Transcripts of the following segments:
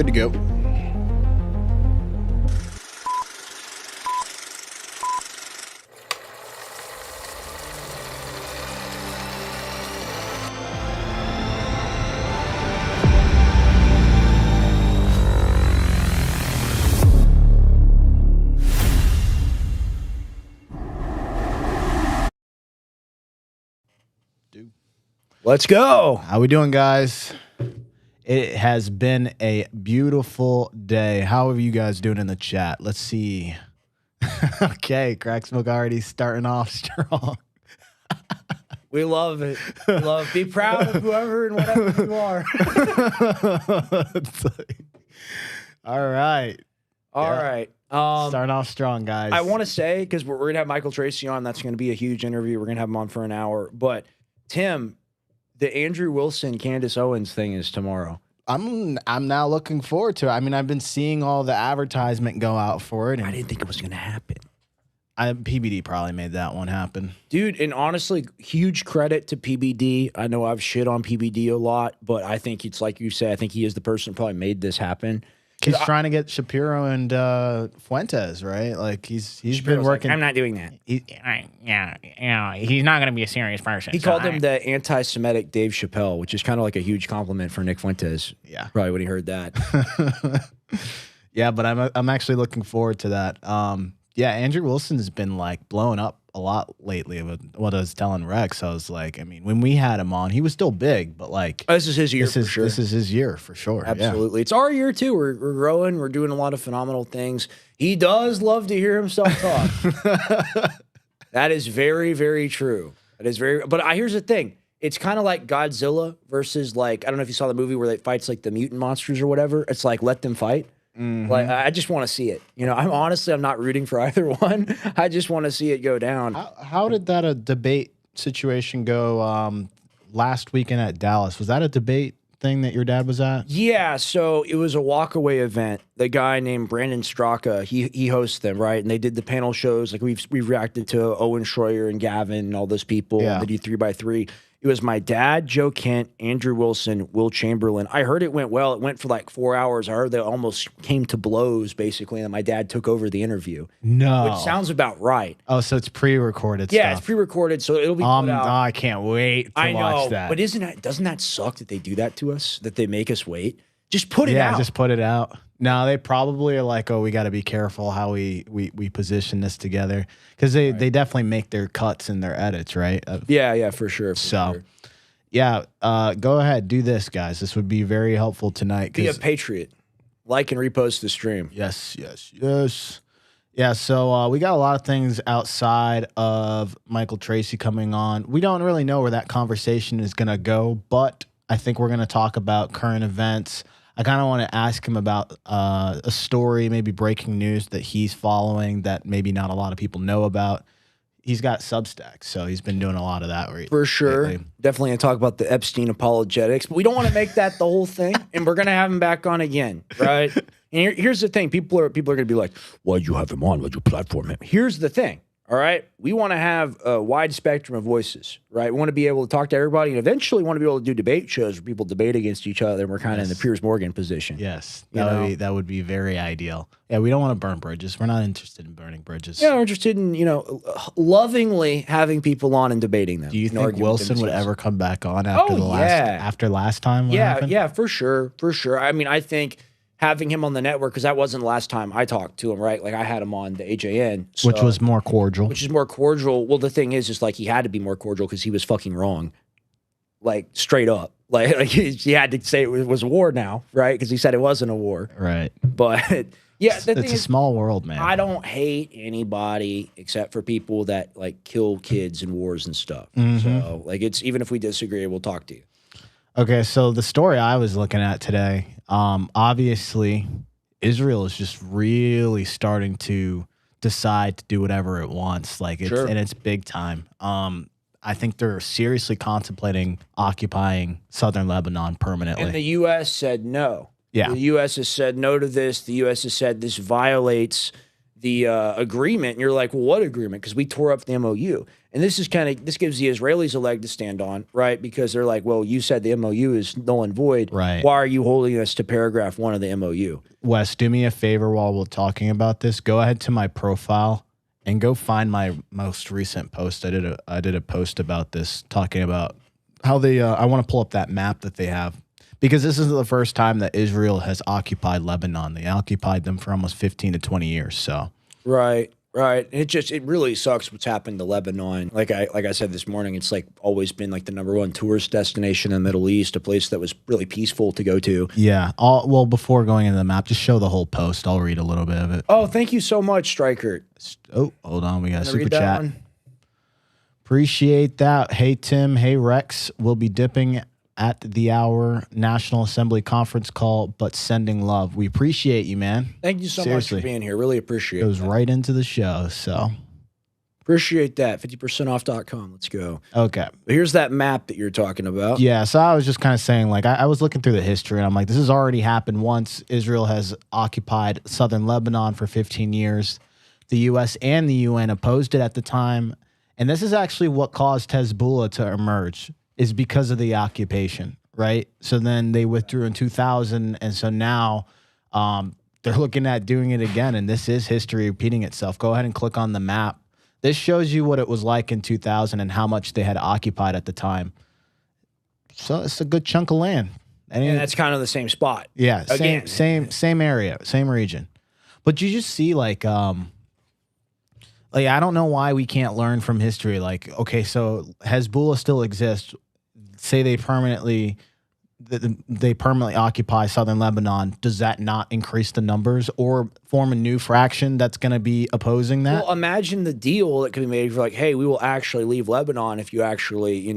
to go. Let's go. How we doing, guys? It has been a beautiful day. How are you guys doing in the chat? Let's see. Okay, Crack Smoke already starting off strong. We love it. We love. Be proud of whoever and whatever you are. All right. All right. Starting off strong, guys. I want to say, because we're going to have Michael Tracey on. That's going to be a huge interview. We're going to have him on for an hour. But, Tim, the Andrew Wilson, Candace Owens thing is tomorrow. I'm now looking forward to it. I mean, I've been seeing all the advertisement go out for it. And I didn't think it was going to happen. PBD probably made that one happen. Dude, and honestly, huge credit to PBD. I know I've shit on PBD a lot, but I think it's like you say, I think he is the person who probably made this happen. He's trying to get Shapiro and Fuentes, right? Like he's been working. Like, I'm not doing that. He's not going to be a serious person. He called him the anti-Semitic Dave Chappelle, which is kind of like a huge compliment for Nick Fuentes. Yeah, probably when he heard that. Yeah, but I'm actually looking forward to that. Yeah, Andrew Wilson's been like blowing up a lot lately. With what I was telling Rex, I was like, I mean, when we had him on, he was still big, but like this is his year for sure. This is his year for sure. Absolutely, it's our year too. We're growing. We're doing a lot of phenomenal things. He does love to hear himself talk. That is very, very true. That is very. But here's the thing. It's kind of like Godzilla versus like I don't know if you saw the movie where they fights like the mutant monsters or whatever. It's like let them fight. Mm-hmm. Like I just want to see it. You know, I'm not rooting for either one. I just want to see it go down. How did that debate situation go last weekend at Dallas? Was that a debate thing that your dad was at? Yeah, so it was a walkaway event. The guy named Brandon Straka, he hosts them, right? And they did the panel shows. Like we've reacted to Owen Schroyer and Gavin and all those people. Yeah. They do 3x3. It was my dad, Joe Kent, Andrew Wilson, Will Chamberlain. I heard it went well. It went for like 4 hours. I heard they almost came to blows, basically, and my dad took over the interview. No. Which sounds about right. Oh, so it's pre-recorded Yeah, stuff. it's pre-recorded, so it'll be put out. Oh, I can't wait to watch that. But doesn't that suck that they do that to us, that they make us wait? Just put it out. Yeah, just put it out. No, they probably are like, oh, we got to be careful how we position this together. Because they definitely make their cuts and their edits, right? Yeah, for sure. Yeah, go ahead. Do this, guys. This would be very helpful tonight. Be a patriot. Like and repost the stream. Yes. Yeah, so we got a lot of things outside of Michael Tracey coming on. We don't really know where that conversation is going to go, but I think we're going to talk about current events. I kind of want to ask him about a story, maybe breaking news that he's following that maybe not a lot of people know about. He's got Substack, so he's been doing a lot of that for sure. lately. Definitely going to talk about the Epstein apologetics, but we don't want to make that the whole thing, and we're going to have him back on again, right? And here's the thing. People are going to be like, why'd you have him on? Why'd you platform him? Here's the thing. All right, we want to have a wide spectrum of voices, right? We want to be able to talk to everybody, and eventually want to be able to do debate shows where people debate against each other, and we're kind of in the Piers Morgan position. Yes, that would be very ideal. Yeah, we don't want to burn bridges. We're not interested in burning bridges. Yeah, we're interested in lovingly having people on and debating them. Do you think Wilson would ever come back on after last time? Yeah, for sure. I mean, I think having him on the network, because that wasn't the last time I talked to him, right? Like I had him on the AJN. So, which was more cordial. Which is more cordial. Well, the thing is like he had to be more cordial because he was fucking wrong. Like straight up. Like he had to say it was a war now, right? Because he said it wasn't a war. Right. But yeah, it's a small world, man. I don't hate anybody except for people that like kill kids in wars and stuff. Mm-hmm. So like it's even if we disagree, we'll talk to you. Okay, so the story I was looking at today, obviously, Israel is just really starting to decide to do whatever it wants, and it's big time. I think they're seriously contemplating occupying southern Lebanon permanently. And the U.S. said no. Yeah. The U.S. has said no to this. The U.S. has said this violates the agreement, and you're like, well, what agreement? Because we tore up the MOU. And this gives the Israelis a leg to stand on, right? Because they're like, well, you said the MOU is null and void. Right. Why are you holding us to paragraph 1 of the MOU? Wes, do me a favor while we're talking about this. Go ahead to my profile and go find my most recent post. I did a post about this, talking about how they. I want to pull up that map that they have, because this is the first time that Israel has occupied Lebanon. They occupied them for almost 15 to 20 years. So right. It really sucks what's happened to Lebanon. Like I said this morning, it's like always been like the #1 tourist destination in the Middle East, a place that was really peaceful to go to. yeah. Well, before going into the map, just show the whole post. I'll read a little bit of it. Oh, thank you so much, Striker. Oh, hold on. We got a Wanna super read that chat. one? Appreciate that. Hey, Tim. Hey, Rex. We'll be dipping at the hour National Assembly conference call, but sending love. We appreciate you, man. Thank you so Seriously. much for being here. Really appreciate it. Goes right into the show. So, Appreciate that. 50percentoff.com. Let's go. okay. But here's that map that you're talking about. Yeah. So I was just kind of saying, like, I was looking through the history and I'm like, this has already happened once. Israel has occupied southern Lebanon for 15 years. The U.S. and the UN opposed it at the time. And this is actually what caused Hezbollah to emerge, is because of the occupation, right? So then they withdrew in 2000, and so now they're looking at doing it again, and this is history repeating itself. Go ahead and click on the map. This shows you what it was like in 2000 and how much they had occupied at the time. So it's a good chunk of land. And that's kind of the same spot. Yeah, Again. same area, same region. But you just see like I don't know why we can't learn from history. Like, okay, so Hezbollah still exists. Say they permanently occupy southern Lebanon. Does that not increase the numbers or form a new fraction that's going to be opposing that? Well, imagine the deal that could be made for like, hey, we will actually leave Lebanon if you actually,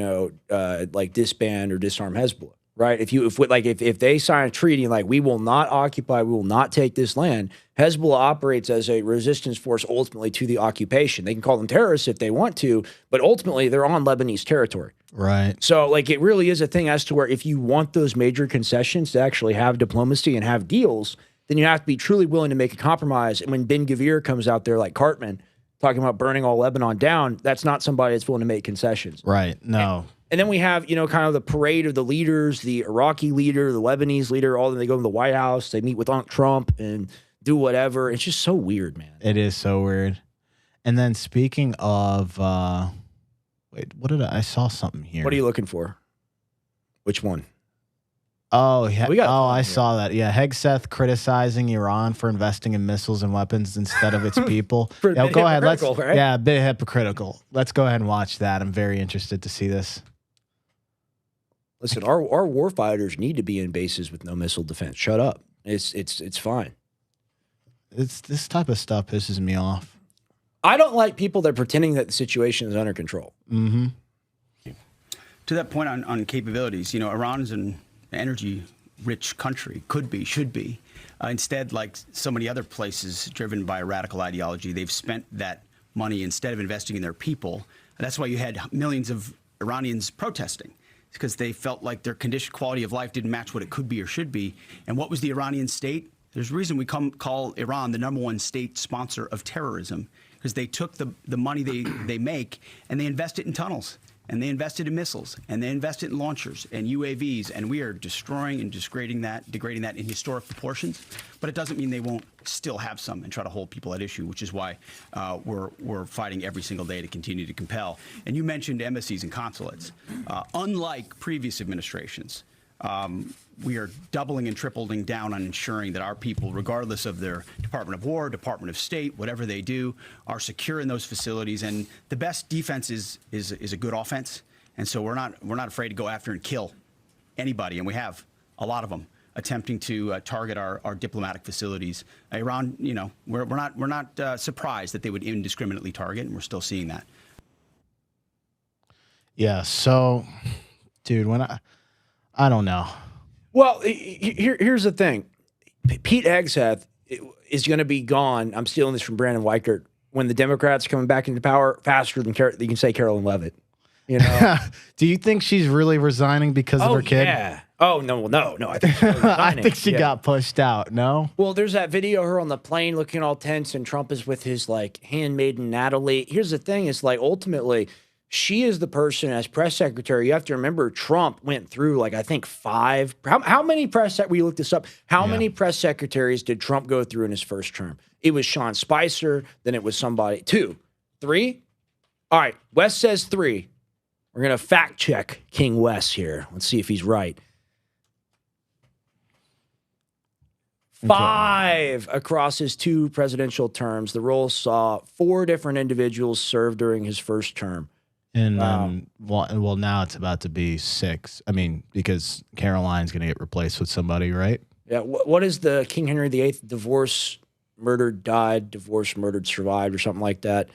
like disband or disarm Hezbollah, right? If they sign a treaty like we will not occupy, we will not take this land. Hezbollah operates as a resistance force ultimately to the occupation. They can call them terrorists if they want to, but ultimately they're on Lebanese territory. Right. So like it really is a thing as to where if you want those major concessions to actually have diplomacy and have deals, then you have to be truly willing to make a compromise. And when Ben Gvir comes out there like Cartman talking about burning all Lebanon down, that's not somebody that's willing to make concessions. Right. No. And then we have, kind of the parade of the leaders, the Iraqi leader, the Lebanese leader, all of them, they go to the White House, they meet with Unc Trump and do whatever. It's just so weird, man. It is so weird. And then speaking of, I saw something here. What are you looking for? Which one? Oh, yeah. We got a Oh, plan I here. saw that. Yeah, Hegseth criticizing Iran for investing in missiles and weapons instead of its people. For a Yeah, bit go ahead. Let's. hypocritical, right? Yeah, a bit hypocritical. Let's go ahead and watch that. I'm very interested to see this. Listen, our warfighters need to be in bases with no missile defense. Shut up. It's fine. It's this type of stuff pisses me off. I don't like people that are pretending that the situation is under control. Mm-hmm. To that point on capabilities, Iran's an energy-rich country, could be, should be. Instead, like so many other places driven by a radical ideology, they've spent that money instead of investing in their people. And that's why you had millions of Iranians protesting, because they felt like their quality of life didn't match what it could be or should be. And what was the Iranian state? There's a reason we call Iran the #1 state sponsor of terrorism, because they took the money they make and they invest it in tunnels, and they invested in missiles, and they invested in launchers and UAVs, and we are destroying and degrading that in historic proportions. But it doesn't mean they won't still have some and try to hold people at issue, which is why we're fighting every single day to continue to compel. And you mentioned embassies and consulates. Unlike previous administrations, we are doubling and tripling down on ensuring that our people, regardless of their Department of War, Department of State, whatever they do, are secure in those facilities. And the best defense is a good offense. And so we're not afraid to go after and kill anybody, and we have a lot of them attempting to target our diplomatic facilities. Iran, we're not surprised that they would indiscriminately target, and we're still seeing that. Yeah. So, dude, I don't know. Well, here's the thing. Pete Hegseth is going to be gone. I'm stealing this from Brandon Weichert. When the Democrats are coming back into power faster than you can say Carolyn Levitt. Do you think she's really resigning because of her kid? Yeah. Oh, no. I think she was I resigning. think she Yeah. got pushed out. No. Well, there's that video of her on the plane looking all tense, and Trump is with his like handmaiden Natalie. Here's the thing: is like ultimately, she is the person as press secretary. You have to remember, Trump went through like I think 5. How many we looked this up? How many press secretaries did Trump go through in his first term? It was Sean Spicer. Then it was somebody 2, 3. All right, Wes says 3. We're gonna fact check King Wes here. Let's see if he's right. 5 across his 2 presidential terms. The role saw 4 different individuals serve during his first term. And well, now it's about to be 6. I mean, because Caroline's going to get replaced with somebody, right? Yeah. What is the King Henry VIII divorce, murdered, died, divorced, murdered, survived, or something like that?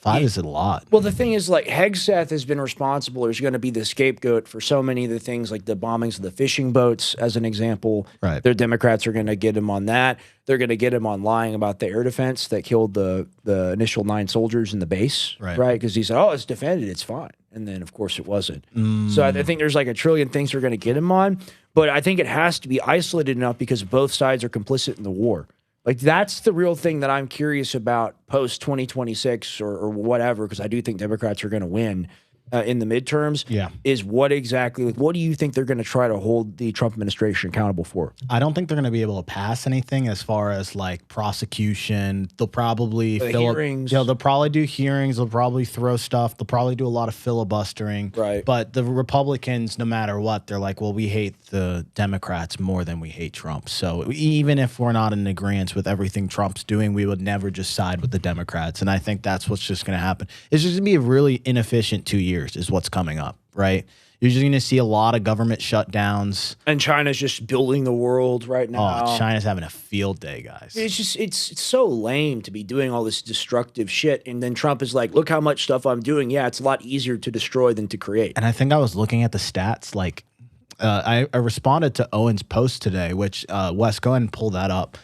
5 is a lot. Well, the thing is, like, Hegseth has been responsible or is going to be the scapegoat for so many of the things, like the bombings of the fishing boats, as an example. Right. The Democrats are going to get him on that. They're going to get him on lying about the air defense that killed the initial 9 soldiers in the base. Right. Because he said, oh, it's defended, it's fine. And then, of course, it wasn't. So I think there's like a trillion things they're going to get him on. But I think it has to be isolated enough because both sides are complicit in the war. Like, that's the real thing that I'm curious about post 2026 or whatever, because I do think Democrats are going to win in the midterms. Yeah. Is what exactly, what do you think they're going to try to hold the Trump administration accountable for? I don't think they're going to be able to pass anything as far as like prosecution. They'll probably hearings. They'll probably do hearings. They'll probably throw stuff. They'll probably do a lot of filibustering. Right. But the Republicans, no matter what, they're like, well, we hate the Democrats more than we hate Trump. So even if we're not in agreement with everything Trump's doing, we would never just side with the Democrats. And I think that's what's just going to happen. It's just going to be a really inefficient 2 years is what's coming up, right? You're just going to see a lot of government shutdowns. And China's just building the world right now. Oh, China's having a field day, guys. It's just, it's so lame to be doing all this destructive shit. And then Trump is like, look how much stuff I'm doing. Yeah, it's a lot easier to destroy than to create. And I think I was looking at the stats. Like, I responded to Owen's post today, which, Wes, go ahead and pull that up.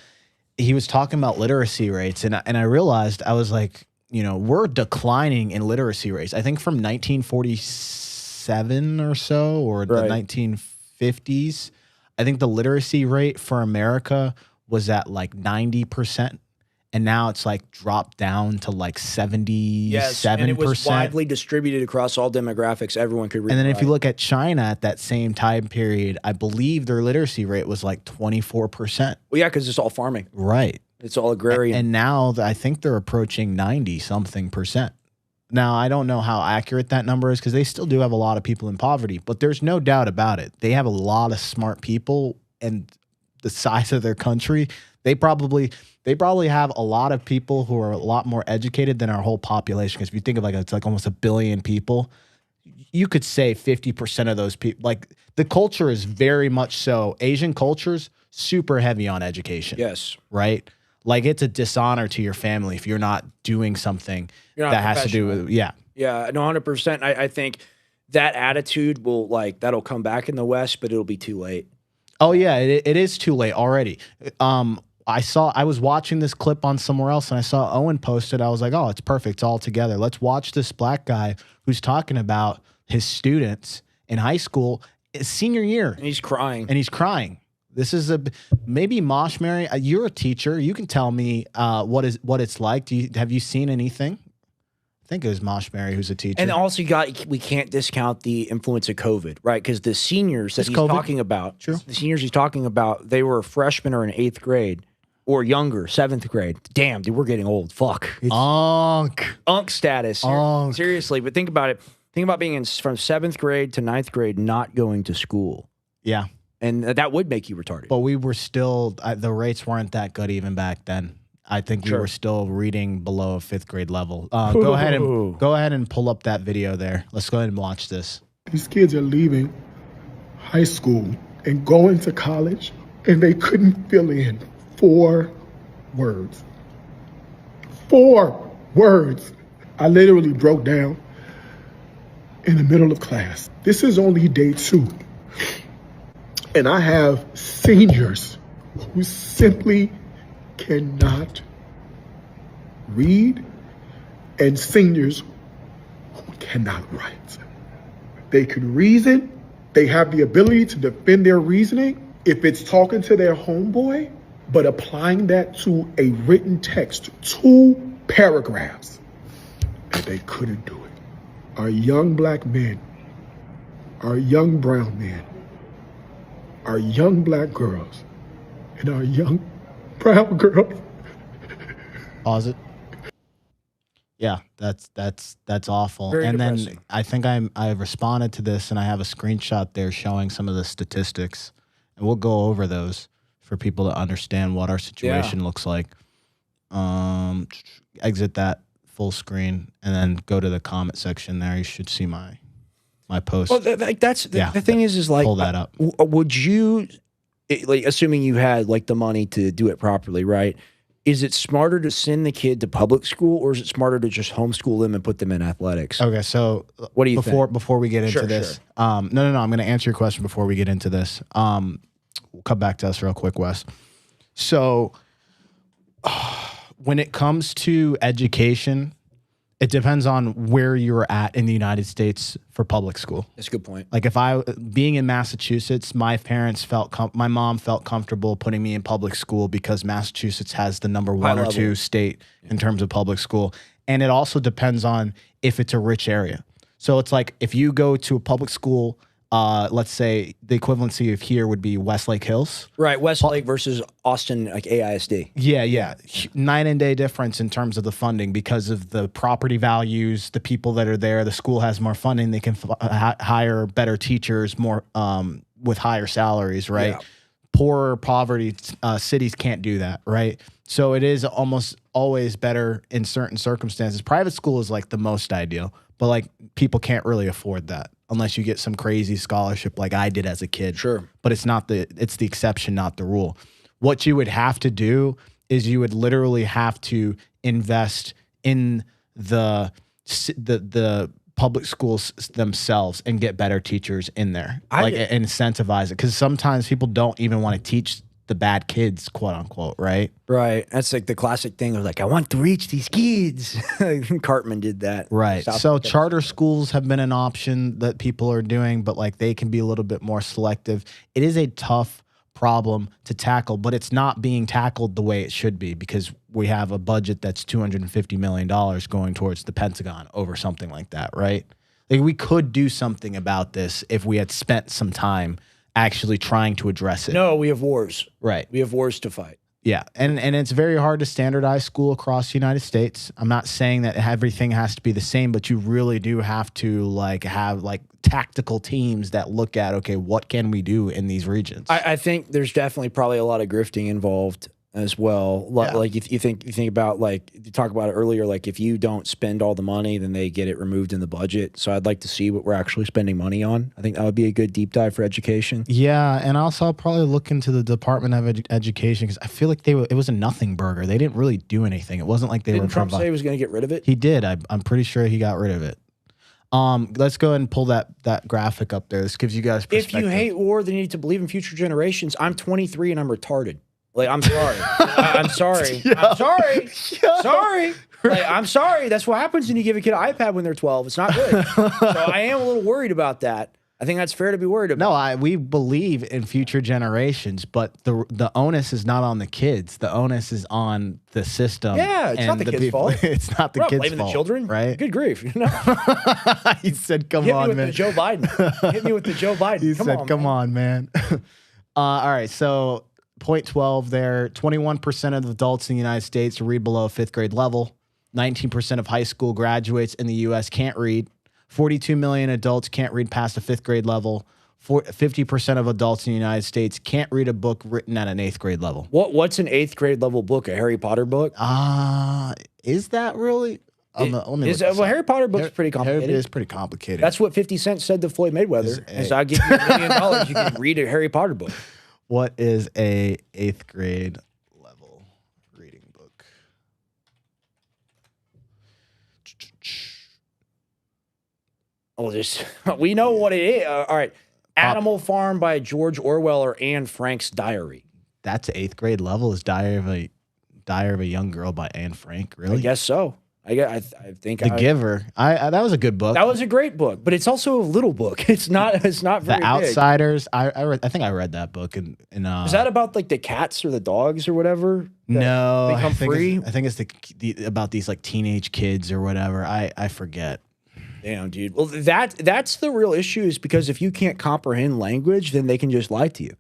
He was talking about literacy rates. And I realized, I was like, you know, we're declining in literacy rates. I think from 1947 or so, or the 1950s, I think the literacy rate for America was at like 90%. And now it's like dropped down to like 77%. Yes, and it was widely distributed across all demographics. Everyone could read. And then if you look at China at that same time period, I believe their literacy rate was like 24%. Well, yeah, because it's all farming. Right. It's all agrarian. And now I think they're approaching 90-something%. Now, I don't know how accurate that number is because they still do have a lot of people in poverty, but there's no doubt about it. They have a lot of smart people, and the size of their country, they probably have a lot of people who are a lot more educated than our whole population. Because if you think of it's like almost 1 billion people, you could say 50% of those people, like the culture is very much so, Asian cultures, super heavy on education. Yes. Right? Like, it's a dishonor to your family if you're not doing something You're not that has to do with, yeah. Yeah, no, 100%. I think that attitude will, like, that'll come back in the West, but it'll be too late. Oh, yeah, it is too late already. I was watching this clip on somewhere else, and I saw Owen posted. I was like, oh, it's perfect. It's all together. Let's watch this black guy who's talking about his students in high school, senior year. And he's crying. This is maybe Mosh Mary. You're a teacher. You can tell me what it's like. Have you seen anything? I think it was Mosh Mary who's a teacher. And also, we can't discount the influence of COVID, right? Because the seniors that he's talking about, they were freshmen or in 8th grade or younger, 7th grade. Damn, dude, we're getting old. Fuck. Unk status. Seriously, but think about it. Think about being from 7th grade to 9th grade, not going to school. Yeah. And that would make you retarded. But we were still, the rates weren't that good even back then. I think we were still reading below a 5th grade level. Go ahead and pull up that video there. Let's go ahead and watch this. These kids are leaving high school and going to college, and they couldn't fill in 4 words. 4 words. I literally broke down in the middle of class. This is only day 2. And I have seniors who simply cannot read and seniors who cannot write. They could reason, They have the ability to defend their reasoning if it's talking to their homeboy, but applying that to a written text, 2 paragraphs, and they couldn't do it. Our young black men, our young brown men, our young black girls, and our young brown girls. Pause it. Yeah, that's awful. Very and depressing. then I think I've responded to this, and I have a screenshot there showing some of the statistics, and we'll go over those for people to understand what our situation looks like. Exit that full screen and then go to the comment section there. You should see my post. Well, that's the thing is like, pull that up. Would you, like, assuming you had like the money to do it properly, right? Is it smarter to send the kid to public school, or is it smarter to just homeschool them and put them in athletics? Okay, so what do you before we get into this? Sure. No, I'm going to answer your question before we get into this. We'll come back to us real quick, Wes. So when it comes to education, it depends on where you're at in the United States for public school. That's a good point. Like being in Massachusetts, my mom felt comfortable putting me in public school because Massachusetts has the number 1 or 2 state in terms of public school. And it also depends on if it's a rich area. So it's like if you go to a public school, let's say the equivalency of here would be Westlake Hills. Right, Westlake versus Austin, like AISD. Yeah. Night and day difference in terms of the funding because of the property values, the people that are there. The school has more funding. They can hire better teachers, more with higher salaries, right? Yeah. Poorer, poverty cities can't do that, right? So it is almost always better in certain circumstances. Private school is like the most ideal, but like people can't really afford that unless you get some crazy scholarship like I did as a kid. Sure. But it's the exception, not the rule. What you would have to do is you would literally have to invest in the public schools themselves and get better teachers in there. And incentivize it. Because sometimes people don't even want to teach the bad kids, quote unquote, right? Right. That's like the classic thing of like, I want to reach these kids. Cartman did that. Right. So charter schools have been an option that people are doing, but like they can be a little bit more selective. It is a tough problem to tackle, but it's not being tackled the way it should be because we have a budget that's $250 million going towards the Pentagon over something like that, right? Like we could do something about this if we had spent some time actually trying to address it. No, we have wars. Right. We have wars to fight. Yeah, and it's very hard to standardize school across the United States. I'm not saying that everything has to be the same, but you really do have to like have like tactical teams that look at, okay, what can we do in these regions? I think there's definitely probably a lot of grifting involved as well. Like you think about like you talk about it earlier, like if you don't spend all the money, then they get it removed in the budget. So I'd like to see what we're actually spending money on. I think that would be a good deep dive for education. Yeah, and also I'll probably look into the Department of Education because I feel like it was a nothing burger. They didn't really do anything. It wasn't like they Didn't were Trump say he was going to get rid of it? He did. I'm pretty sure he got rid of it. Let's go ahead and pull that graphic up there. This gives you guys perspective. If you hate war, then you need to believe in future generations. I'm 23 and I'm retarded. Like, I'm sorry. I'm sorry. I'm sorry. Sorry. Like, I'm sorry. That's what happens when you give a kid an iPad when they're 12. It's not good. So I am a little worried about that. I think that's fair to be worried about. No, we believe in future generations, but the onus is not on the kids. The onus is on the system. Yeah, it's not the kids' fault. It's not the kids' fault. Blaming the children, right? Good grief. You know? He said, "Come Hit on, me with man." the Joe Biden. Hit me with the Joe Biden. He said, "Come on, man." All right, so point 12 there. 21% of adults in the United States read below 5th grade level. 19% of high school graduates in the U.S. can't read. 42 million adults can't read past a 5th grade level. 50% of adults in the United States can't read a book written at an 8th grade level. What's an 8th grade level book? A Harry Potter book? Is that really? Harry Potter book's pretty complicated. It is pretty complicated. That's what 50 Cent said to Floyd Mayweather. So I'll give you $1 million. You can read a Harry Potter book. What is a 8th grade level reading book? Oh, we know what it is. All right. Animal Farm by George Orwell or Anne Frank's Diary. That's 8th grade level is Diary of a Young Girl by Anne Frank. Really? I guess so. I think The Giver. That was a good book. that was a great book, but it's also a little book. It's not very The big. Outsiders. I think I read that book. Is that about like the cats or the dogs or whatever? that no? become free? I think it's the about these like teenage kids or whatever. I forget. Damn, dude. Well, that's the real issue, is because if you can't comprehend language, then they can just lie to you.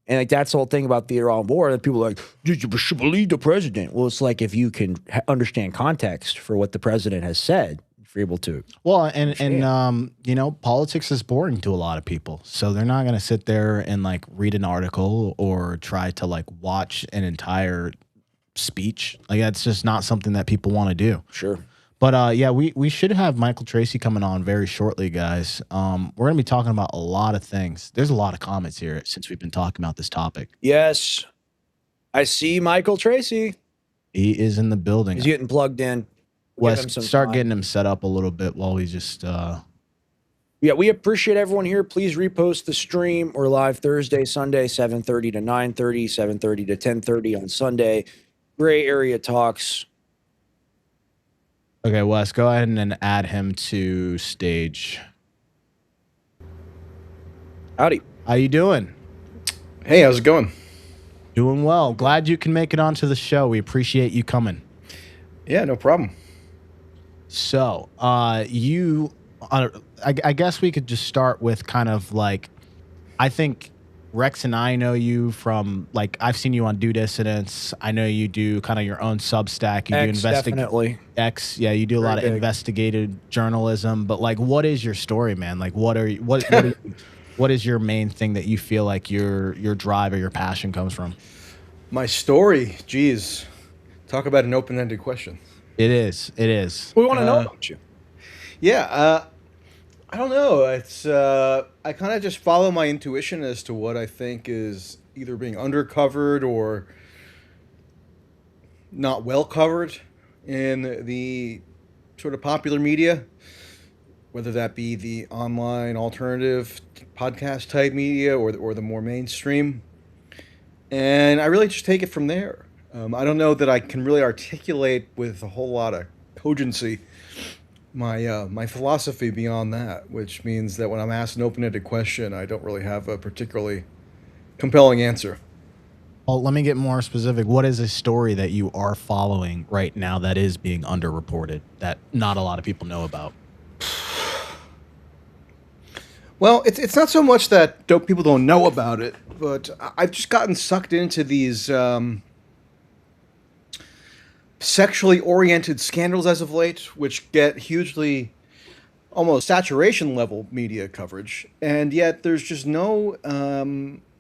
And like that's the whole thing about the Iran war, that people are like, did you should believe the president? Well, it's like if you can understand context for what the president has said, if you're able to. Well, and you know, politics is boring to a lot of people, so they're not gonna sit there and like read an article or try to like watch an entire speech. Like that's just not something that people want to do. Sure. But yeah, we should have Michael Tracey coming on very shortly, guys. We're gonna be talking about a lot of things. There's a lot of comments here since we've been talking about this topic. Yes. I see Michael Tracey. He is in the building. He's getting plugged in. We'll give him Wes, some start time. getting him set up a little bit while we just Yeah, we appreciate everyone here. Please repost the stream. We're live Thursday, Sunday, 7:30 to 9:30, 7:30 to 10:30 on Sunday. Gray Area Talks. Okay, Wes, go ahead and add him to stage. Howdy. How you doing? Hey, how's it going? Doing well. Glad you can make it onto the show. We appreciate you coming. Yeah, no problem. So, I guess we could just start with kind of like, I think Rex and I know you from like, I've seen you on Do Dissidents. I know you do kind of your own Substack. You X, do definitely. X. Yeah, you do a lot of big. investigative journalism. But like, what is your story, man? Like, what is your main thing that you feel like your drive or your passion comes from? My story, geez, talk about an open-ended question. It is. It is. We want to know about you. Yeah, I don't know. It's I kind of just follow my intuition as to what I think is either being undercovered or not well covered in the sort of popular media, whether that be the online alternative podcast type media or the more mainstream. And I really just take it from there. I don't know that I can really articulate with a whole lot of cogency my philosophy beyond that, which means that when I'm asked an open-ended question, I don't really have a particularly compelling answer. Well, let me get more specific. What is a story that you are following right now that is being underreported, that not a lot of people know about? Well, it's not so much that people don't know about it, but I've just gotten sucked into these sexually oriented scandals as of late, which get hugely, almost saturation level media coverage, and yet there's just no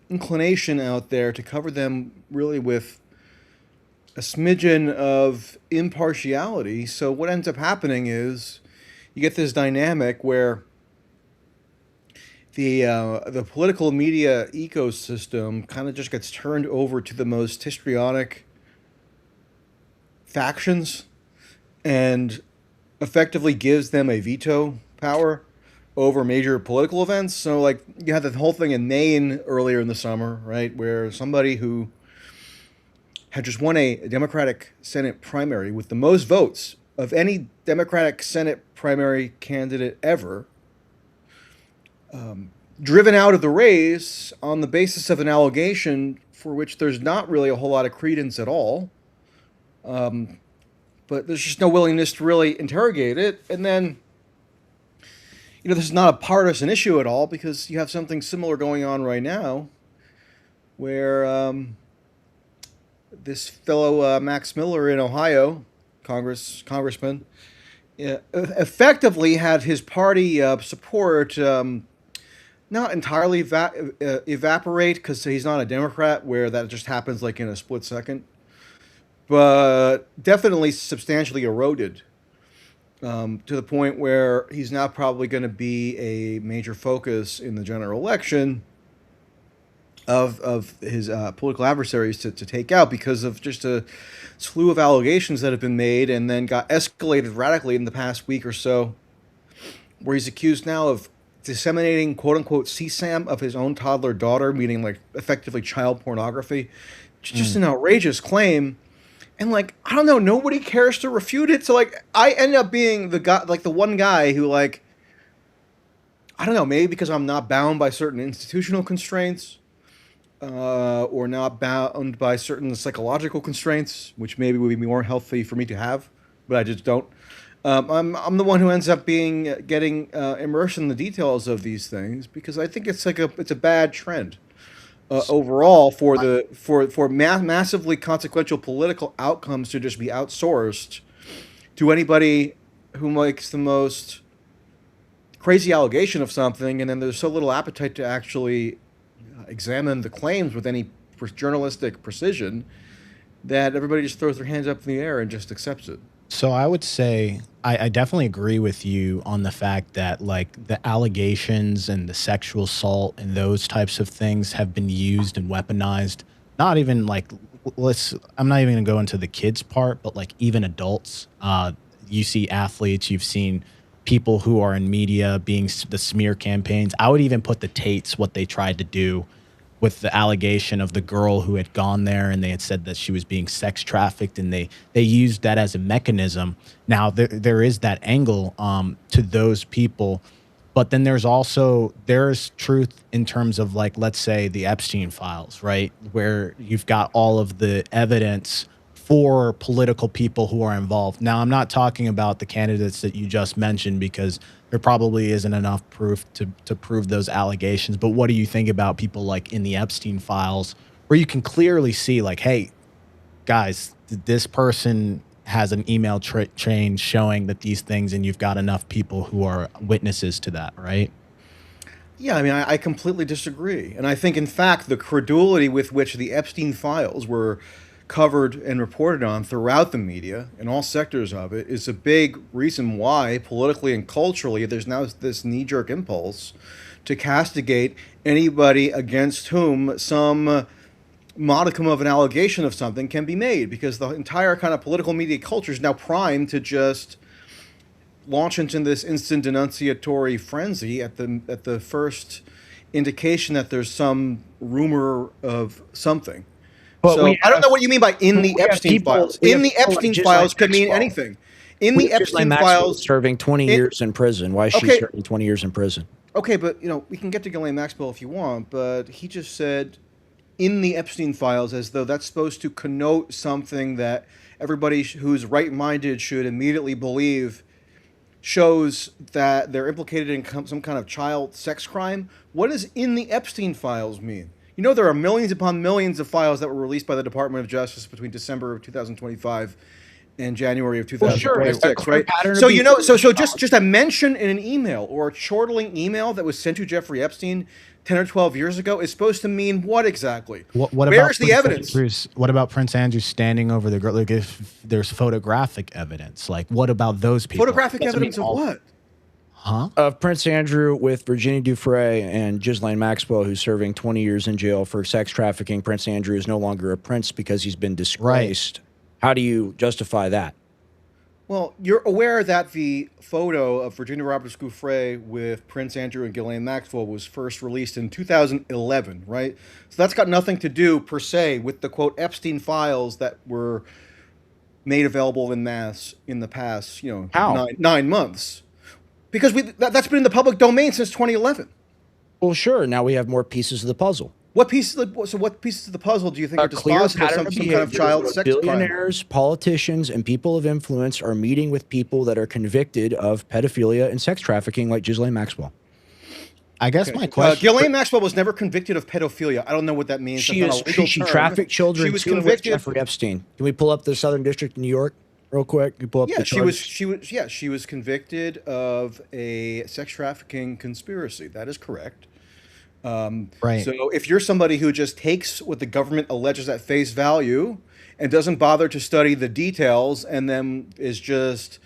inclination out there to cover them really with a smidgen of impartiality. So what ends up happening is you get this dynamic where the political media ecosystem kind of just gets turned over to the most histrionic factions and effectively gives them a veto power over major political events. So like you had the whole thing in Maine earlier in the summer, right, where somebody who had just won a Democratic Senate primary with the most votes of any Democratic Senate primary candidate ever, driven out of the race on the basis of an allegation for which there's not really a whole lot of credence at all. But there's just no willingness to really interrogate it. And then, you know, this is not a partisan issue at all, because you have something similar going on right now where this fellow Max Miller in Ohio, congressman, effectively had his party support not entirely evaporate, because he's not a Democrat, where that just happens like in a split second, but definitely substantially eroded to the point where he's now probably going to be a major focus in the general election of his political adversaries to take out, because of just a slew of allegations that have been made and then got escalated radically in the past week or so, where he's accused now of disseminating quote-unquote CSAM of his own toddler daughter, meaning like effectively child pornography. Just an outrageous claim. And like, I don't know, nobody cares to refute it. So like, I end up being the guy, like the one guy who like, I don't know, maybe because I'm not bound by certain institutional constraints, or not bound by certain psychological constraints, which maybe would be more healthy for me to have, but I just don't. I'm the one who ends up getting immersed in the details of these things because I think it's it's a bad trend. Overall, for massively consequential political outcomes to just be outsourced to anybody who makes the most crazy allegation of something, and then there's so little appetite to actually examine the claims with any journalistic precision that everybody just throws their hands up in the air and just accepts it. So I would say I definitely agree with you on the fact that like the allegations and the sexual assault and those types of things have been used and weaponized. Not even like I'm not even gonna go into the kids part, but like even adults. You see athletes, you've seen people who are in media being the smear campaigns. I would even put the Tates, what they tried to do with the allegation of the girl who had gone there and they had said that she was being sex trafficked, and they used that as a mechanism. Now there is that angle to those people, but then there's truth in terms of like, let's say the Epstein files, right? Where you've got all of the evidence for political people who are involved. Now, I'm not talking about the candidates that you just mentioned because there probably isn't enough proof to prove those allegations. But what do you think about people like in the Epstein files where you can clearly see like, hey, guys, this person has an email chain showing that these things, and you've got enough people who are witnesses to that, right? Yeah, I mean, I completely disagree. And I think, in fact, the credulity with which the Epstein files were covered and reported on throughout the media in all sectors of it is a big reason why politically and culturally there's now this knee-jerk impulse to castigate anybody against whom some modicum of an allegation of something can be made, because the entire kind of political media culture is now primed to just launch into this instant denunciatory frenzy at the first indication that there's some rumor of something. But So I don't know what you mean by in the Epstein files. In the Epstein files could mean anything. In the Epstein files, serving 20 years in prison. Why is she serving 20 years in prison? Okay, but we can get to Ghislaine Maxwell if you want, but he just said in the Epstein files as though that's supposed to connote something that everybody who's right-minded should immediately believe shows that they're implicated in some kind of child sex crime. What does in the Epstein files mean? There are millions upon millions of files that were released by the Department of Justice between December of 2025 and January of 2026, right? So just a mention in an email or a chortling email that was sent to Jeffrey Epstein 10 or 12 years ago is supposed to mean what exactly? Where's the evidence? What about Prince Andrew standing over the girl? Like, if there's photographic evidence, like what about those people? Photographic evidence of what? Of Prince Andrew with Virginia Dufresne and Ghislaine Maxwell, who's serving 20 years in jail for sex trafficking. Prince Andrew is no longer a prince because he's been disgraced. Right. How do you justify that? Well, you're aware that the photo of Virginia Roberts Dufresne with Prince Andrew and Ghislaine Maxwell was first released in 2011, right? So that's got nothing to do, per se, with the, quote, Epstein files that were made available in mass in the past, nine months. Because that's been in the public domain since 2011. Well, sure. Now we have more pieces of the puzzle. What pieces of the puzzle do you think are dispositive of some kind of child sex crime? Billionaires, politicians, and people of influence are meeting with people that are convicted of pedophilia and sex trafficking, like Ghislaine Maxwell. I guess my question... Ghislaine Maxwell was never convicted of pedophilia. I don't know what that means. She trafficked children. She was convicted. Jeffrey Epstein. Can we pull up the Southern District of New York real quick? You pull up the charges? She was convicted of a sex trafficking conspiracy. That is correct. Right. So if you're somebody who just takes what the government alleges at face value and doesn't bother to study the details and then is just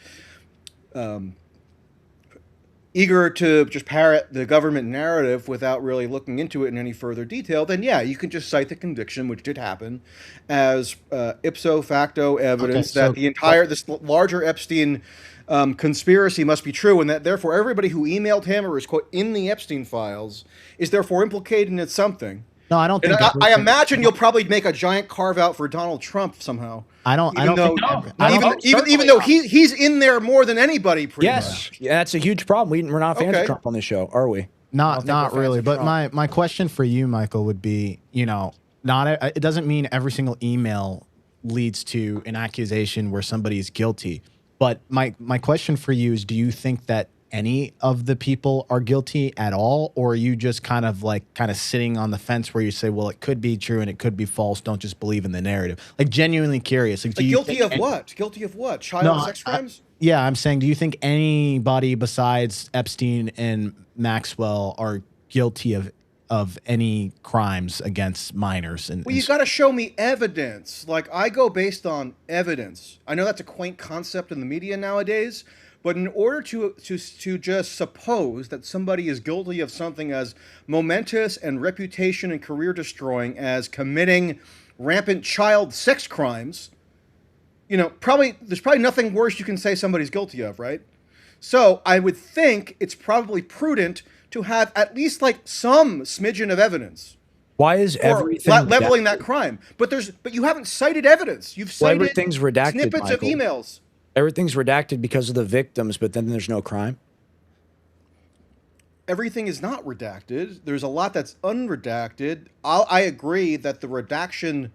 eager to just parrot the government narrative without really looking into it in any further detail, then yeah, you can just cite the conviction, which did happen, as ipso facto evidence that this larger Epstein conspiracy must be true, and that therefore everybody who emailed him or is, quote, in the Epstein files is therefore implicated in something. No, I don't And think. I imagine you'll probably make a giant carve out for Donald Trump somehow. I don't. I Even don't. though, Think, I don't. even though he's in there more than anybody, pretty Yes, much. yeah, that's a huge problem. We're not fans of Okay. Trump on this show, are we? Not really. But Trump. my question for you, Michael, would be, it doesn't mean every single email leads to an accusation where somebody is guilty. But my question for you is, do you think that any of the people are guilty at all, or are you just kind of sitting on the fence where you say, well, it could be true and it could be false, don't just believe in the narrative? Like, genuinely curious. Like, Guilty of what? Guilty of what? Child sex crimes? Yeah, I'm saying, do you think anybody besides Epstein and Maxwell are guilty of any crimes against minors? Well, you got to show me evidence. Like, I go based on evidence. I know that's a quaint concept in the media nowadays, but in order to just suppose that somebody is guilty of something as momentous and reputation and career destroying as committing rampant child sex crimes, there's probably nothing worse you can say somebody's guilty of, right? So I would think it's probably prudent to have at least like some smidgen of evidence. Why is everything leveling that crime? But you haven't cited evidence. You've cited everything's redacted, snippets Michael. of emails. Everything's redacted because of the victims, but then there's no crime. Everything is not redacted. There's a lot that's unredacted. I agree that the redaction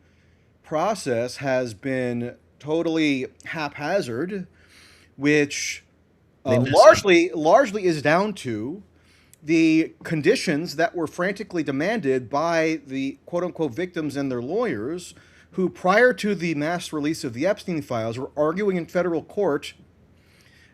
process has been totally haphazard, which largely is down to the conditions that were frantically demanded by the quote-unquote victims and their lawyers, who prior to the mass release of the Epstein files were arguing in federal court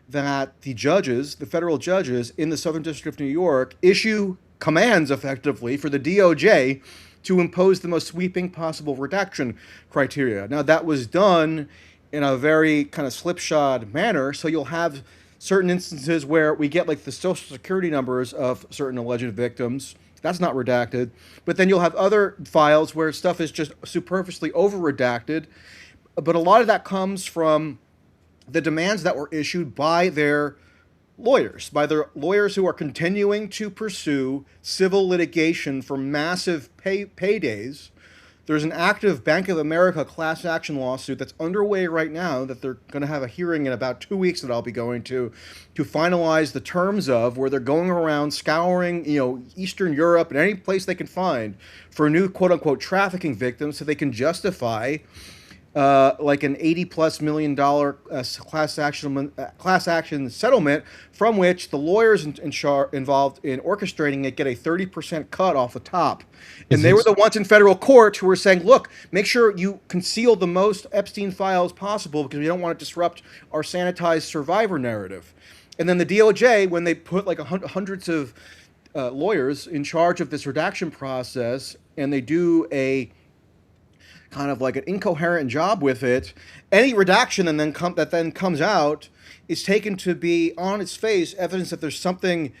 that the federal judges in the Southern District of New York issue commands effectively for the DOJ to impose the most sweeping possible redaction criteria. Now, that was done in a very kind of slipshod manner, so you'll have certain instances where we get like the social security numbers of certain alleged victims. That's not redacted. But then you'll have other files where stuff is just superfluously over-redacted. But a lot of that comes from the demands that were issued by their lawyers who are continuing to pursue civil litigation for massive paydays. There's an active Bank of America class action lawsuit that's underway right now that they're going to have a hearing in about 2 weeks that I'll be going to finalize the terms of, where they're going around scouring, Eastern Europe and any place they can find for new quote-unquote trafficking victims so they can justify like an $80+ million class action settlement, from which the lawyers involved in orchestrating it get a 30% cut off the top. And they were the ones in federal court who were saying, look, make sure you conceal the most Epstein files possible because we don't want to disrupt our sanitized survivor narrative. And then the DOJ, when they put like hundreds of lawyers in charge of this redaction process, and they do a kind of like an incoherent job with it, any redaction that then comes out is taken to be on its face evidence that there's something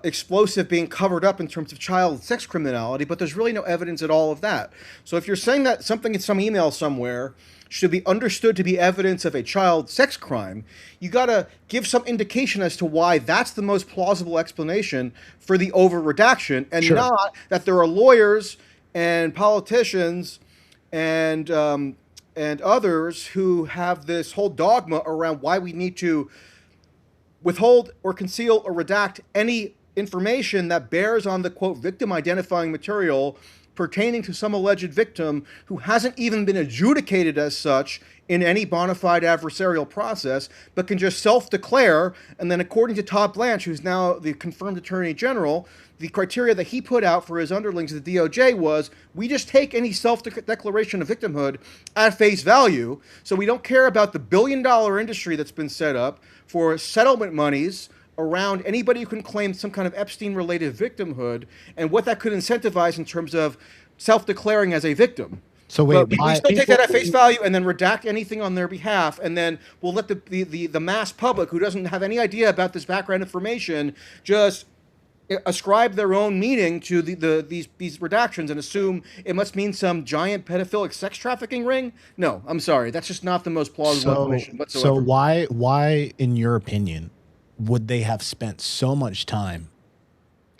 explosive being covered up in terms of child sex criminality, but there's really no evidence at all of that. So if you're saying that something in some email somewhere should be understood to be evidence of a child sex crime, you got to give some indication as to why that's the most plausible explanation for the over-redaction, and not that there are lawyers and politicians and others who have this whole dogma around why we need to withhold or conceal or redact any information that bears on the quote victim identifying material pertaining to some alleged victim who hasn't even been adjudicated as such in any bona fide adversarial process, but can just self-declare. And then according to Todd Blanche, who's now the confirmed Attorney General, the criteria that he put out for his underlings at the DOJ was, we just take any self-declaration of victimhood at face value, so we don't care about the billion-dollar industry that's been set up for settlement monies around anybody who can claim some kind of Epstein-related victimhood and what that could incentivize in terms of self-declaring as a victim. So wait, but we still take that at face value and then redact anything on their behalf, and then we'll let the mass public who doesn't have any idea about this background information just ascribe their own meaning to these redactions and assume it must mean some giant pedophilic sex trafficking ring? No, I'm sorry, that's just not the most plausible explanation whatsoever. So why, in your opinion, would they have spent so much time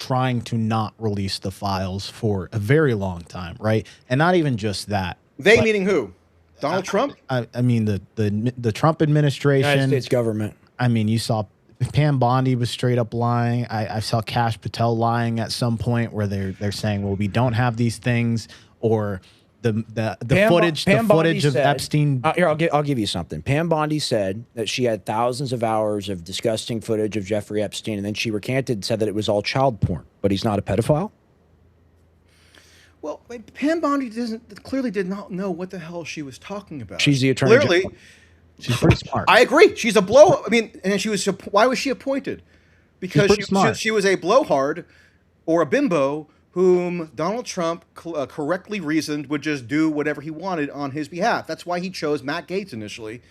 trying to not release the files for a very long time, right? And not even just that. They meaning who? Donald Trump? I mean the Trump administration, United States government. I mean, you saw Pam Bondi was straight up lying. I saw Kash Patel lying at some point where they're saying, well, we don't have these things, or the footage of Epstein. Here, I'll give you something. Pam Bondi said that she had thousands of hours of disgusting footage of Jeffrey Epstein, and then she recanted and said that it was all child porn. But he's not a pedophile? Well, Pam Bondi clearly did not know what the hell she was talking about. She's the attorney Clearly, general. She's pretty smart. I agree. She's a blow. I mean, and she was. Why was she appointed? Because she was a blowhard or a bimbo whom Donald Trump correctly reasoned would just do whatever he wanted on his behalf. That's why he chose Matt Gaetz initially,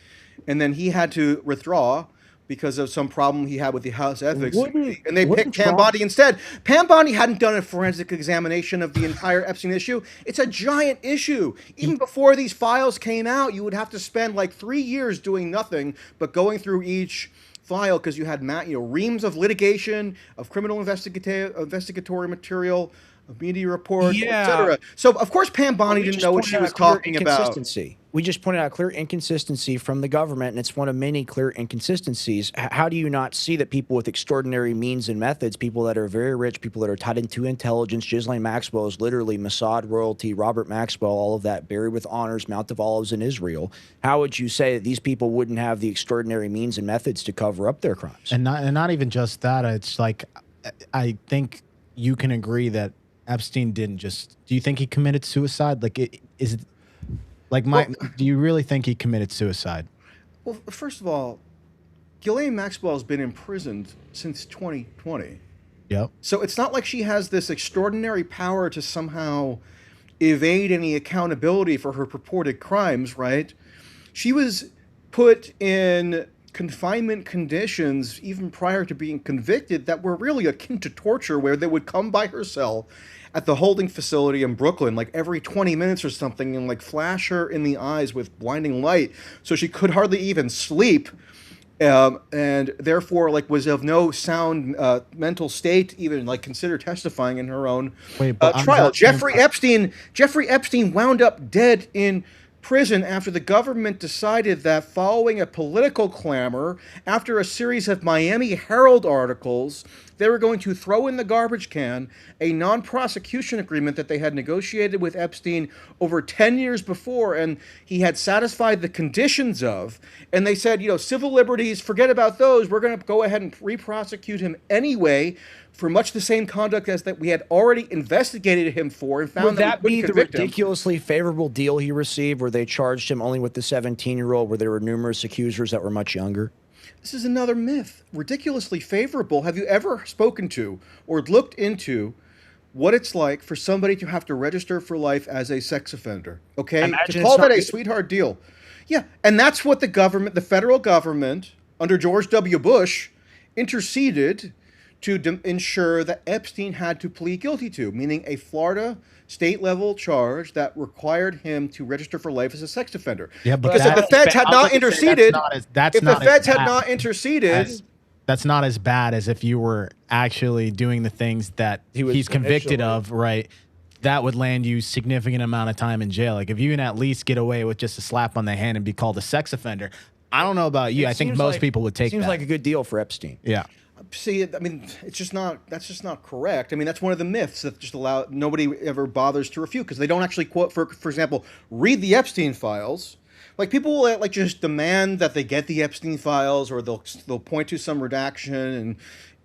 and then he had to withdraw because of some problem he had with the House Ethics Committee, and they picked Pam Bondi instead. Pam Bondi hadn't done a forensic examination of the entire Epstein issue. It's a giant issue. Even before these files came out, you would have to spend like 3 years doing nothing but going through each file because you had reams of litigation, of criminal investigatory material, of media reports, etc. So of course Pam Bondi didn't know what she was talking about. We just pointed out clear inconsistency from the government, and it's one of many clear inconsistencies. How do you not see that people with extraordinary means and methods, people that are very rich, people that are tied into intelligence, Ghislaine Maxwell is literally Mossad royalty, Robert Maxwell, all of that, buried with honors, Mount of Olives in Israel. How would you say that these people wouldn't have the extraordinary means and methods to cover up their crimes? And not even just that. It's like, I think you can agree that Epstein didn't just. Do you think he committed suicide? Like, is it like do you really think he committed suicide? Well, first of all, Ghislaine Maxwell has been imprisoned since 2020. Yep. So it's not like she has this extraordinary power to somehow evade any accountability for her purported crimes, right? She was put in confinement conditions even prior to being convicted that were really akin to torture, where they would come by her cell at the holding facility in Brooklyn like every 20 minutes or something and like flash her in the eyes with blinding light so she could hardly even sleep, and therefore like was of no sound mental state even like consider testifying in her own trial. Jeffrey Epstein wound up dead in prison after the government decided that, following a political clamor, after a series of Miami Herald articles, they were going to throw in the garbage can a non-prosecution agreement that they had negotiated with Epstein over 10 years before, and he had satisfied the conditions of. And they said, civil liberties, forget about those. We're going to go ahead and re-prosecute him anyway for much the same conduct as that we had already investigated him for and found Would that be the ridiculously favorable deal he received, where they charged him only with the 17-year-old, where there were numerous accusers that were much younger? This is another myth. Ridiculously favorable. Have you ever spoken to or looked into what it's like for somebody to have to register for life as a sex offender? Okay? To call that a sweetheart deal. Yeah, and that's what the federal government, under George W. Bush, interceded to ensure that Epstein had to plead guilty to, meaning a Florida state-level charge that required him to register for life as a sex offender. Yeah, but because if the feds had not interceded, that's not as bad as if you were actually doing the things that he's convicted of, right? That would land you significant amount of time in jail. Like if you can at least get away with just a slap on the hand and be called a sex offender. I don't know about you. I think most people would take that. Seems like a good deal for Epstein. Yeah. See, I mean, that's just not correct. I mean, that's one of the myths that just nobody ever bothers to refute, because they don't actually quote, for example, read the Epstein files. Like people will like just demand that they get the Epstein files, or they'll point to some redaction and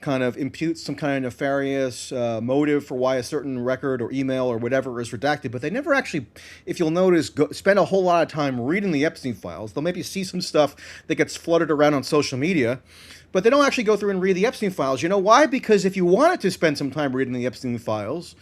kind of impute some kind of nefarious motive for why a certain record or email or whatever is redacted, but they never actually, if you'll notice, spend a whole lot of time reading the Epstein files. They'll maybe see some stuff that gets flooded around on social media, but they don't actually go through and read the Epstein files. You know why? Because if you wanted to spend some time reading the Epstein files,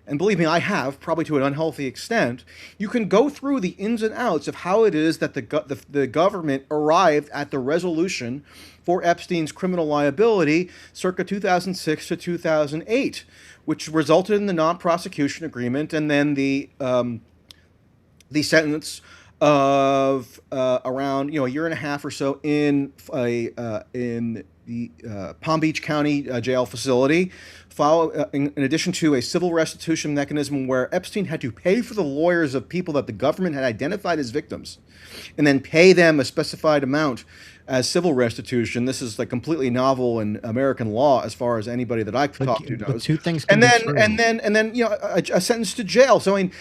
and believe me, I have, probably to an unhealthy extent, you can go through the ins and outs of how it is that the government arrived at the resolution for Epstein's criminal liability circa 2006 to 2008, which resulted in the non-prosecution agreement and then the sentence of around a year and a half or so in Palm Beach County jail facility, in addition to a civil restitution mechanism where Epstein had to pay for the lawyers of people that the government had identified as victims, and then pay them a specified amount as civil restitution. This is like completely novel in American law, as far as anybody that I've talked to knows. Two things. And then a sentence to jail. So I mean,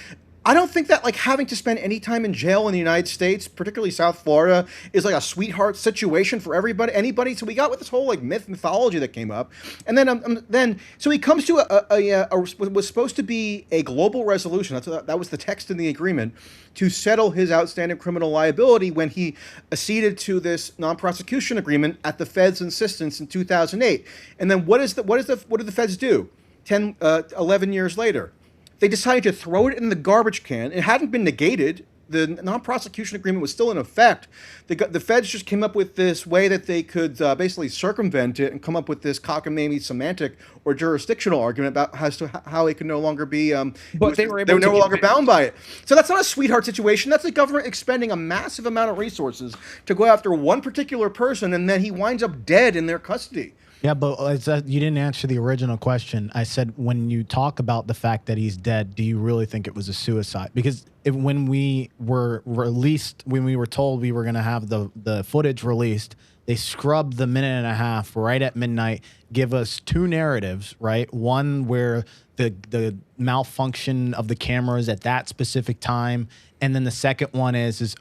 I don't think that like having to spend any time in jail in the United States, particularly South Florida, is like a sweetheart situation for anybody. So we got with this whole like mythology that came up, and then so he comes to what was supposed to be a global resolution. That was the text in the agreement to settle his outstanding criminal liability when he acceded to this non-prosecution agreement at the Fed's insistence in 2008. And then what did the Feds do 11 years later? They decided to throw it in the garbage can. It hadn't been negated. The non-prosecution agreement was still in effect. The Feds just came up with this way that they could basically circumvent it and come up with this cockamamie semantic or jurisdictional argument about as to how it could no longer be. But they were no longer bound by it. So that's not a sweetheart situation. That's the government expending a massive amount of resources to go after one particular person, and then he winds up dead in their custody. Yeah, but you didn't answer the original question. I said, when you talk about the fact that he's dead, do you really think it was a suicide? Because when we were released, when we were told we were going to have the footage released, they scrubbed the minute and a half right at midnight, give us two narratives, right? One where the malfunction of the cameras at that specific time, and then the second one is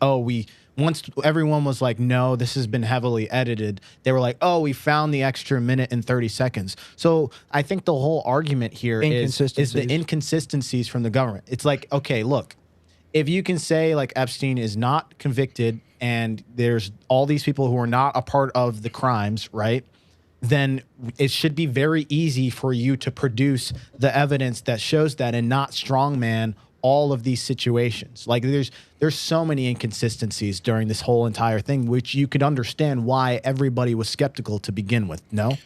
once everyone was like, no, this has been heavily edited, they were like, oh, we found the extra minute and 30 seconds. So I think the whole argument here is the inconsistencies from the government. It's like, okay, look, if you can say like Epstein is not convicted and there's all these people who are not a part of the crimes, right? Then it should be very easy for you to produce the evidence that shows that and not strongman all of these situations. Like there's so many inconsistencies during this whole entire thing, which you could understand why everybody was skeptical to begin with. No?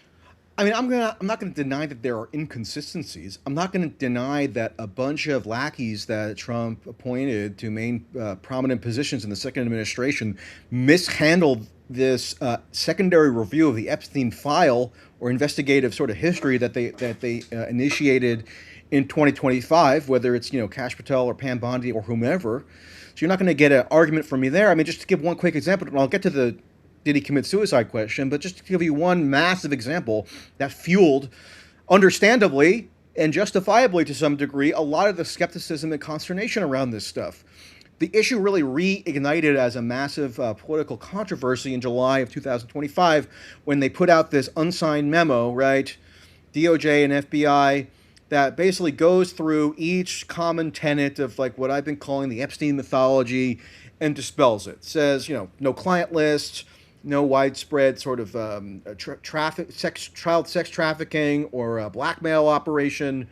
I mean, I'm not going to deny that there are inconsistencies. I'm not going to deny that a bunch of lackeys that Trump appointed to main prominent positions in the second administration mishandled this secondary review of the Epstein file or investigative sort of history that they initiated in 2025, whether it's Kash Patel or Pam Bondi or whomever. So you're not going to get an argument from me there. I mean, just to give one quick example, and I'll get to the did he commit suicide question, but just to give you one massive example that fueled, understandably and justifiably to some degree, a lot of the skepticism and consternation around this stuff. The issue really reignited as a massive political controversy in July of 2025 when they put out this unsigned memo, right? DOJ and FBI, that basically goes through each common tenet of like what I've been calling the Epstein mythology and dispels it. Says, no client list, no widespread sort of child sex trafficking or blackmail operation.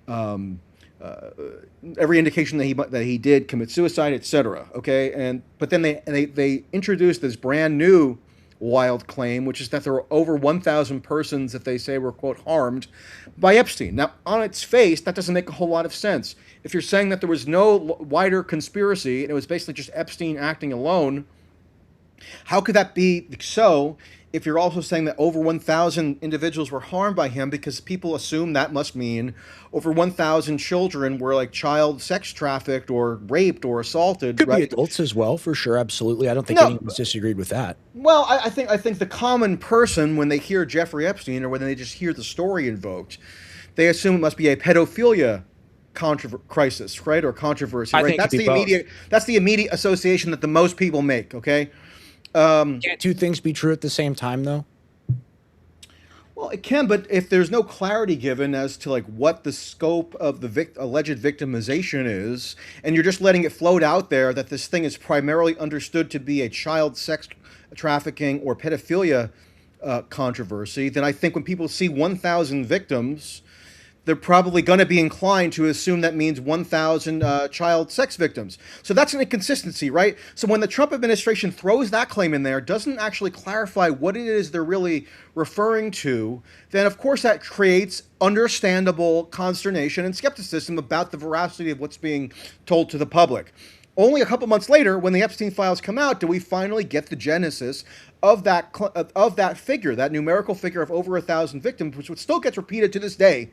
Every indication that he did commit suicide, etc. Okay, but then they introduced this brand new wild claim, which is that there were over 1,000 persons that they say were, quote, harmed by Epstein. Now, on its face, that doesn't make a whole lot of sense. If you're saying that there was no wider conspiracy and it was basically just Epstein acting alone, how could that be so if you're also saying that over 1,000 individuals were harmed by him, because people assume that must mean over 1,000 children were like child sex trafficked or raped or assaulted? Could be adults as well, for sure, absolutely. I don't think anyone's disagreed with that. Well, I think the common person, when they hear Jeffrey Epstein or when they just hear the story invoked, they assume it must be a pedophilia crisis, right, or controversy. Right? That's the immediate association that the most people make. Okay. Can't two things be true at the same time, though? Well, it can, but if there's no clarity given as to like what the scope of the alleged victimization is, and you're just letting it float out there that this thing is primarily understood to be a child sex trafficking or pedophilia controversy, then I think when people see 1,000 victims, they're probably going to be inclined to assume that means 1,000 child sex victims. So that's an inconsistency, right? So when the Trump administration throws that claim in there, doesn't actually clarify what it is they're really referring to, then of course that creates understandable consternation and skepticism about the veracity of what's being told to the public. only a couple months later, when the Epstein files come out, do we finally get the genesis of that figure, that numerical figure of over 1,000 victims, which still gets repeated to this day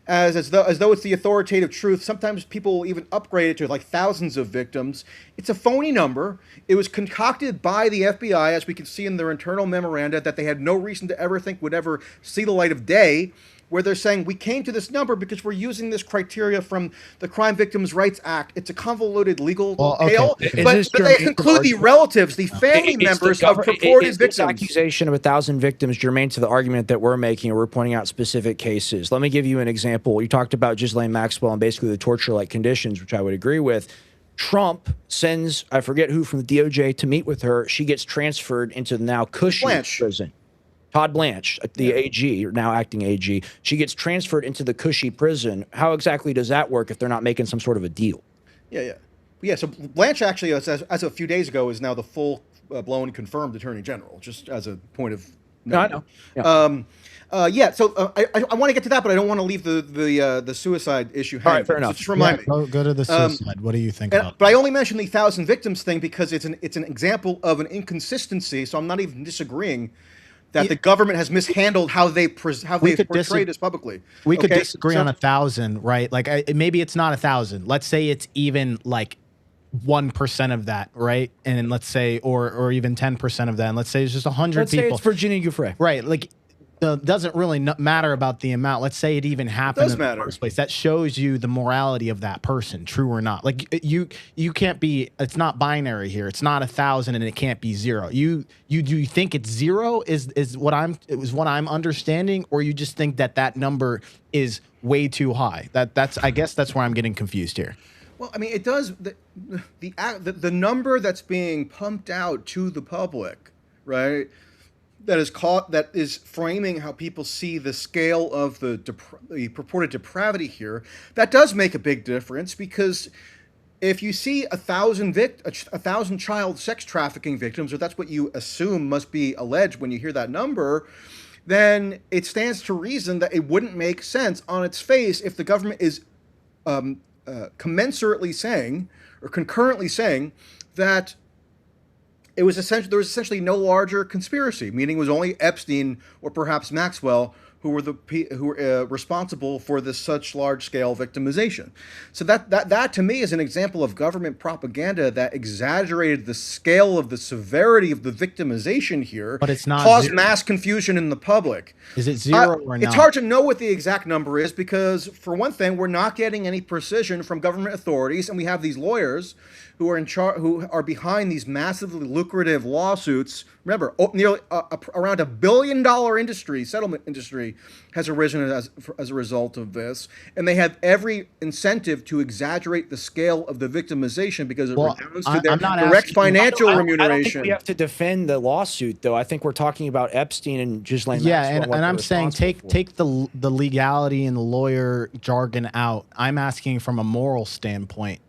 as though it's the authoritative truth. Sometimes people will even upgrade it to like thousands of victims. It's a phony number. It was concocted by the FBI, as we can see in their internal memoranda, that they had no reason to ever think would ever see the light of day, where they're saying, we came to this number because we're using this criteria from the Crime Victims' Rights Act. It's a convoluted legal tale, but they include the relatives, the family members of purported victims. This accusation of 1,000 victims germane to the argument that we're making, or we're pointing out specific cases. Let me give you an example. You talked about Ghislaine Maxwell and basically the torture-like conditions, which I would agree with. Trump sends, I forget who, from the DOJ to meet with her. She gets transferred into the now Cushy prison. Todd Blanche, the AG, or now acting AG, she gets transferred into the Cushy prison. How exactly does that work if they're not making some sort of a deal? Yeah. So Blanche actually, as of a few days ago, is now the full-blown confirmed Attorney General. Just as a point of note. No, I know. Yeah. So I want to get to that, but I don't want to leave the suicide issue hanging. All right, fair enough. So just remind me. Go to the suicide. What do you think about? But I only mentioned the 1,000 victims thing because it's an example of an inconsistency. So I'm not even disagreeing that the government has mishandled how they portrayed this publicly. We could disagree on 1,000, right? Like maybe it's not 1,000. Let's say it's even like 1% of that, right? And let's say, or even 10% of that. And let's say it's just 100 people. Let's say it's Virginia Giuffre. Right. Like doesn't really matter about the amount. Let's say it even happened in the first place. That shows you the morality of that person, true or not. Like you can't be. It's not binary here. It's not 1,000 and it can't be 0. Do you think it's 0? Is what I'm understanding, or you just think that number is way too high? I guess that's where I'm getting confused here. Well, I mean, it does the number that's being pumped out to the public, right? That is framing how people see the scale of the purported depravity here. That does make a big difference, because if you see 1,000 child sex trafficking victims, or that's what you assume must be alleged when you hear that number, then it stands to reason that it wouldn't make sense on its face if the government is commensurately saying, or concurrently saying, that there was essentially no larger conspiracy, meaning it was only Epstein or perhaps Maxwell who were responsible for this such large-scale victimization. So that to me is an example of government propaganda that exaggerated the scale of the severity of the victimization here, but it's not caused 0. mass confusion in the public. Is it 0 or not? It's hard to know what the exact number is, because for one thing, we're not getting any precision from government authorities, and we have these lawyers who are who are behind these massively lucrative lawsuits. Remember, nearly around $1 billion settlement industry has arisen as a result of this, and they have every incentive to exaggerate the scale of the victimization because it redounds to their direct financial remuneration. I don't think we have to defend the lawsuit, though. I think we're talking about Epstein and Ghislaine Maxwell. Yeah, and I'm saying take the legality and the lawyer jargon out. I'm asking from a moral standpoint.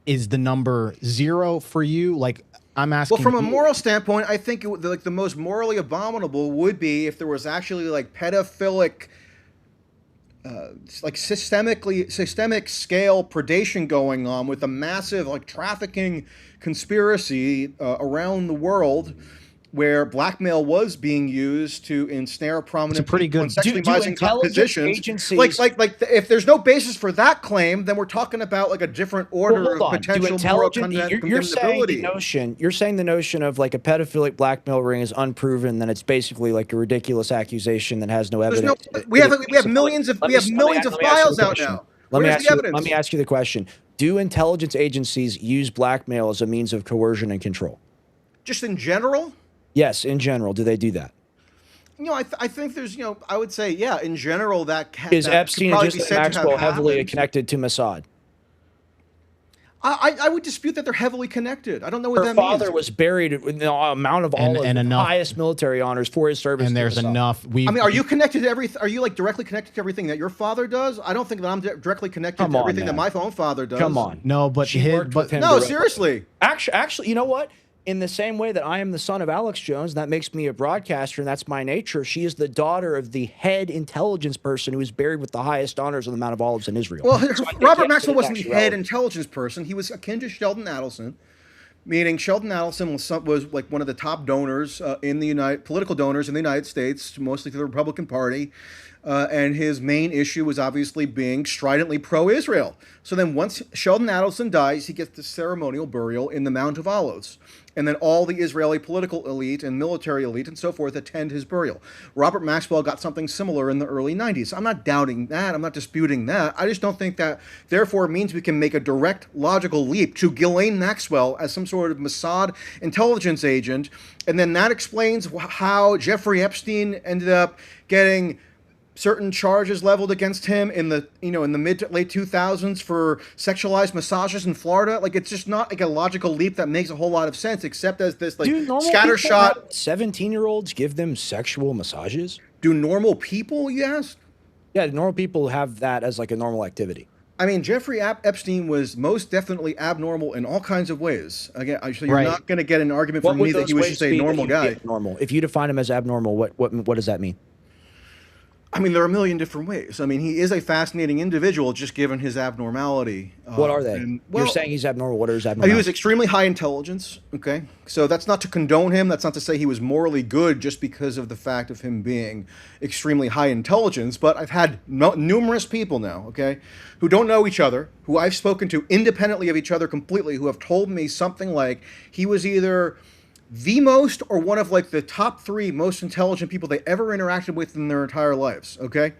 Is the number 0 for you? Like, I'm asking. Well, from a moral standpoint, I think the most morally abominable would be if there was actually like pedophilic, like systemic scale predation going on with a massive like trafficking conspiracy around the world, where blackmail was being used to ensnare prominent people in sexually mising positions. Like if there's no basis for that claim, then we're talking about like a different order of potential moral condemnability. You're saying the notion of like a pedophilic blackmail ring is unproven, then it's basically like a ridiculous accusation that has no evidence. We have millions of files out now. Let me ask you the question: do intelligence agencies use blackmail as a means of coercion and control? Just in general? Yes, in general, do they do that? I think there's, I would say, yeah, in general, is Epstein and Ghislaine Maxwell heavily connected to Mossad? I would dispute that they're heavily connected. I don't know what that means. Her father was buried with the amount of all of the highest military honors for his service. And there's enough. Are you connected to everything? Are you like directly connected to everything that your father does? I don't think that I'm directly connected to everything that my own father does. Come on. No, but no, seriously. Actually, you know what? In the same way that I am the son of Alex Jones, and that makes me a broadcaster, and that's my nature, she is the daughter of the head intelligence person who is buried with the highest honors on the Mount of Olives in Israel. Well, So Robert Maxwell wasn't the head relevant. intelligence person. He was akin to Sheldon Adelson, meaning Sheldon Adelson was like one of the top donors in the political donors in the United States, mostly to the Republican Party. And his main issue was obviously being stridently pro-Israel. So then once Sheldon Adelson dies, he gets the ceremonial burial in the Mount of Olives. And then all the Israeli political elite and military elite and so forth attend his burial. Robert Maxwell got something similar in the early 90s. I'm not doubting that. I'm not disputing that. I just don't think that, therefore, means we can make a direct logical leap to Ghislaine Maxwell as some sort of Mossad intelligence agent. And then that explains how Jeffrey Epstein ended up getting certain charges leveled against him in the mid to late 2000s for sexualized massages in Florida. Like, it's just not like a logical leap that makes a whole lot of sense, except as this like scattershot. 17-year-olds give them sexual massages? Do normal people? Yes. Yeah, normal people have that as like a normal activity. I mean, Jeffrey Epstein was most definitely abnormal in all kinds of ways. Again, so you're not going to get an argument from me that he was just a normal guy. Normal. If you define him as abnormal, what does that mean? I mean, there are a million different ways. I mean, he is a fascinating individual, just given his abnormality. What are they? You're saying he's abnormal. What are his He abnormalities? was extremely high intelligence. Okay, so that's not to condone him. That's not to say he was morally good just because of the fact of him being extremely high intelligence. But I've had numerous people now, okay, who don't know each other, who I've spoken to independently of each other completely, who have told me something like he was either the most or one of like the top 3 most intelligent people they ever interacted with in their entire lives. Okay.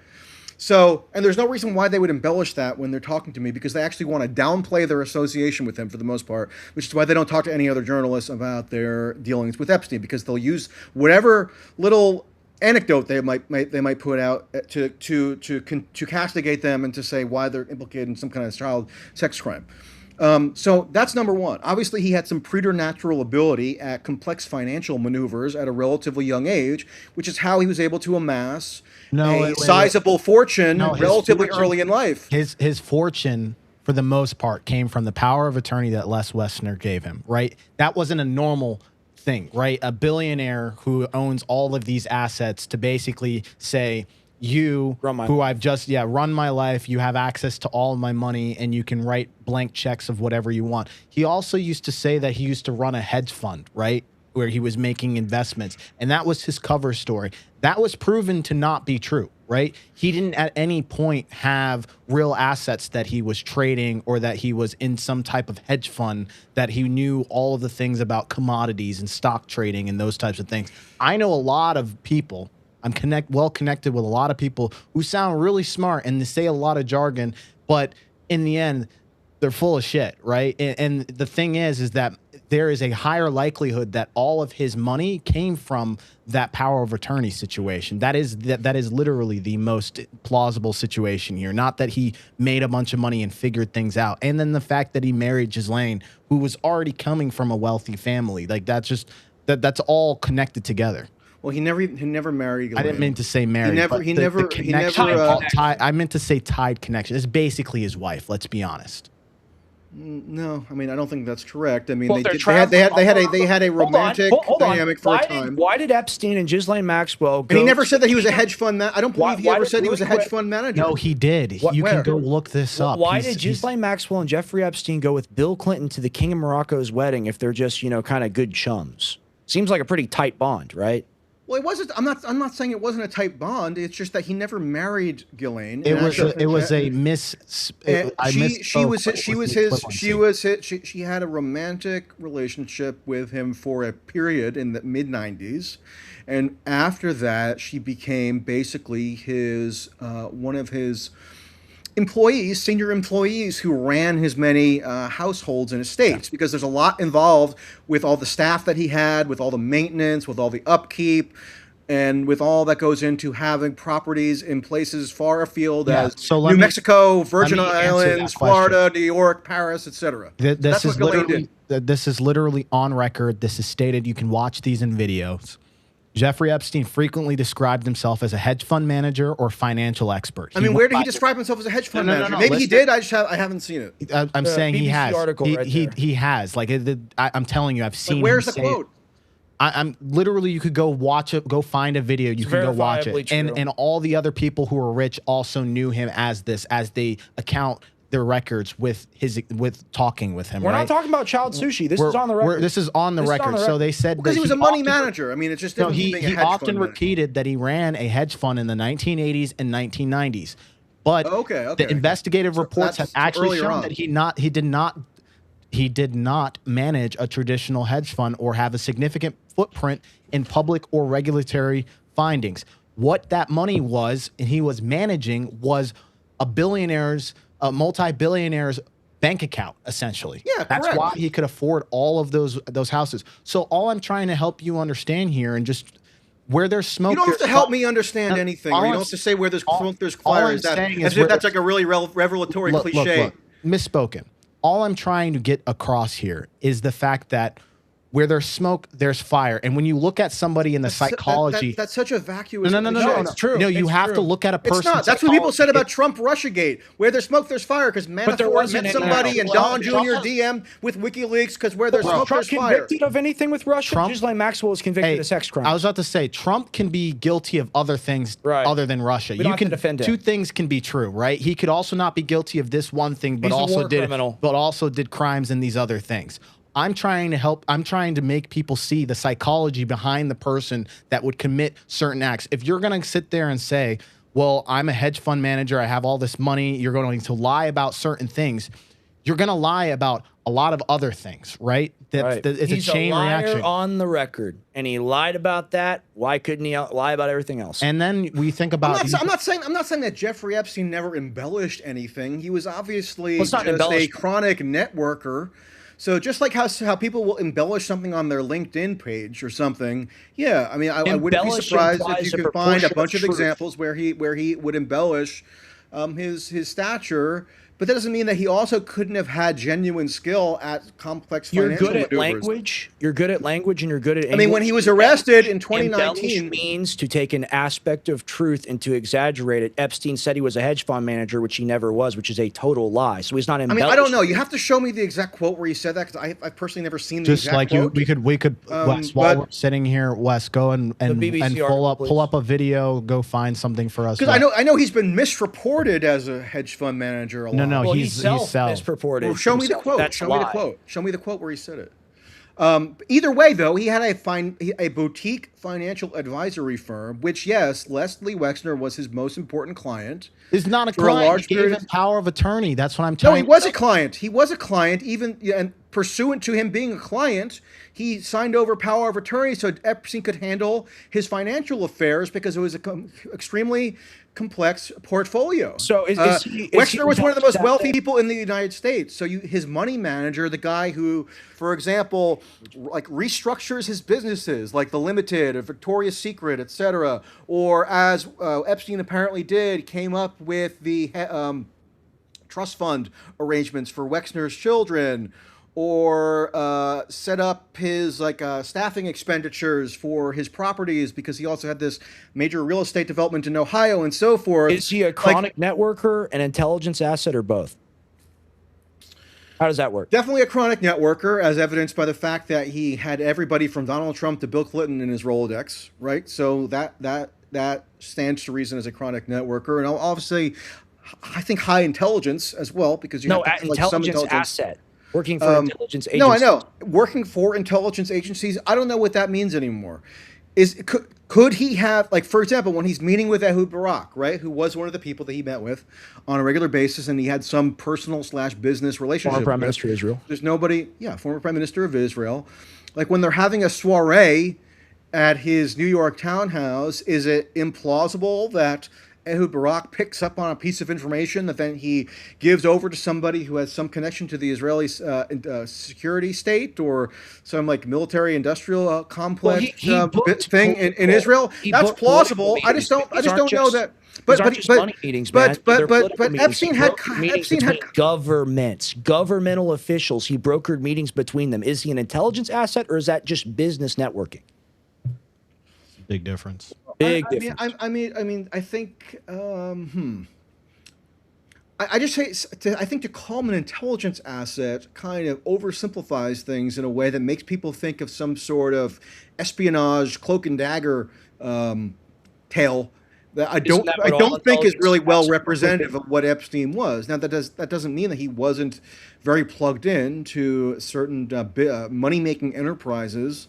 So, and there's no reason why they would embellish that when they're talking to me, because they actually want to downplay their association with him for the most part, which is why they don't talk to any other journalists about their dealings with Epstein, because they'll use whatever little anecdote they might put out to castigate them and to say why they're implicated in some kind of child sex crime. So that's number one. Obviously, he had some preternatural ability at complex financial maneuvers at a relatively young age, which is how he was able to amass a sizable fortune relatively early in life. His fortune, for the most part, came from the power of attorney that Les Wessner gave him, right? That wasn't a normal thing, right? A billionaire who owns all of these assets to basically say, I've just run my life, you have access to all of my money, and you can write blank checks of whatever you want. He also used to say that he used to run a hedge fund, right, where he was making investments, and that was his cover story. That was proven to not be true, right? He didn't at any point have real assets that he was trading, or that he was in some type of hedge fund, that he knew all of the things about commodities and stock trading and those types of things. I know a lot of people. I'm well connected with a lot of people who sound really smart and they say a lot of jargon, but in the end, they're full of shit, right? And the thing is that there is a higher likelihood that all of his money came from that power of attorney situation. That is literally the most plausible situation here. Not that he made a bunch of money and figured things out, and then the fact that he married Ghislaine, who was already coming from a wealthy family. Like that's all connected together. Well, he never married Ghislaine. I didn't mean to say married. I meant to say tied connection. It's basically his wife. Let's be honest. No, I mean I don't think that's correct. I mean they had a romantic dynamic for a time. Why did Epstein and Ghislaine Maxwell go? And he never said that he was a hedge fund man. I don't believe he ever said he was a hedge fund manager. No, he did. You can go look this up. Why did Ghislaine Maxwell and Jeffrey Epstein go with Bill Clinton to the King of Morocco's wedding if they're just kind of good chums? Seems like a pretty tight bond, right? Well, it wasn't. I'm not saying it wasn't a tight bond. It's just that he never married Ghislaine. It was a miss. She had a romantic relationship with him for a period in the mid '90s, and after that, she became basically his one of his employees, senior employees who ran his many households and estates, because there's a lot involved with all the staff that he had, with all the maintenance, with all the upkeep, and with all that goes into having properties in places far afield as New Mexico, Virgin Islands, Florida, New York, Paris, etc. This is literally on record. This is stated. You can watch these in videos. Jeffrey Epstein frequently described himself as a hedge fund manager or financial expert. I mean, where did he describe himself as a hedge fund manager? Maybe he did. I haven't seen it. I'm saying he BBC has. article right there. He has. Like I'm telling you, I've seen. Where's him the say it. quote? I'm literally, you could go watch it, go find a video, you can go watch verifiably it. true. And all the other people who are rich also knew him as this, as they account their records with talking with him. We're right? not talking about child sushi. This is on the record. This is on the record. So they said Because that he was a money often- manager. I mean, it's just No, different he from being a hedge often fund manager. repeated that he ran a hedge fund in the 1980s and 1990s. But Okay. the investigative reports have that's actually earlier shown on. that he did not manage a traditional hedge fund or have a significant footprint in public or regulatory findings. What that money was, and he was managing, was a multi-billionaire's bank account, essentially. Yeah, that's correct. why he could afford all of those houses. So all I'm trying to help you understand here, and just where there's smoke, You don't have there's to help fire. me understand anything. Or you don't have to say where there's smoke, there's all fire. I'm Is that, saying as is if where that's like a really revelatory cliche. Misspoken. All I'm trying to get across here is the fact that where there's smoke, there's fire. And when you look at somebody in the psychology, That's such a vacuous. no, it's true. No, you It's have true. to look at a It's person. not. That's what people said about Trump Russiagate. Where there's smoke, there's fire. Because there Manafort wasn't met any- somebody and Don Trump- Jr. DM with WikiLeaks. Because where there's smoke, Trump there's fire. convicted of anything with Russia? Trump- Ghislaine Maxwell was convicted of sex crimes. I was about to say Trump can be guilty of other things Right. other than Russia. We don't have to defend him. Two things can be true, right? He could also not be guilty of this one thing, but He's a also war did criminal. but also did crimes in these other things. I'm trying to help. I'm trying to make people see the psychology behind the person that would commit certain acts. If you're going to sit there and say, well, I'm a hedge fund manager, I have all this money, you're going to lie about certain things, you're going to lie about a lot of other things, right? It's He's a chain liar reaction. on the record, and he lied about that. Why couldn't he lie about everything else? And then we think about I'm not saying that Jeffrey Epstein never embellished anything. He was obviously Well, it's not just a embellishment. chronic networker. So just like how people will embellish something on their LinkedIn page or something, yeah. I mean, I wouldn't be Embellish surprised implies if a you could find a proportion bunch of of truth. examples where he would embellish his stature. But that doesn't mean that he also couldn't have had genuine skill at complex You're financial good at maneuvers. language. You're good at language, and you're good at. I mean, when he was arrested in 2019, embellish means to take an aspect of truth and to exaggerate it. Epstein said he was a hedge fund manager, which he never was, which is a total lie. So he's not I embellishing. mean, I don't know. You have to show me the exact quote where he said that, because I've personally never seen the just exact like quote. we could Wes, while but- we're sitting here, Wes, go and BBC pull article, up a video, go find something for us. Because I know he's been misreported as a hedge fund manager a lot. No, Well, he's misreported. Well, show me the himself. quote. That's Show a me the lie. quote. Show me the quote where he said it. Either way, though, he had a boutique financial advisory firm, which, yes, Leslie Wexner was his most important client. Is not a for a client. large He gave period him power of attorney. That's what I'm No, telling. he was a client. He was a client, and pursuant to him being a client, he signed over power of attorney so Epstein could handle his financial affairs because it was an extremely complex portfolio. So is he Wexner was one of the most wealthy that- people in the United States. So his money manager, the guy who, for example, like restructures his businesses, like the Limited or Victoria's Secret, etc., or as Epstein apparently did, came up with the trust fund arrangements for Wexner's children, or set up his staffing expenditures for his properties, because he also had this major real estate development in Ohio and so forth. Is he a chronic networker, an intelligence asset, or both? How does that work? Definitely a chronic networker, as evidenced by the fact that he had everybody from Donald Trump to Bill Clinton in his Rolodex, right? So that stands to reason as a chronic networker, and obviously, I think high intelligence as well, because you have to, some intelligence asset. Working for intelligence agencies. No, I know. Working for intelligence agencies, I don't know what that means anymore. Could he have, for example, when he's meeting with Ehud Barak, right, who was one of the people that he met with on a regular basis, and he had some personal/business relationship Former Prime with. Minister of Israel. There's nobody, former Prime Minister of Israel. Like when they're having a soiree at his New York townhouse, is it implausible that Ehud Barak picks up on a piece of information that then he gives over to somebody who has some connection to the Israeli security state or some military industrial complex thing in Israel? That's plausible. I just don't know that. But money meetings, man. They're political meetings. Epstein had governments, governmental officials. He brokered meetings between them. Is he an intelligence asset, or is that just business networking? Big difference. Big I mean, difference. I think. I just say I think to call him an intelligence asset kind of oversimplifies things in a way that makes people think of some sort of espionage cloak and dagger tale that I Isn't that what all don't think is intelligence really well assets are? representative of what Epstein was. Now that doesn't mean that he wasn't very plugged in to certain money making enterprises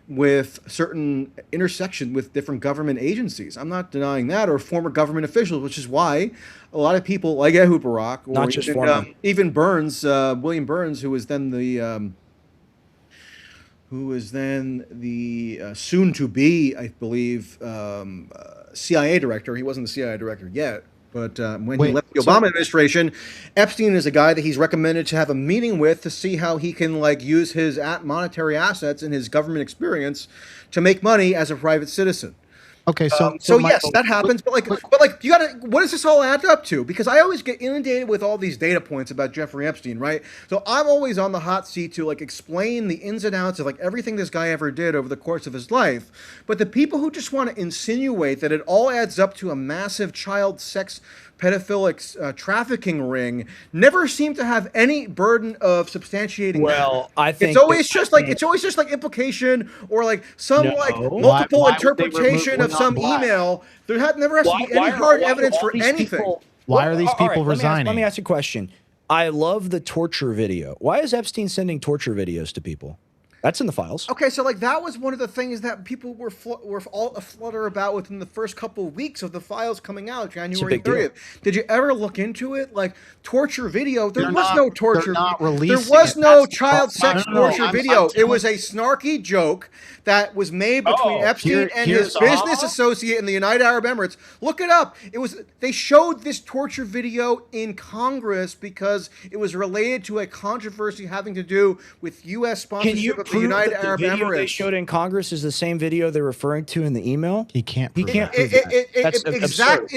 with certain intersection with different government agencies. I'm not denying that, or former government officials, which is why a lot of people like Ehud Barak, or Not just even, former. Even Burns, William Burns, who was then the soon-to-be, I believe, CIA director. He wasn't the CIA director yet. But when he left the Obama administration, Epstein is a guy that he's recommended to have a meeting with to see how he can use his monetary assets and his government experience to make money as a private citizen. Okay, so So Michael, yes, that happens. But you gotta. What does this all add up to? Because I always get inundated with all these data points about Jeffrey Epstein, right? So I'm always on the hot seat to explain the ins and outs of everything this guy ever did over the course of his life. But the people who just want to insinuate that it all adds up to a massive child sex pedophilic trafficking ring never seem to have any burden of substantiating. Well, I think it's always just implication or some multiple why would they interpretation remove of some Black? email. There never has to be any hard evidence for anything. Why are these people Let resigning? me ask you a question. I love the torture video. Why is Epstein sending torture videos to people? That's in the files. Okay, so that was one of the things that people were all aflutter about within the first couple of weeks of the files coming out, January 30th. Did you ever look into it? Torture video? There was no torture. There was no child sex torture video. It was a snarky joke that was made between Epstein and his business associate in the United Arab Emirates. Look it up. They showed this torture video in Congress because it was related to a controversy having to do with U.S. sponsorship of the United Arab video Emirates. They showed in Congress is the same video they're referring to in the email. He can't. It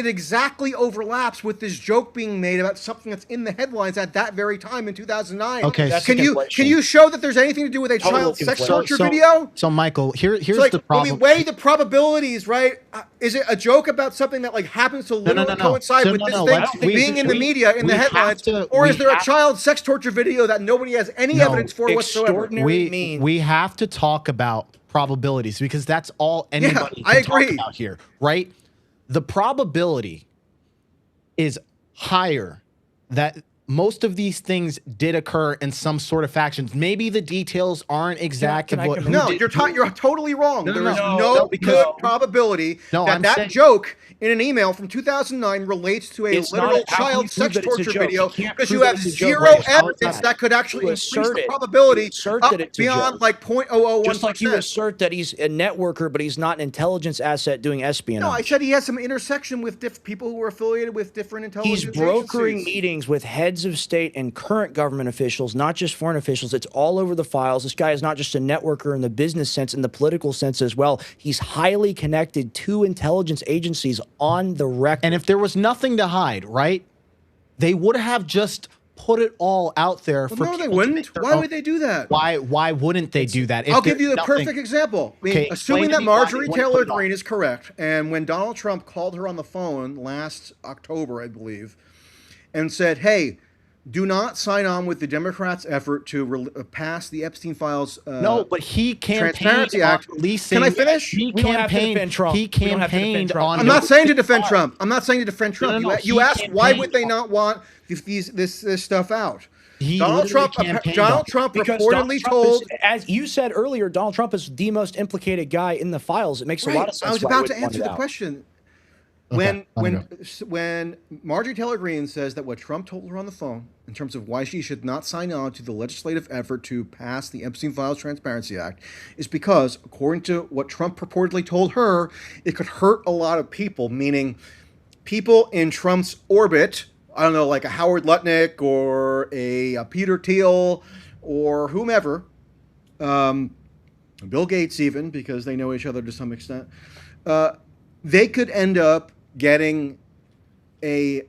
exactly overlaps with this joke being made about something that's in the headlines at that very time in 2009. Okay, can you show that there's anything to do with a child sex torture video? So Michael, here's the problem. When we weigh the probabilities, right? Is it a joke about something that happens to literally coincide with this thing being in the media in the headlines, or is there a child sex torture video that nobody has any evidence for whatsoever? We have to talk about probabilities because that's all anybody can talk about here, right? The probability is higher that most of these things did occur in some sort of factions. Maybe the details aren't exact. You're totally wrong. There is no good probability that joke in an email from 2009 relates to a literal child sex torture video because you have zero evidence that could actually increase the probability up beyond 0.001%. Just like you assert that he's a networker, but he's not an intelligence asset doing espionage. No, I said he has some intersection with people who are affiliated with different intelligence agencies. He's brokering agencies. Meetings with heads of state and current government officials, not just foreign officials. It's all over the files. This guy is not just a networker in the business sense, in the political sense as well. He's highly connected to intelligence agencies on the record. And if there was nothing to hide, right, they would have just put it all out there for people. No, they wouldn't. Why would they do that? Why wouldn't they do that? I'll give you the perfect example. Assuming that Marjorie Taylor Greene is correct, and when Donald Trump called her on the phone last October, I believe, and said, hey, do not sign on with the Democrats' effort to pass the Epstein files. No, but he Transparency Act. Can I finish? He campaigned on. I'm not saying to defend Trump. You asked why would they not want this stuff out? Donald Trump reportedly told, as you said earlier, Donald Trump is the most implicated guy in the files. It makes a lot of sense. I was about to answer the question. When Marjorie Taylor Greene says that what Trump told her on the phone in terms of why she should not sign on to the legislative effort to pass the Epstein Files Transparency Act is because, according to what Trump purportedly told her, it could hurt a lot of people, meaning people in Trump's orbit, I don't know, like a Howard Lutnick or a Peter Thiel or whomever, Bill Gates even, because they know each other to some extent, they could end up getting a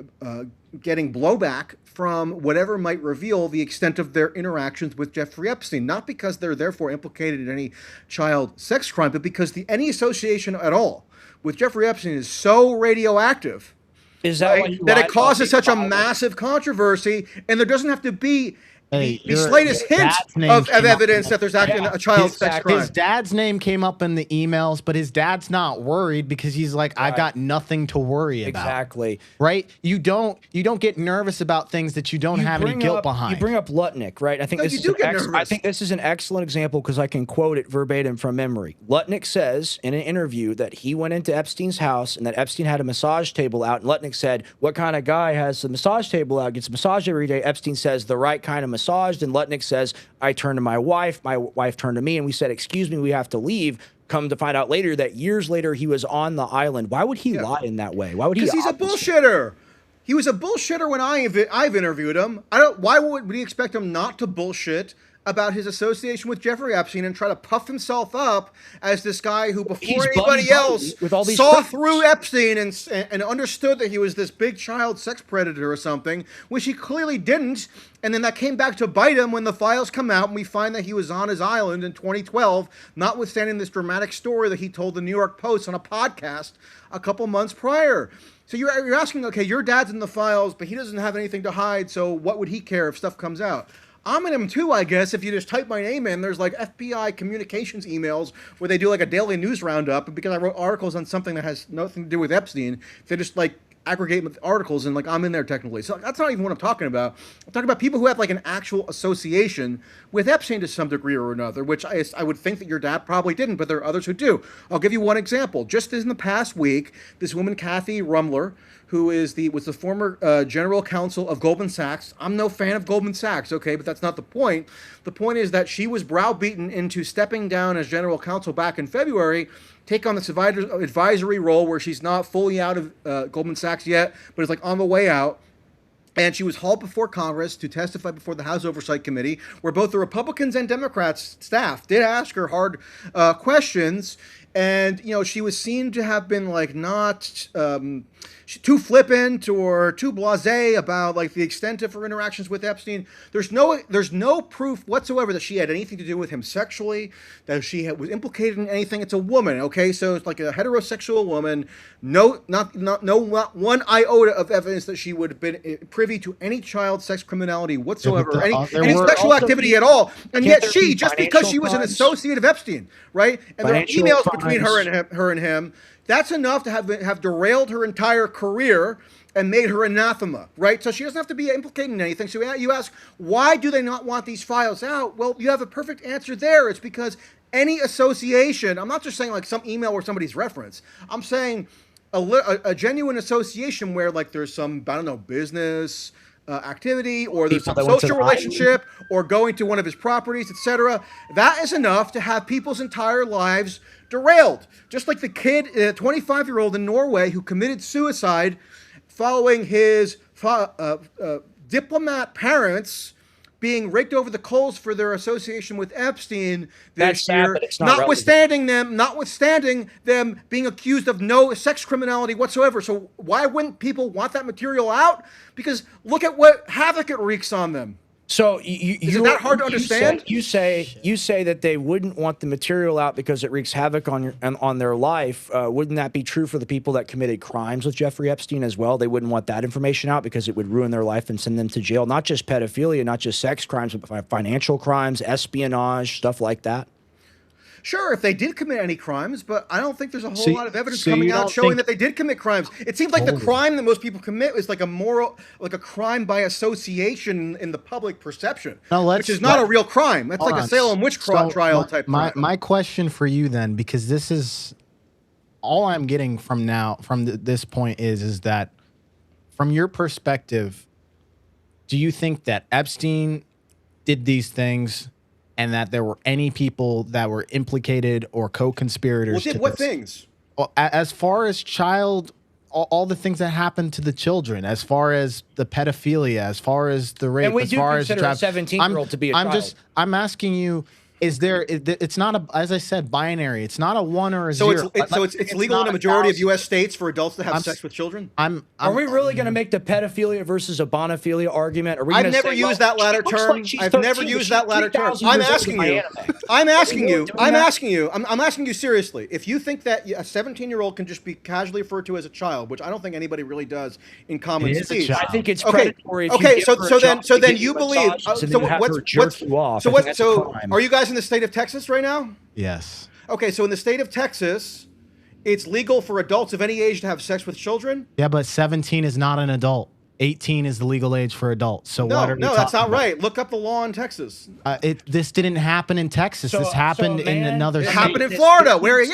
getting blowback from whatever might reveal the extent of their interactions with Jeffrey Epstein, not because they're therefore implicated in any child sex crime, but because any association at all with Jeffrey Epstein is so radioactive Is that why you that lied it causes about such a being massive controversy, and there doesn't have to be Hey, the slightest your hint dad's name of came up evidence in that there's actually a child sex crime. His dad's name came up in the emails, but his dad's not worried because he's like, I got nothing to worry about. Exactly. Right? You don't get nervous about things that you don't have any guilt behind. You bring up Lutnick, right? I think No, this you is do get nervous. I think this is an excellent example because I can quote it verbatim from memory. Lutnick says in an interview that he went into Epstein's house and that Epstein had a massage table out. And Lutnick said, "What kind of guy has the massage table out? Gets a massage every day?" Epstein says, "The right kind of massage." And Lutnick says, "I turned to my wife turned to me, and we said, 'Excuse me, we have to leave.'" Come to find out later that years later he was on the island. Why would he lie in that way? Why would he? Because he's a bullshitter. He was a bullshitter when I've interviewed him. Why would we expect him not to bullshit about his association with Jeffrey Epstein and try to puff himself up as this guy who, before anybody else, with all these saw criminals. through Epstein and understood that he was this big child sex predator or something, which he clearly didn't. And then that came back to bite him when the files come out and we find that he was on his island in 2012, notwithstanding this dramatic story that he told the New York Post on a podcast a couple months prior. So you're asking, okay, your dad's in the files, but he doesn't have anything to hide, so what would he care if stuff comes out? I'm in them too, I guess. If you just type my name in, there's like FBI communications emails where they do like a daily news roundup. And because I wrote articles on something that has nothing to do with Epstein, they just like aggregate with articles and like I'm in there technically. So that's not even what I'm talking about. I'm talking about people who have like an actual association with Epstein to some degree or another, which I would think that your dad probably didn't, but there are others who do. I'll give you one example. Just in the past week, this woman, Kathy Rumler, who was the former general counsel of Goldman Sachs. I'm no fan of Goldman Sachs, okay, but that's not the point. The point is that she was browbeaten into stepping down as general counsel back in February, take on this advisory role where she's not fully out of Goldman Sachs yet, but is like on the way out. And she was hauled before Congress to testify before the House Oversight Committee, where both the Republicans and Democrats staff did ask her hard questions. And, you know, she was seen to have been like not too flippant or too blasé about like the extent of her interactions with Epstein. There's no proof whatsoever that she had anything to do with him sexually, that she was implicated in anything. It's a woman, okay? So it's like a heterosexual woman. Not one iota of evidence that she would have been privy to any child sex criminality whatsoever, any sexual activity at all. And yet she, just because she was an associate of Epstein, right? And there are emails between her and him. That's enough to have derailed her entire career and made her anathema, right? So she doesn't have to be implicated in anything. So you ask, why do they not want these files out? Well, you have a perfect answer there. It's because any association, I'm not just saying like some email or somebody's reference. I'm saying a genuine association where like there's some, I don't know, business activity, or there's some social relationship, or going to one of his properties, etc. That is enough to have people's entire lives derailed. Just like the kid, 25-year-old in Norway who committed suicide following his diplomat parents being raked over the coals for their association with Epstein this year, notwithstanding them being accused of no sex criminality whatsoever. So why wouldn't people want that material out? Because look at what havoc it wreaks on them. So is it that hard to understand? You say that they wouldn't want the material out because it wreaks havoc on their life. Wouldn't that be true for the people that committed crimes with Jeffrey Epstein as well? They wouldn't want that information out because it would ruin their life and send them to jail. Not just pedophilia, not just sex crimes, but financial crimes, espionage, stuff like that. Sure, if they did commit any crimes, but I don't think there's a whole lot of evidence coming out showing that they did commit crimes. It seems like the crime that most people commit is like a crime by association in the public perception, which is not a real crime. That's like a Salem witch trial type crime. My question for you then, because this is all I'm getting from this point is that from your perspective, do you think that Epstein did these things and that there were any people that were implicated or co-conspirators? What things? Well, as far as all the things that happened to the children, as far as the pedophilia, as far as the rape, and we as do far consider as a 17-year-old to be a child. I'm asking you, It's not a, as I said, binary. It's not a 1 or a So 0. it's legal in a majority of U.S. states for adults to have sex with children. Are we really going to make the pedophilia versus a bonophilia argument? Are we I've gonna never say, used well, that latter she looks term. like she's I've 13, never but used she's that latter term. 3,000 I'm years old asking in you. anime. I'm asking you. doing I'm that? asking you. I'm asking you seriously. If you think that a 17-year-old can just be casually referred to as a child, which I don't think anybody really does in common It is a speech. child. I think it's Okay. predatory. If Okay. you So give her a job to then give you believe. massages and then you have her jerk you off. I think that's a crime. Are you guys in the state of Texas right now? Yes. Okay. So in the state of Texas, it's legal for adults of any age to have sex with children. Yeah, but 17 is not an adult. 18 is the legal age for adults. So what are we No, that's talking not about? right. Look up the law in Texas. This didn't happen in Texas. This happened in another It state. happened in Florida, where it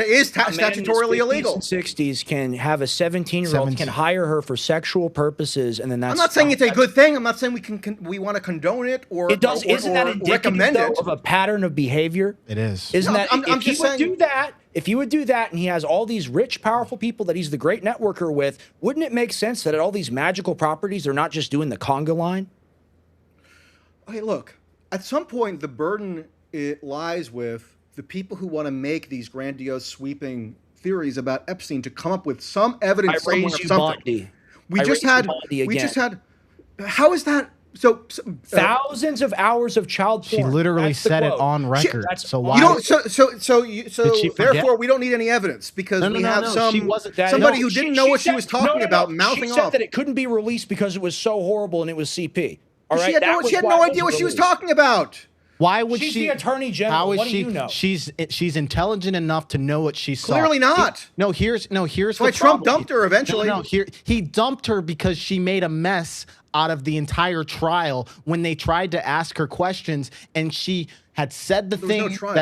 is statutorily illegal. 60s can have a 17-year-old can hire her for sexual purposes, and then that's. I'm not saying it's a good thing. I'm not saying we want to condone it or It does. Isn't that recommend indicative it. of a pattern of behavior? It is. Isn't No, that I'm if he just would saying- do that? If he would do that, and he has all these rich, powerful people that he's the great networker with, wouldn't it make sense that at all these magical properties, they're not just doing the conga line? Okay, look. At some point, the burden lies with the people who want to make these grandiose, sweeping theories about Epstein to come up with some evidence I somewhere raise of you something. Bondi. We I just raise you had. Bondi We just again. had. How is that? So Thousands of hours of child porn. She literally That's the said it quote. on record. That's So on why? you don't. record. So she forget? therefore, we don't need any evidence because No, we no, have no, some she wasn't- somebody No, who didn't know what she was talking about mouthing she said off. that it couldn't be released because it was so horrible and it was CP. All right, She had that no, was she had why no it idea what wasn't she was released. talking about. Why would She's she? the attorney general. How is What do she? you know? She's intelligent enough to know what she saw. Clearly not. No, here's Why the Trump problem. dumped her eventually. No, he dumped her because she made a mess out of the entire trial when they tried to ask her questions, and she had said the There was no thing trial.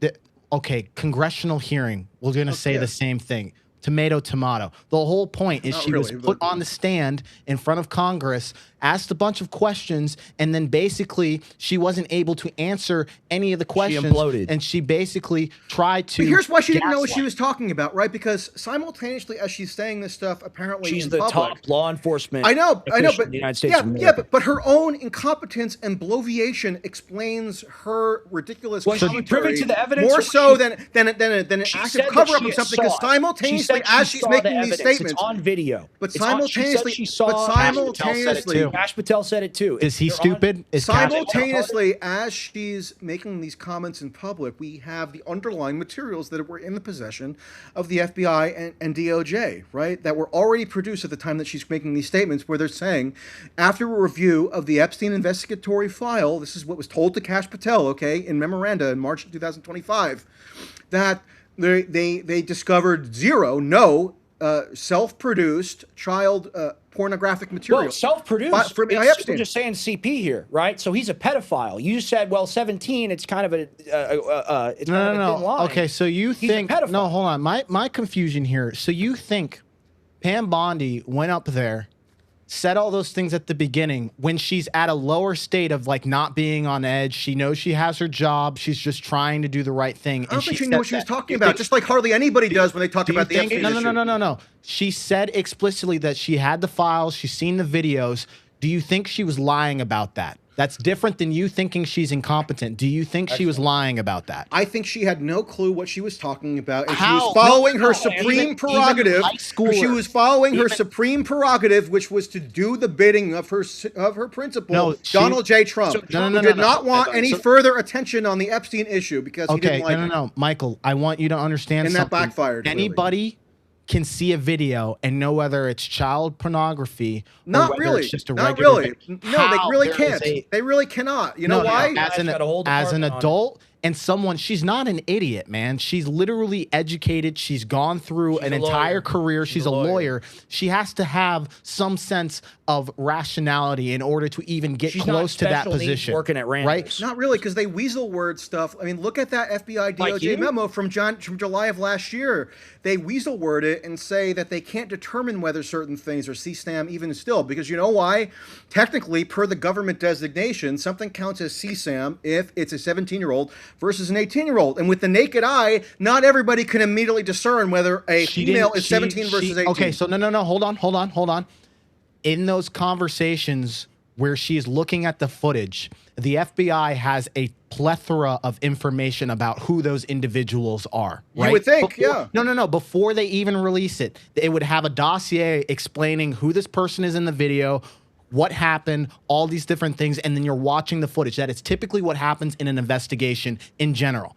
that okay, congressional hearing. We're gonna say yeah. the same thing. Tomato. The whole point is Not she was really, put but- on the stand in front of Congress, asked a bunch of questions, and then basically she wasn't able to answer any of the questions. imploded. And she basically tried to. But here's why she didn't know what she gaslight. was talking about, right? Because simultaneously, as she's saying this stuff, apparently She's in the public, top law enforcement. I know, official but in the United States yeah, of yeah, America. but her own incompetence and bloviation explains her ridiculous Was she commentary privy to the evidence, more or so she- than an She active said that cover up she of something. saw Because it. She simultaneously, said she as she's saw the making these evidence. statements, It's on video. but It's on- she said she saw but it. simultaneously, Ash Patel said it too. Is he They're on- stupid? Is Cash- simultaneously, as she's making these comments in public, we have the underlying materials that were in the possession of the FBI and DOJ, right? That were already produced at the time that she's making these statements, where they're saying, after a review of the Epstein investigatory file, this is what was told to Kash Patel, okay, in memoranda in March of 2025, that they discovered no self-produced child pornographic material. Well, self-produced. From We're Epstein. just saying CP here, right? So he's a pedophile. You said, well, 17. It's kind of a it's kind of a thin line. Okay, so you He's a think pedophile. no? Hold on, my confusion here. So you think Pam Bondi went up there, said all those things at the beginning when she's at a lower state of like not being on edge. She knows she has her job. She's just trying to do the right thing. I don't think she said knew what she was that. talking about, just like hardly anybody does when they talk Do you about the think- Epstein no, issue. no. She said explicitly that she had the files. She's seen the videos. Do you think she was lying about that? That's different than you thinking she's incompetent. Do you think she was lying about that? I think she had no clue what she was talking about, and she How? was following No, her no, supreme even prerogative. high schooler. She was following her Even- supreme prerogative, which was to do the bidding of her principal, No, she- Donald J. Trump, So- no, who no, did no. not want any So- further attention on the Epstein issue because he Okay, didn't like no, Michael, I want you to understand And that something. backfired, clearly. Anybody can see a video and know whether it's child pornography or Not whether really. it's just a Not regular really. thing. No, they How? really There is can't. They really cannot. You know No, why? as an, Got a whole as an department on it. adult and someone, she's not an idiot, man. She's literally educated. She's gone through an a entire lawyer. career. She's a lawyer. She has to have some sense of rationality in order to even get She's not close to that special needs position. working at Randall's. right? Not really, because they weasel word stuff. I mean, look at that FBI Like you? DOJ memo from July of last year. They weasel word it and say that they can't determine whether certain things are CSAM even still, because you know why? Technically, per the government designation, something counts as CSAM if it's a 17-year-old versus an 18-year-old. And with the naked eye, not everybody can immediately discern whether a female is 17 versus 18. Okay, so no. Hold on. In those conversations where she's looking at the footage, the FBI has a plethora of information about who those individuals are. Right? You would think, Before, No. Before they even release it, it would have a dossier explaining who this person is in the video, what happened, all these different things, and then you're watching the footage. That is typically what happens in an investigation in general.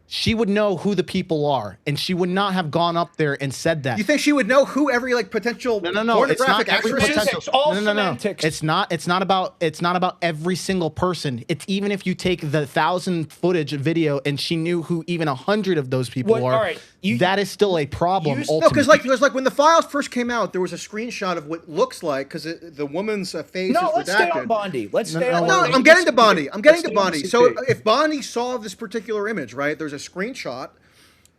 She would know who the people are, and she would not have gone up there and said that. You think she would know who every like potential pornographic actress is? It's all semantics. It's not about every single person. It's even if you take the 1,000 footage video and she knew who even 100 of those people are. All right, that is still a problem. No, because like when the files first came out, there was a screenshot of what looks like because the woman's face is redacted. Let's stay on Bondi. Let's stay on. No, I'm getting to Bondi. I'm getting to Bondi. So if Bondi saw this particular image, right? There's a screenshot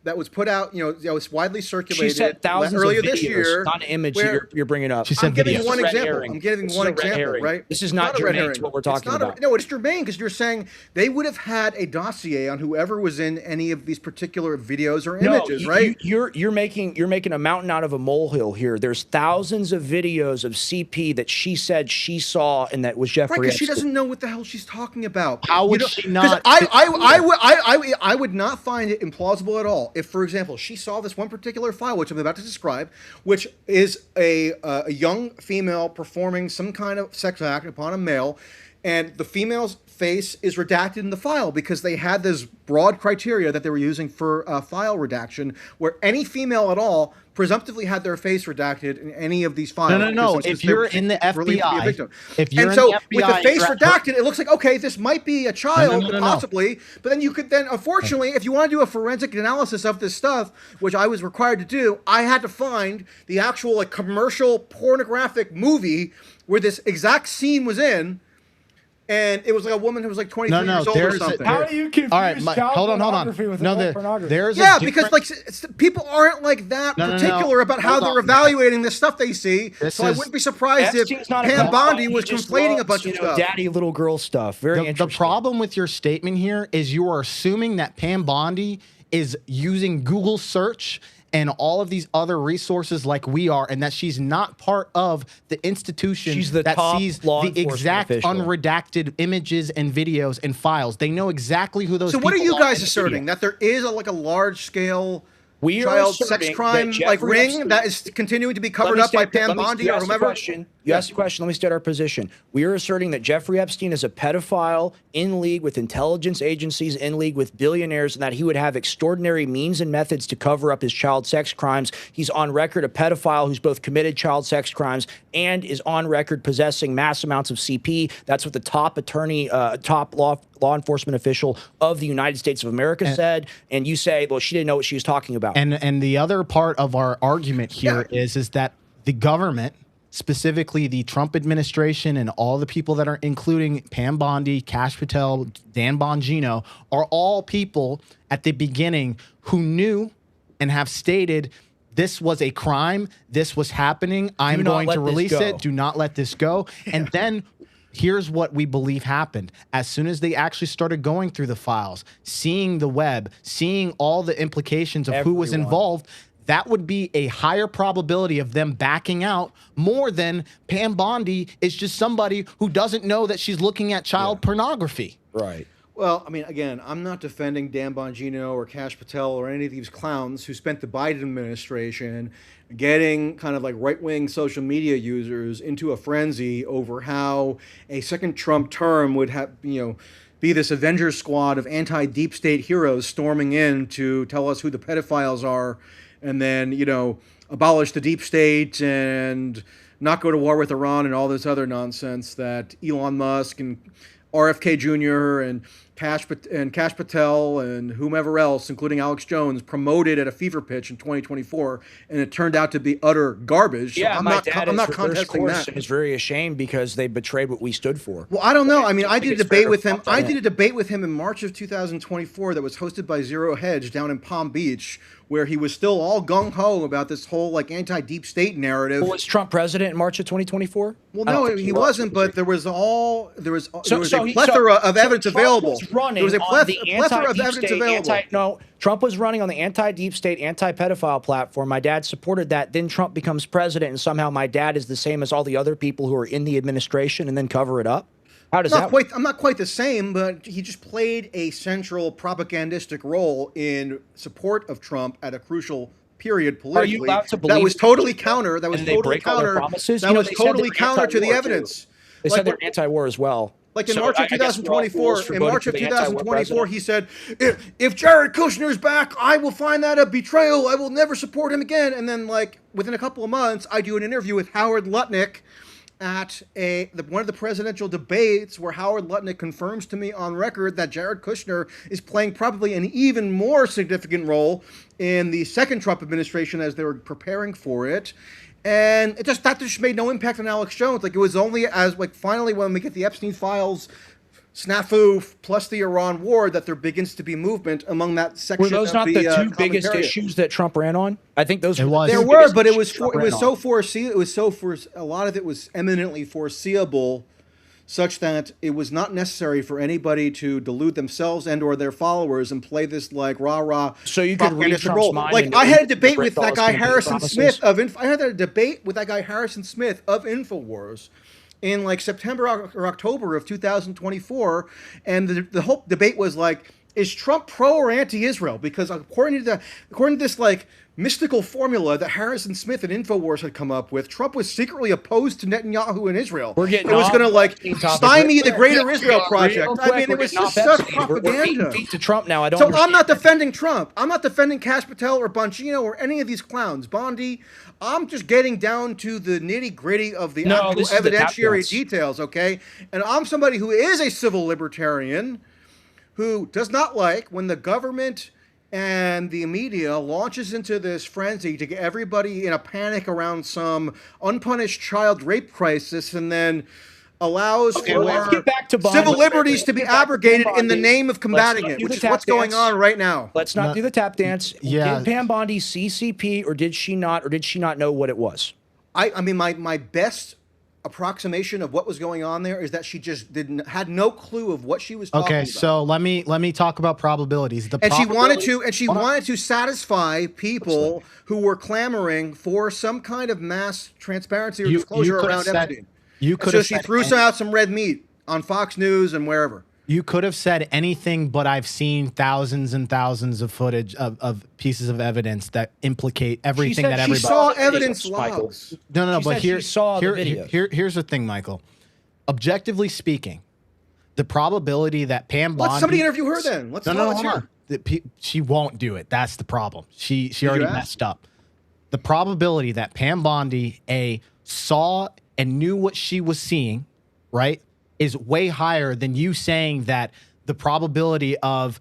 that was put out, that was widely circulated. She said thousands earlier of videos, this year. not an image you're bringing up. She said I'm giving videos. one example. Herring. I'm giving one example, right? This is not germane to what we're talking about. No, it's germane because you're saying they would have had a dossier on whoever was in any of these particular videos or images, right? You're making a mountain out of a molehill here. There's thousands of videos of CP that she said she saw, and that was Jeffrey. Right, because she doesn't know what the hell she's talking about. How would she not? I would not find it implausible at all if, for example, she saw this one particular file, which I'm about to describe, which is a young female performing some kind of sex act upon a male, and the female's face is redacted in the file because they had this broad criteria that they were using for file redaction, where any female at all presumptively had their face redacted in any of these files. No. If you're in the FBI, with the face redacted, it looks like, okay, this might be a child, possibly. But then you could unfortunately, if you want to do a forensic analysis of this stuff, which I was required to do, I had to find the actual commercial pornographic movie where this exact scene was in. And it was like a woman who was like 23 years old or something. How do you confuse hold on. with pornography? There's because people aren't like that particular about how they're evaluating the stuff they see. So I wouldn't be surprised if Pam Bondi was conflating a bunch of stuff. Daddy little girl stuff. Very interesting. The problem with your statement here is you are assuming that Pam Bondi is using Google search and all of these other resources like we are, and that she's not part of the institution that sees the exact unredacted images and videos and files. They know exactly who those people are. So what are you guys asserting? That there is a large-scale child sex crime ring that is continuing to be covered up by Pam Bondi or whomever? You asked the question. Let me state our position. We are asserting that Jeffrey Epstein is a pedophile in league with intelligence agencies, in league with billionaires, and that he would have extraordinary means and methods to cover up his child sex crimes. He's on record a pedophile who's both committed child sex crimes and is on record possessing mass amounts of CP. That's what the top attorney, top law enforcement official of the United States of America said. And you say, well, she didn't know what she was talking about. And the other part of our argument here is that the government, specifically the Trump administration and all the people that are including Pam Bondi, Kash Patel, Dan Bongino, are all people at the beginning who knew and have stated this was a crime, this was happening, I'm going to release it, do not let this go. And then here's what we believe happened. As soon as they actually started going through the files, seeing the web, seeing all the implications of who was involved, that would be a higher probability of them backing out more than Pam Bondi is just somebody who doesn't know that she's looking at child pornography. Right. Well, I mean, again, I'm not defending Dan Bongino or Kash Patel or any of these clowns who spent the Biden administration getting kind of like right-wing social media users into a frenzy over how a second Trump term would have, be this Avengers squad of anti-deep state heroes storming in to tell us who the pedophiles are, and then, abolish the deep state and not go to war with Iran and all this other nonsense that Elon Musk and RFK Jr. and Kash Patel and whomever else, including Alex Jones, promoted at a fever pitch in 2024, and it turned out to be utter garbage. Yeah, so my dad I'm not contesting that. And is very ashamed because they betrayed what we stood for. Well, I don't know. I mean, I did a debate with him. I did a debate with him in March of 2024 that was hosted by Zero Hedge down in Palm Beach, where he was still all gung-ho about this whole anti-deep state narrative. Well, was Trump president in March of 2024? Well, no, he wasn't, but there was a plethora of evidence available. was running There was a on the plethora of anti-deep evidence state, available. Trump was running on the anti-deep state, anti-pedophile platform. My dad supported that. Then Trump becomes president, and somehow my dad is the same as all the other people who are in the administration and then cover it up. How does that work? I'm not quite the same, but he just played a central propagandistic role in support of Trump at a crucial period politically. Are you allowed to believe that was totally counter? That was and they totally break all their counter. promises? That You know, was they said totally they were counter to the anti-war, too. evidence. They said they're anti-war as well. Like in So March of I guess we're all fools 2024, for in voting March for of the anti-war 2024, president. he said, if Jared Kushner's back, I will find that a betrayal. I will never support him again. And then, like, within a couple of months, I do an interview with Howard Lutnick at one of the presidential debates where Howard Lutnick confirms to me on record that Jared Kushner is playing probably an even more significant role in the second Trump administration as they were preparing for it. And that just made no impact on Alex Jones. Like, it was only as, like, finally when we get the Epstein files snafu plus the Iran war that there begins to be movement among that section. Were those of not the two commentariat. biggest issues that Trump ran on? I think those It were was. the There two were, biggest but it issues was Trump it was ran so on. foreseeable. It was a lot of it was eminently foreseeable, such that it was not necessary for anybody to delude themselves and or their followers and play this like rah-rah. So you could read propagandistic Trump's role. mind Like, and I had a the debate Brit with that Dolls guy campaign Harrison promises. Smith of I had a debate with that guy Harrison Smith of Infowars in like September or October of 2024, and the whole debate was like, is Trump pro or anti-Israel? Because according to this like mystical formula that Harrison Smith and Infowars had come up with, Trump was secretly opposed to Netanyahu and Israel. We're getting it was off going to like Epstein topic. stymie the Real Greater quick, Israel real Project. quick, I mean, it we're was getting just off such Epstein. We're propaganda. beating feet to Trump now. I don't So understand. I'm not defending Trump. I'm not defending Kash Patel or Bongino or any of these clowns. Bondi. I'm just getting down to the nitty gritty of the actual this is the tap evidentiary dance. details, okay? And I'm somebody who is a civil libertarian who does not like when the government and the media launches into this frenzy to get everybody in a panic around some unpunished child rape crisis and then allows for let's get back to Bondi. civil liberties to be Let's get back to abrogated in the Bondi. name of combating Let's it, do the which is tap what's going dance. on right now. Let's not do the tap dance. Yeah. Did Pam Bondi CCP or did she not know what it was? I mean, my best approximation of what was going on there is that she just had no clue of what she was talking Okay, about. so let me talk about probabilities. And she wanted to satisfy people who were clamoring for some kind of mass transparency or disclosure could have around said- Epstein. you could So have she said threw any- out some red meat on Fox News and wherever. You could have said anything, but I've seen thousands and thousands of footage of pieces of evidence that implicate everything said that she everybody. Saw the evidence videos, Michael. logs. No, She but said she saw the videos. here's the thing, Michael. Objectively speaking, the probability that Pam Bondi. Let somebody interview her then. Let's Hold hear on. She won't do it. That's the problem. She you already ask? messed up. The probability that Pam Bondi saw and knew what she was seeing, right, is way higher than you saying that the probability of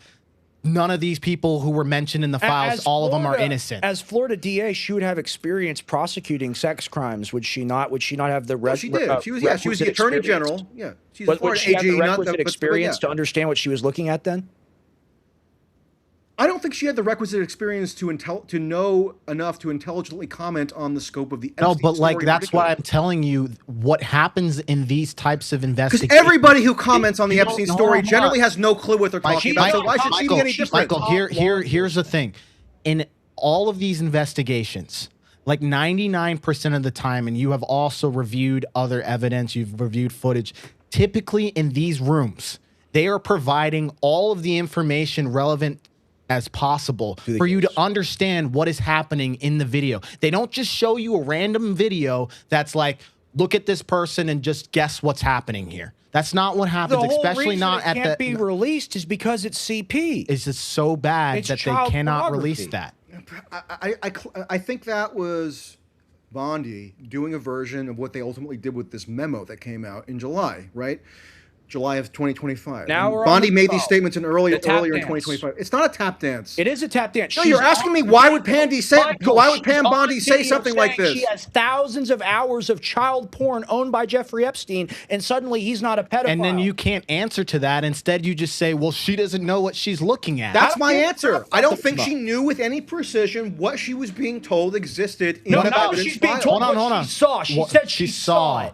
none of these people who were mentioned in the files, As all of them are Florida- innocent. As Florida DA, she would have experience prosecuting sex crimes, would she not? Would she not have the She did. She was the requisite Attorney experience? General. Yeah. She's a But would Florida she have AG, the not requisite but experience yeah. to understand what she was looking at then? I don't think she had the requisite experience to know enough to intelligently comment on the scope of the No, Epstein but like story in that's why particular. I'm telling you what happens in these types of Because investigations. everybody who comments on the You don't- Epstein hold story on. generally has no clue what they're talking about. So why should she be any different? Michael, here's the thing. In all of these investigations, like 99% of the time, and you have also reviewed other evidence, you've reviewed footage, typically in these rooms, they are providing all of the information relevant as possible for you to understand what is happening in the video. They don't just show you a random video that's like, look at this person and just guess what's happening here. That's not what happens, The whole especially reason not it at can't the. be released is because it's CP. It's just so bad It's that they child cannot pornography. release that. I think that was Bondi doing a version of what they ultimately did with this memo that came out in July, right? July of 2025. Now we're on Bondi the made these top. statements earlier The tap in dance. 2025. It's not a tap dance. It is a tap dance. No, She's you're asking me on why would video. Pandy say? Michael, Why would she's Pam on Bondi say video something like saying this? She has thousands of hours of child porn owned by Jeffrey Epstein, and suddenly he's not a pedophile. And then you can't answer to that. Instead, you just say, well, she doesn't know what she's looking at. That's my give a answer. crap I don't about think the she knew with any precision what she was being told existed in No, the no, evidence she's being file. told Hold on, what hold she on. saw. She What- said she saw it.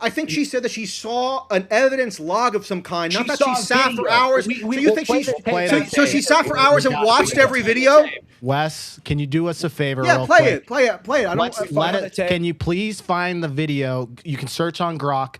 I think she said that she saw an evidence log of some kind. Not She that saw she sat video. for hours. We so you think play she's the tape. so she sat for hours and watched every video? Wes, can you do us a favor? Yeah, real play quick? it. Play it. Play it. I don't. Let the it, tape. can you please find the video? You can search on Grok.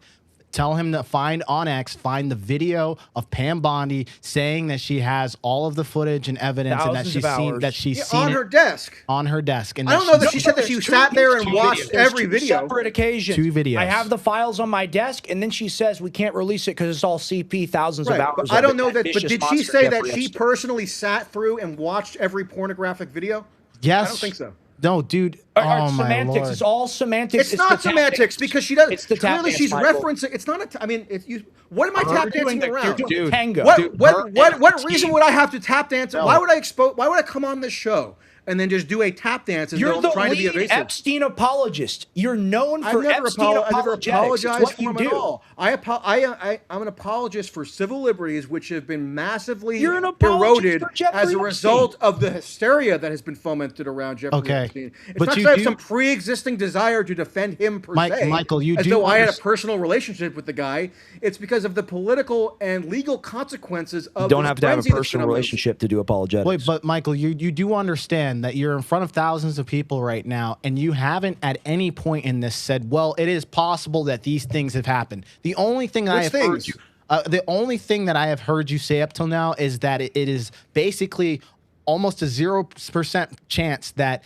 Tell him to find on X, find the video of Pam Bondi saying that she has all of the footage and evidence, and that Thousands she's of seen hours. that she's seen on it her desk. on her desk. And I don't know that she said that she sat there and watched every video. Separate occasions. 2 videos. I have the files on my desk, and then she says we can't release it because it's all CP, thousands of Right, hours. but I don't of know it. that. But Vicious did she monster say that Jeffrey she Epstein. personally sat through and watched every pornographic video? Yes. I don't think so. No, dude. All right, Oh my semantics. lord. It's all semantics. It's not the semantics tactics. because she does. It's the Clearly, tactics, she's Michael. referencing. It's not a. I mean, if you. What am I You're tap doing dancing the- around? You're doing Dude, tango. What reason would I have to tap dance? Why would I expose? Why would I come on this show and then just do a tap dance and You're the trying to be lead evasive? Epstein apologist. You're known I've for never, Epstein I never apologetics. apologized It's what for you him do. at all. I'm an apologist for civil liberties, which have been massively You're an apologist eroded for Jeffrey as a Epstein. result of the hysteria that has been fomented around Jeffrey Okay. Epstein. It's But not you because I have do- some pre-existing desire to defend him per se, Michael, you as do though I had a underst- personal relationship with the guy. It's because of the political and legal consequences of Don't this have to have a frenzy that's been personal on this. relationship to do apologetics. Wait, but Michael, you do understand that you're in front of thousands of people right now, and you haven't at any point in this said, "Well, it is possible that these things have happened." The only thing I have heard you, the only thing that I have heard you say up till now is that it is basically almost a 0% chance that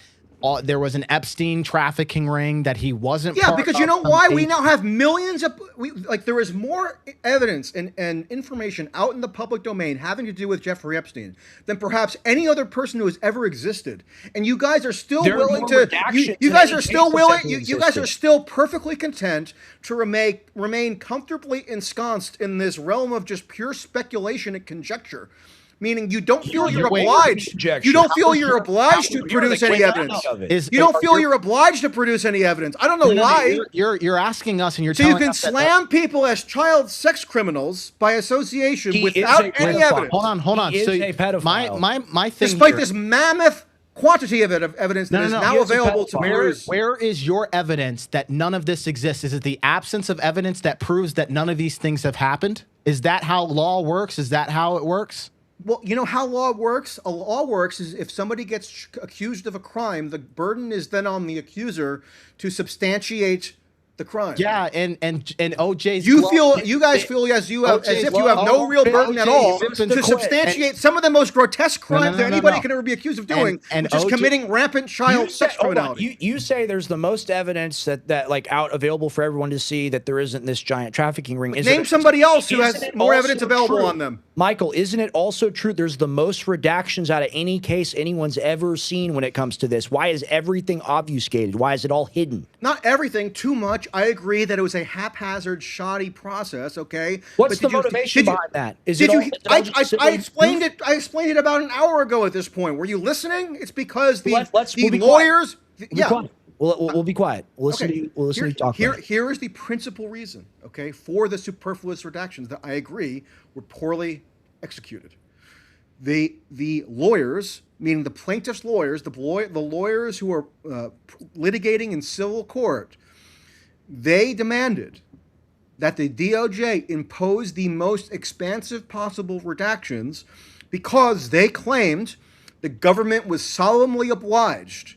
there was an Epstein trafficking ring, that he wasn't. Yeah, part because of you know why? We something. now have millions of there is more evidence and information out in the public domain having to do with Jeffrey Epstein than perhaps any other person who has ever existed. And you guys are still There are willing more to redactions you than guys any are still case willing that's you ever guys are existed. still perfectly content to remain comfortably ensconced in this realm of just pure speculation and conjecture. Meaning you don't feel you're wait, obliged. conjecture. You don't feel you're obliged to You're the produce any king evidence. of it. You don't feel you're obliged to produce any evidence. I don't know why. You're asking us, and you're So you telling can us that- slam people as child sex criminals by association He is without a any pedophile. evidence. Hold on. He is So a pedophile. my thing Despite here- this mammoth quantity of evidence that is no, now he is a available to pedophile. peruse. Where is your evidence that none of this exists? Is it the absence of evidence that proves that none of these things have happened? Is that how law works? Is that how it works? Well, you know how law works? A law works is if somebody gets accused of a crime, the burden is then on the accuser to substantiate the crime. Yeah, and OJ's. You glove- guys feel as you have, as OJ's if you have no glove- real burden at OJ all Simpson to quit. substantiate some of the most grotesque crimes that anybody no. can ever be accused of doing, And which is OJ committing rampant child sex hold on. criminality. You say there's the most evidence that like out available for everyone to see that there isn't this giant trafficking ring. Name somebody else who has Isn't it more also evidence available true? on them. Michael, isn't it also true there's the most redactions out of any case anyone's ever seen when it comes to this? Why is everything obfuscated? Why is it all hidden? Not everything, too much. I agree that it was a haphazard, shoddy process. Okay, What's But the motivation behind that? Is it all- is it all just I simply explained proof? it. I explained it about an hour ago. At this point, were you listening? It's because the We'll be lawyers. Quiet. We'll be quiet. We'll be quiet. We'll listen to you. We'll listen to you talk. about it. Here is the principal reason, okay, for the superfluous redactions that I agree were poorly executed. The lawyers, meaning the plaintiff's lawyers, the lawyers who are litigating in civil court, they demanded that the DOJ impose the most expansive possible redactions because they claimed the government was solemnly obliged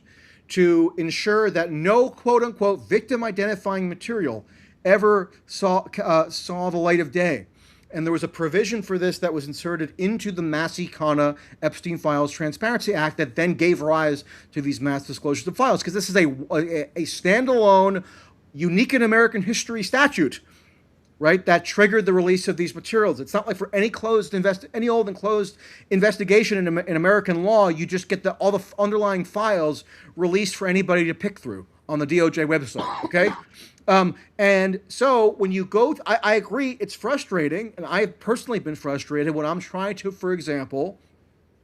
to ensure that no quote-unquote victim identifying material ever saw the light of day. And there was a provision for this that was inserted into the Massey-Kana Epstein Files Transparency Act that then gave rise to these mass disclosures of files, because this is a standalone, unique in American history statute, right, that triggered the release of these materials. It's not like for any old and closed investigation in American law, you just get all the underlying files released for anybody to pick through on the DOJ website, okay? And so when you go, I agree, it's frustrating, and I've personally been frustrated when I'm trying to, for example,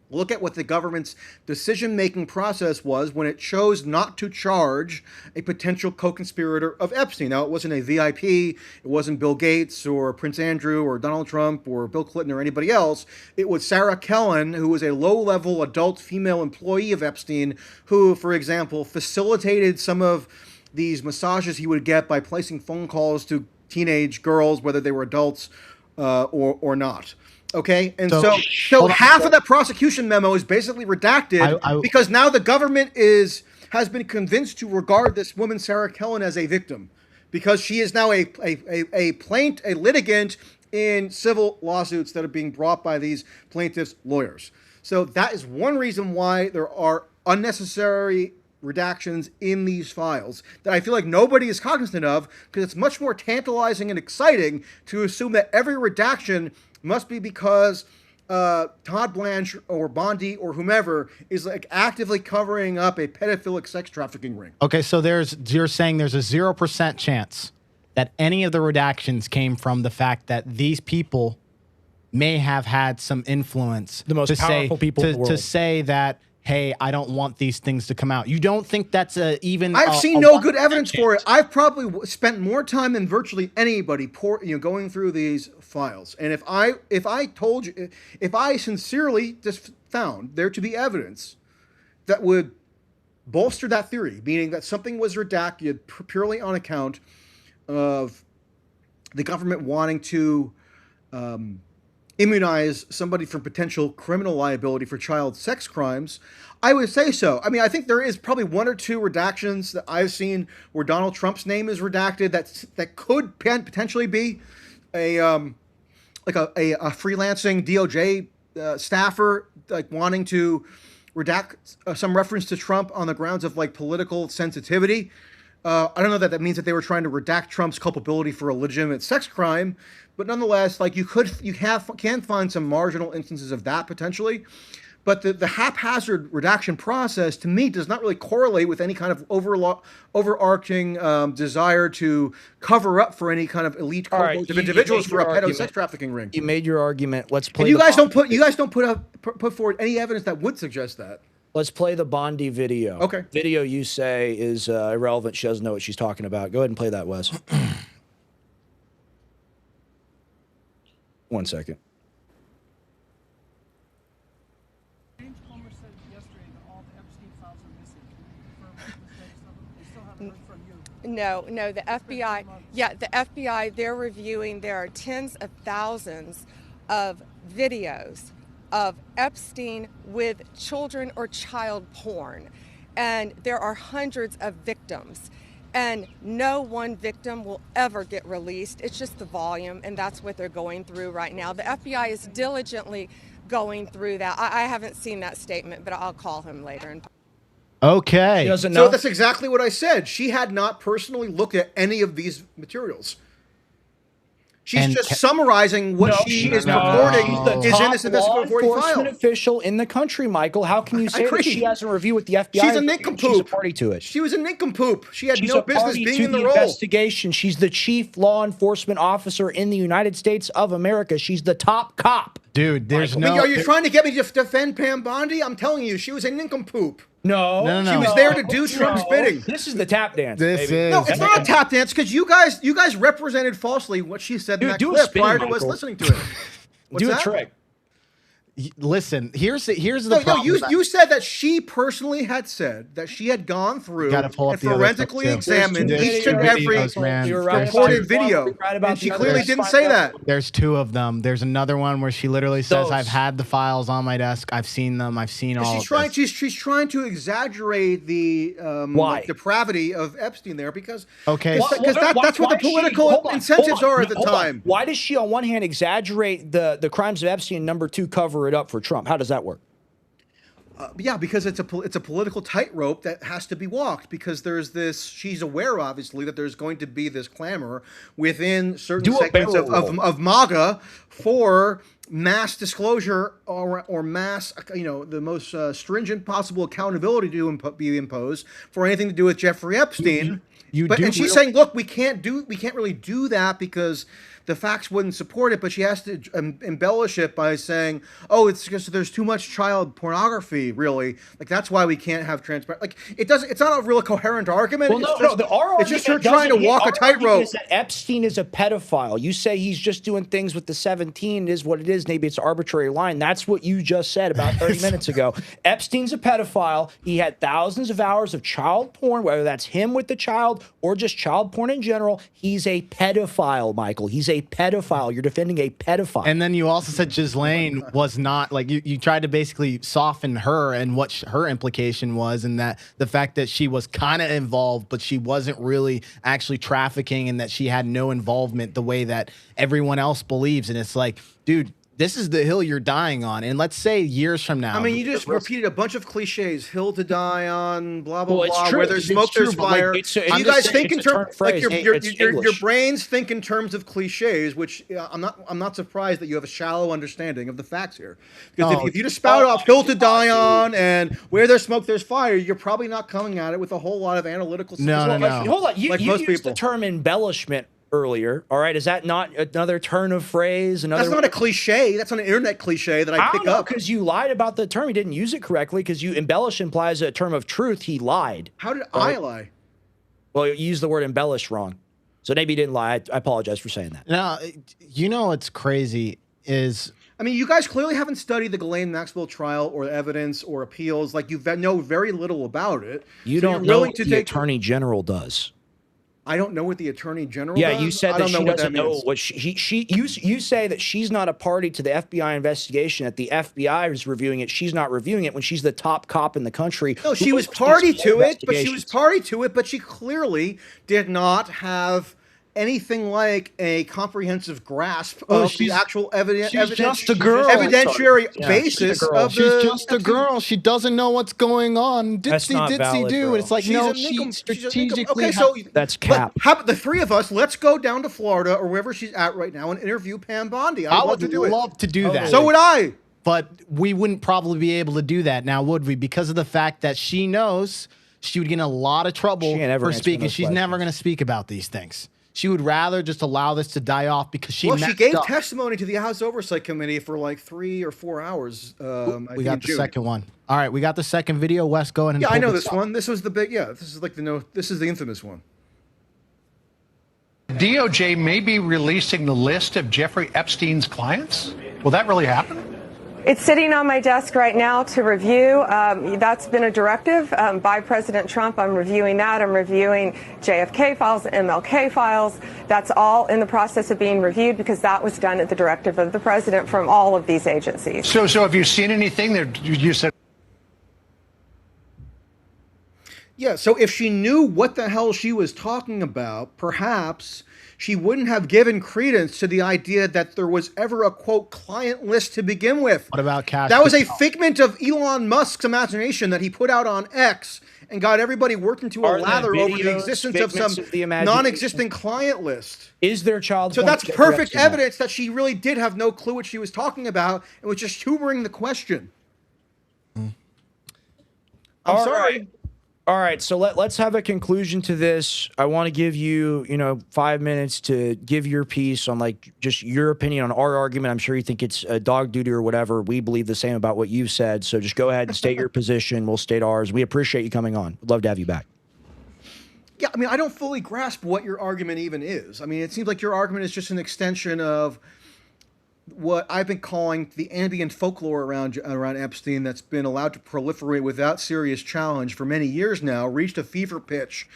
look at what the government's decision-making process was when it chose not to charge a potential co-conspirator of Epstein. Now, it wasn't a VIP, it wasn't Bill Gates or Prince Andrew or Donald Trump or Bill Clinton or anybody else. It was Sarah Kellen, who was a low-level adult female employee of Epstein, who, for example, facilitated some of these massages he would get by placing phone calls to teenage girls, whether they were adults or not. Okay, and So- so half of that prosecution memo is basically redacted because now the government has been convinced to regard this woman Sarah Kellen as a victim, because she is now a litigant in civil lawsuits that are being brought by these plaintiffs' lawyers. So that is one reason why there are unnecessary redactions in these files that I feel like nobody is cognizant of, because it's much more tantalizing and exciting to assume that every redaction must be because Todd Blanche or Bondi or whomever is like actively covering up a pedophilic sex trafficking ring. Okay, so you're saying there's a 0% chance that any of the redactions came from the fact that these people may have had some influence. The most powerful people in the world. To say that, hey, I don't want these things to come out. You don't think that's even? I've seen no good evidence for it. I've probably spent more time than virtually anybody going through these files. And if I sincerely just found there to be evidence that would bolster that theory, meaning that something was redacted purely on account of the government wanting to immunize somebody from potential criminal liability for child sex crimes, I would say so. I mean, I think there is probably one or two redactions that I've seen where Donald Trump's name is redacted that could potentially be a freelancing DOJ staffer like wanting to redact some reference to Trump on the grounds of like political sensitivity. I don't know that means that they were trying to redact Trump's culpability for a legitimate sex crime, but nonetheless, like you can find some marginal instances of that potentially. But the haphazard redaction process, to me, does not really correlate with any kind of overarching desire to cover up for any kind of elite cohort of individuals for a pedo sex trafficking ring. You made your argument. Let's play. And you guys don't put forward any evidence that would suggest that. Let's play the Bondi video. Okay. Video you say is irrelevant. She doesn't know what she's talking about. Go ahead and play that, Wes. 1 second. James Comer said yesterday that all the Epstein files are missing. Can you confirm the status of them? They still haven't heard from you. No, the FBI, the FBI, they're reviewing, there are tens of thousands of videos of Epstein with children or child porn. And there are hundreds of victims. And no one victim will ever get released. It's just the volume, and that's what they're going through right now. The FBI is diligently going through that. I haven't seen that statement, but I'll call him later. Okay. She doesn't know. So that's exactly what I said. She had not personally looked at any of these materials. She's just summarizing what she is purporting is in this investigatory file. Official in the country, Michael. How can you say that she hasn't reviewed with the FBI? She's a nincompoop. She's a party to it. She was a nincompoop. She had She's no a business party being to in the the role. investigation. She's the chief law enforcement officer in the United States of America. She's the top cop. Dude, there's Wait, are you trying to get me to defend Pam Bondi? I'm telling you, she was a nincompoop. No. She was there to do Trump's bidding. This is the tap dance. This baby. is No, it's not a tap dance because you guys represented falsely what she said in that do a clip spin, prior to us Michael. listening to it. What's Do a that? trick. Listen, here's the No, problem. you said that she personally had said that she had gone through Gotta pull up and the other forensically clip, too. examined There's each two and every videos, man. You're right. reported video. Right about And she the clearly others. didn't say that. There's two of them. There's another one where she literally says, Those. "I've had the files on my desk. I've seen them. I've seen all." She's trying. She's trying to exaggerate the like depravity of Epstein there because Okay. because that's what the political incentives are at the time. Why does she, on one hand, exaggerate the crimes of Epstein, and number two, cover it up for Trump? How does that work? Yeah, because it's a political tightrope that has to be walked because there's this. She's aware, obviously, that there's going to be this clamor within certain segments of MAGA for mass disclosure or mass, the most stringent possible accountability to be imposed for anything to do with Jeffrey Epstein. And she's saying, look, we can't really do that because the facts wouldn't support it, but she has to embellish it by saying, "Oh, it's because there's too much child pornography." Really, like that's why we can't have transparent. Like it doesn't. It's not a real coherent argument. Well, it's just her trying to walk a tightrope. Epstein is a pedophile. You say he's just doing things with the 17. It is what it is. is. Maybe it's an arbitrary line. That's what you just said about 30 minutes ago. Epstein's a pedophile. He had thousands of hours of child porn, whether that's him with the child or just child porn in general. He's a pedophile, Michael. He's a pedophile. You're defending a pedophile. And then you also said Ghislaine was not, like, you tried to basically soften her and what her implication was, and that the fact that she was kind of involved, but she wasn't really actually trafficking, and that she had no involvement the way that everyone else believes. And it's like, dude, this is the hill you're dying on. And let's say years from now. I mean, you just repeated a bunch of cliches. Hill to die on, blah, blah, Well, it's blah. true. Where there's It's smoke, true, there's but, like, fire. it's a- You I'm guys just think saying in it's a terms, turn like, phrase. It's your English. brains think in terms of cliches, which I'm not surprised that you have a shallow understanding of the facts here. Because if you just spout off hill to die on and where there's smoke, there's fire, you're probably not coming at it with a whole lot of analytical. No. Hold on. You most used people. the term embellishment earlier. All right. Is that not another turn of phrase? That's not a cliche. That's an internet cliche that I pick up. Because you lied about the term. He didn't use it correctly because you embellish implies a term of truth. He lied. How did I lie? Well, you used the word embellish wrong. So maybe he didn't lie. I apologize for saying that. Now, you know what's crazy is, I mean, you guys clearly haven't studied the Ghislaine Maxwell trial or evidence or appeals. Like, you know very little about it. You So don't you're know willing what to the take. Attorney General does. I don't know what the Attorney General Yeah, does. you said I that don't she know what doesn't that know means. what you say that she's not a party to the FBI investigation, that the FBI is reviewing it. She's not reviewing it when she's the top cop in the country. No, she who was oversees party to it, but she was investigations. party to it, but she clearly did not have anything like a comprehensive grasp of the actual evidence. she's just a girl. Evidentiary Yeah, basis she's a girl. of she's the. just a girl. She doesn't know what's going on. That's Ditsy not ditsy valid, do. bro. It's like, She's no, a she nincom- she's a strategically. nincom- Okay, so That's cap. How about the three of us? Let's go down to Florida or wherever she's at right now and interview Pam Bondi. I I'd would love to do it. love to do that. So would I. But we wouldn't probably be able to do that now, would we? Because of the fact that she knows she would get in a lot of trouble She ain't ever for answering speaking. those She's never questions. going to speak about these things. She would rather just allow this to die off because she Well, she messed gave up. testimony to the House Oversight Committee for like 3 or 4 hours. I We think in got the June. second one. All right, we got the second video. Wes, go ahead and Yeah, I pull know this this up. one. This was the big. Yeah, this is like This is the infamous one. DOJ may be releasing the list of Jeffrey Epstein's clients? Will that really happen? It's sitting on my desk right now to review. That's been a directive by President Trump. I'm reviewing that. I'm reviewing JFK files, MLK files. That's all in the process of being reviewed because that was done at the directive of the president from all of these agencies. So have you seen anything that you said? Yeah, so if she knew what the hell she was talking about, perhaps she wouldn't have given credence to the idea that there was ever a, quote, client list to begin with. What about Cash? That was a Patel? figment of Elon Musk's imagination that he put out on X and got everybody worked into a Are the lather over the videos existence of figments some of the imagination? non-existent client list. Is there child So porn that's to Jeffrey perfect Epstein? evidence that she really did have no clue what she was talking about and was just humoring the question. I'm All sorry. right. All right, so let's have a conclusion to this. I want to give you, 5 minutes to give your piece on like just your opinion on our argument. I'm sure you think it's a dog duty or whatever. We believe the same about what you've said. So just go ahead and state your position. We'll state ours. We appreciate you coming on. We'd love to have you back. Yeah, I mean, I don't fully grasp what your argument even is. I mean, it seems like your argument is just an extension of what I've been calling the ambient folklore around Epstein that's been allowed to proliferate without serious challenge for many years now, reached a fever pitch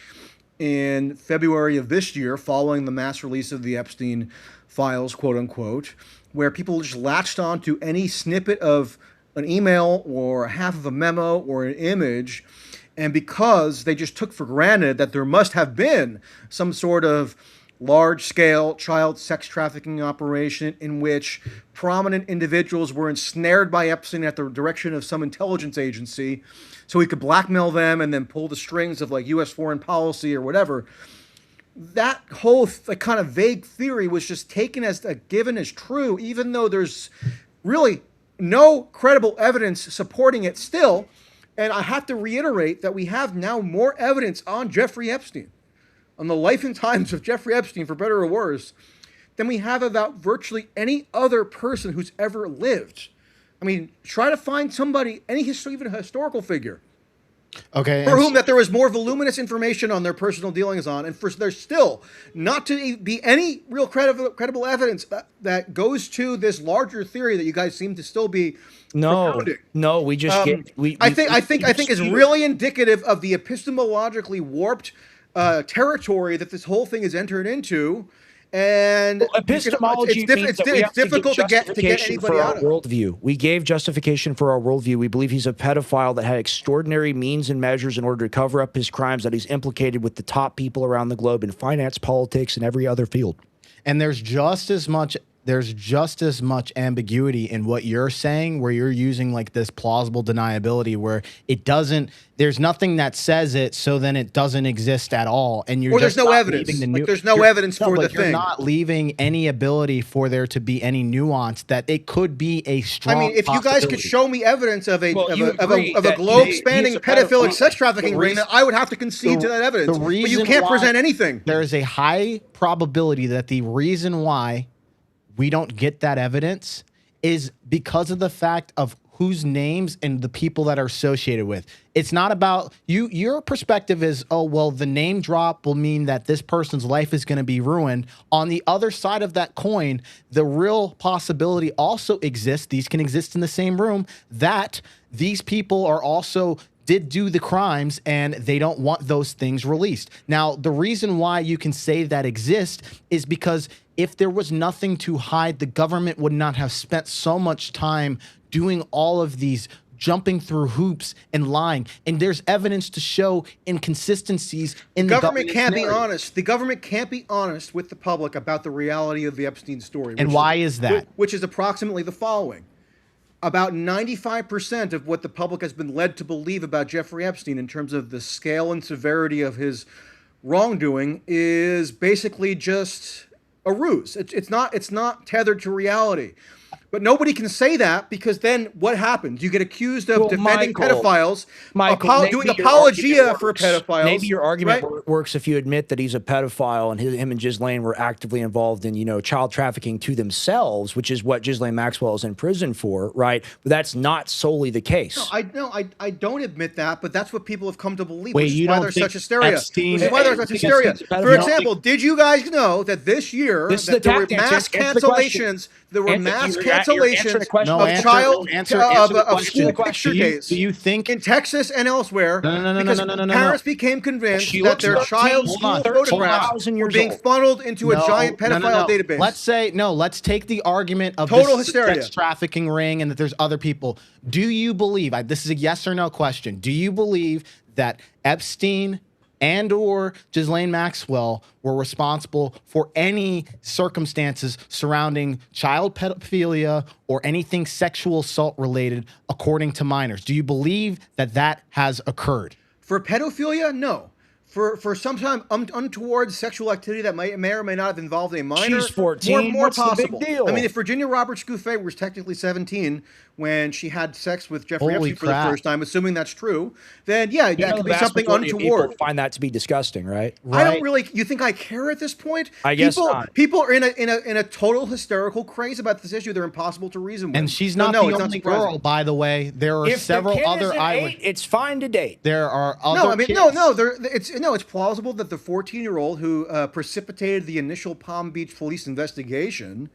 in February of this year following the mass release of the Epstein files, quote unquote, where people just latched on to any snippet of an email or half of a memo or an image. And because they just took for granted that there must have been some sort of large-scale child sex trafficking operation in which prominent individuals were ensnared by Epstein at the direction of some intelligence agency so he could blackmail them and then pull the strings of like U.S. foreign policy or whatever. That whole kind of vague theory was just taken as a given as true, even though there's really no credible evidence supporting it still. And I have to reiterate that we have now more evidence on Jeffrey Epstein, on the life and times of Jeffrey Epstein, for better or worse, than we have about virtually any other person who's ever lived. I mean, try to find somebody, even a historical figure, Okay. For whom that there is more voluminous information on their personal dealings on, and for there's still not to be any real credible evidence that goes to this larger theory that you guys seem to still be propounding. No, we just I think is really indicative of the epistemologically warped territory that this whole thing is entered into. And epistemology it's difficult to get anybody out of worldview. We gave justification for our worldview. We believe he's a pedophile that had extraordinary means and measures in order to cover up his crimes, that he's implicated with the top people around the globe in finance, politics, and every other field. And there's just as much ambiguity in what you're saying, where you're using like this plausible deniability, where it doesn't. There's nothing that says it, so then it doesn't exist at all, and you're. Or there's no evidence. There's no evidence for the thing. You're not leaving any ability for there to be any nuance that it could be a strong. I mean, if you guys could show me evidence of a globe-spanning pedophilic sex trafficking ring, then I would have to concede to that evidence. But you can't present anything. There is a high probability that the reason why we don't get that evidence is because of the fact of whose names and the people that are associated with. It's not about you. Your perspective is, oh, well, the name drop will mean that this person's life is going to be ruined. On the other side of that coin, the real possibility also exists. These can exist in the same room, that these people are also did do the crimes and they don't want those things released. Now, the reason why you can say that exists is because if there was nothing to hide, the government would not have spent so much time doing all of these, jumping through hoops and lying. And there's evidence to show inconsistencies in the government can't be honest. The government can't be honest with the public about the reality of the Epstein story. And why is that? Which is approximately the following. About 95% of what the public has been led to believe about Jeffrey Epstein in terms of the scale and severity of his wrongdoing is basically just a ruse. It's not tethered to reality. But nobody can say that, because then what happens? You get accused of defending pedophiles, doing apologia for pedophiles. Maybe your argument works if you admit that he's a pedophile and him and Ghislaine were actively involved in, child trafficking to themselves, which is what Ghislaine Maxwell is in prison for, right? But that's not solely the case. No, I don't admit that, but that's what people have come to believe, Wait, which is why there's such hysteria. For example, did you guys know that this year there were mass cancellations? There were mass cancellations of school picture days. Do you think in Texas and elsewhere? Because parents became convinced that their child's school photographs were being funneled into a giant pedophile database. Let's take the argument of total this hysteria, sex trafficking ring, and that there's other people. Do you believe? This is a yes or no question. Do you believe that Epstein and or Ghislaine Maxwell were responsible for any circumstances surrounding child pedophilia or anything sexual assault related according to minors? Do you believe that that has occurred? For pedophilia, no. For some time untoward sexual activity that may or may not have involved a minor, she's 14. More What's possible. The big deal? I mean, if Virginia Roberts Gouffet was technically 17 when she had sex with Jeffrey Epstein for the first time, assuming that's true, then yeah, that could be something untoward. Find that to be disgusting, right? I don't really. You think I care at this point? I guess not. People are in a total hysterical craze about this issue. They're impossible to reason with. And she's not the only girl, by the way. There are several other eyewitnesses. It's fine to date. There are other. It's plausible that the 14-year-old who precipitated the initial Palm Beach police investigation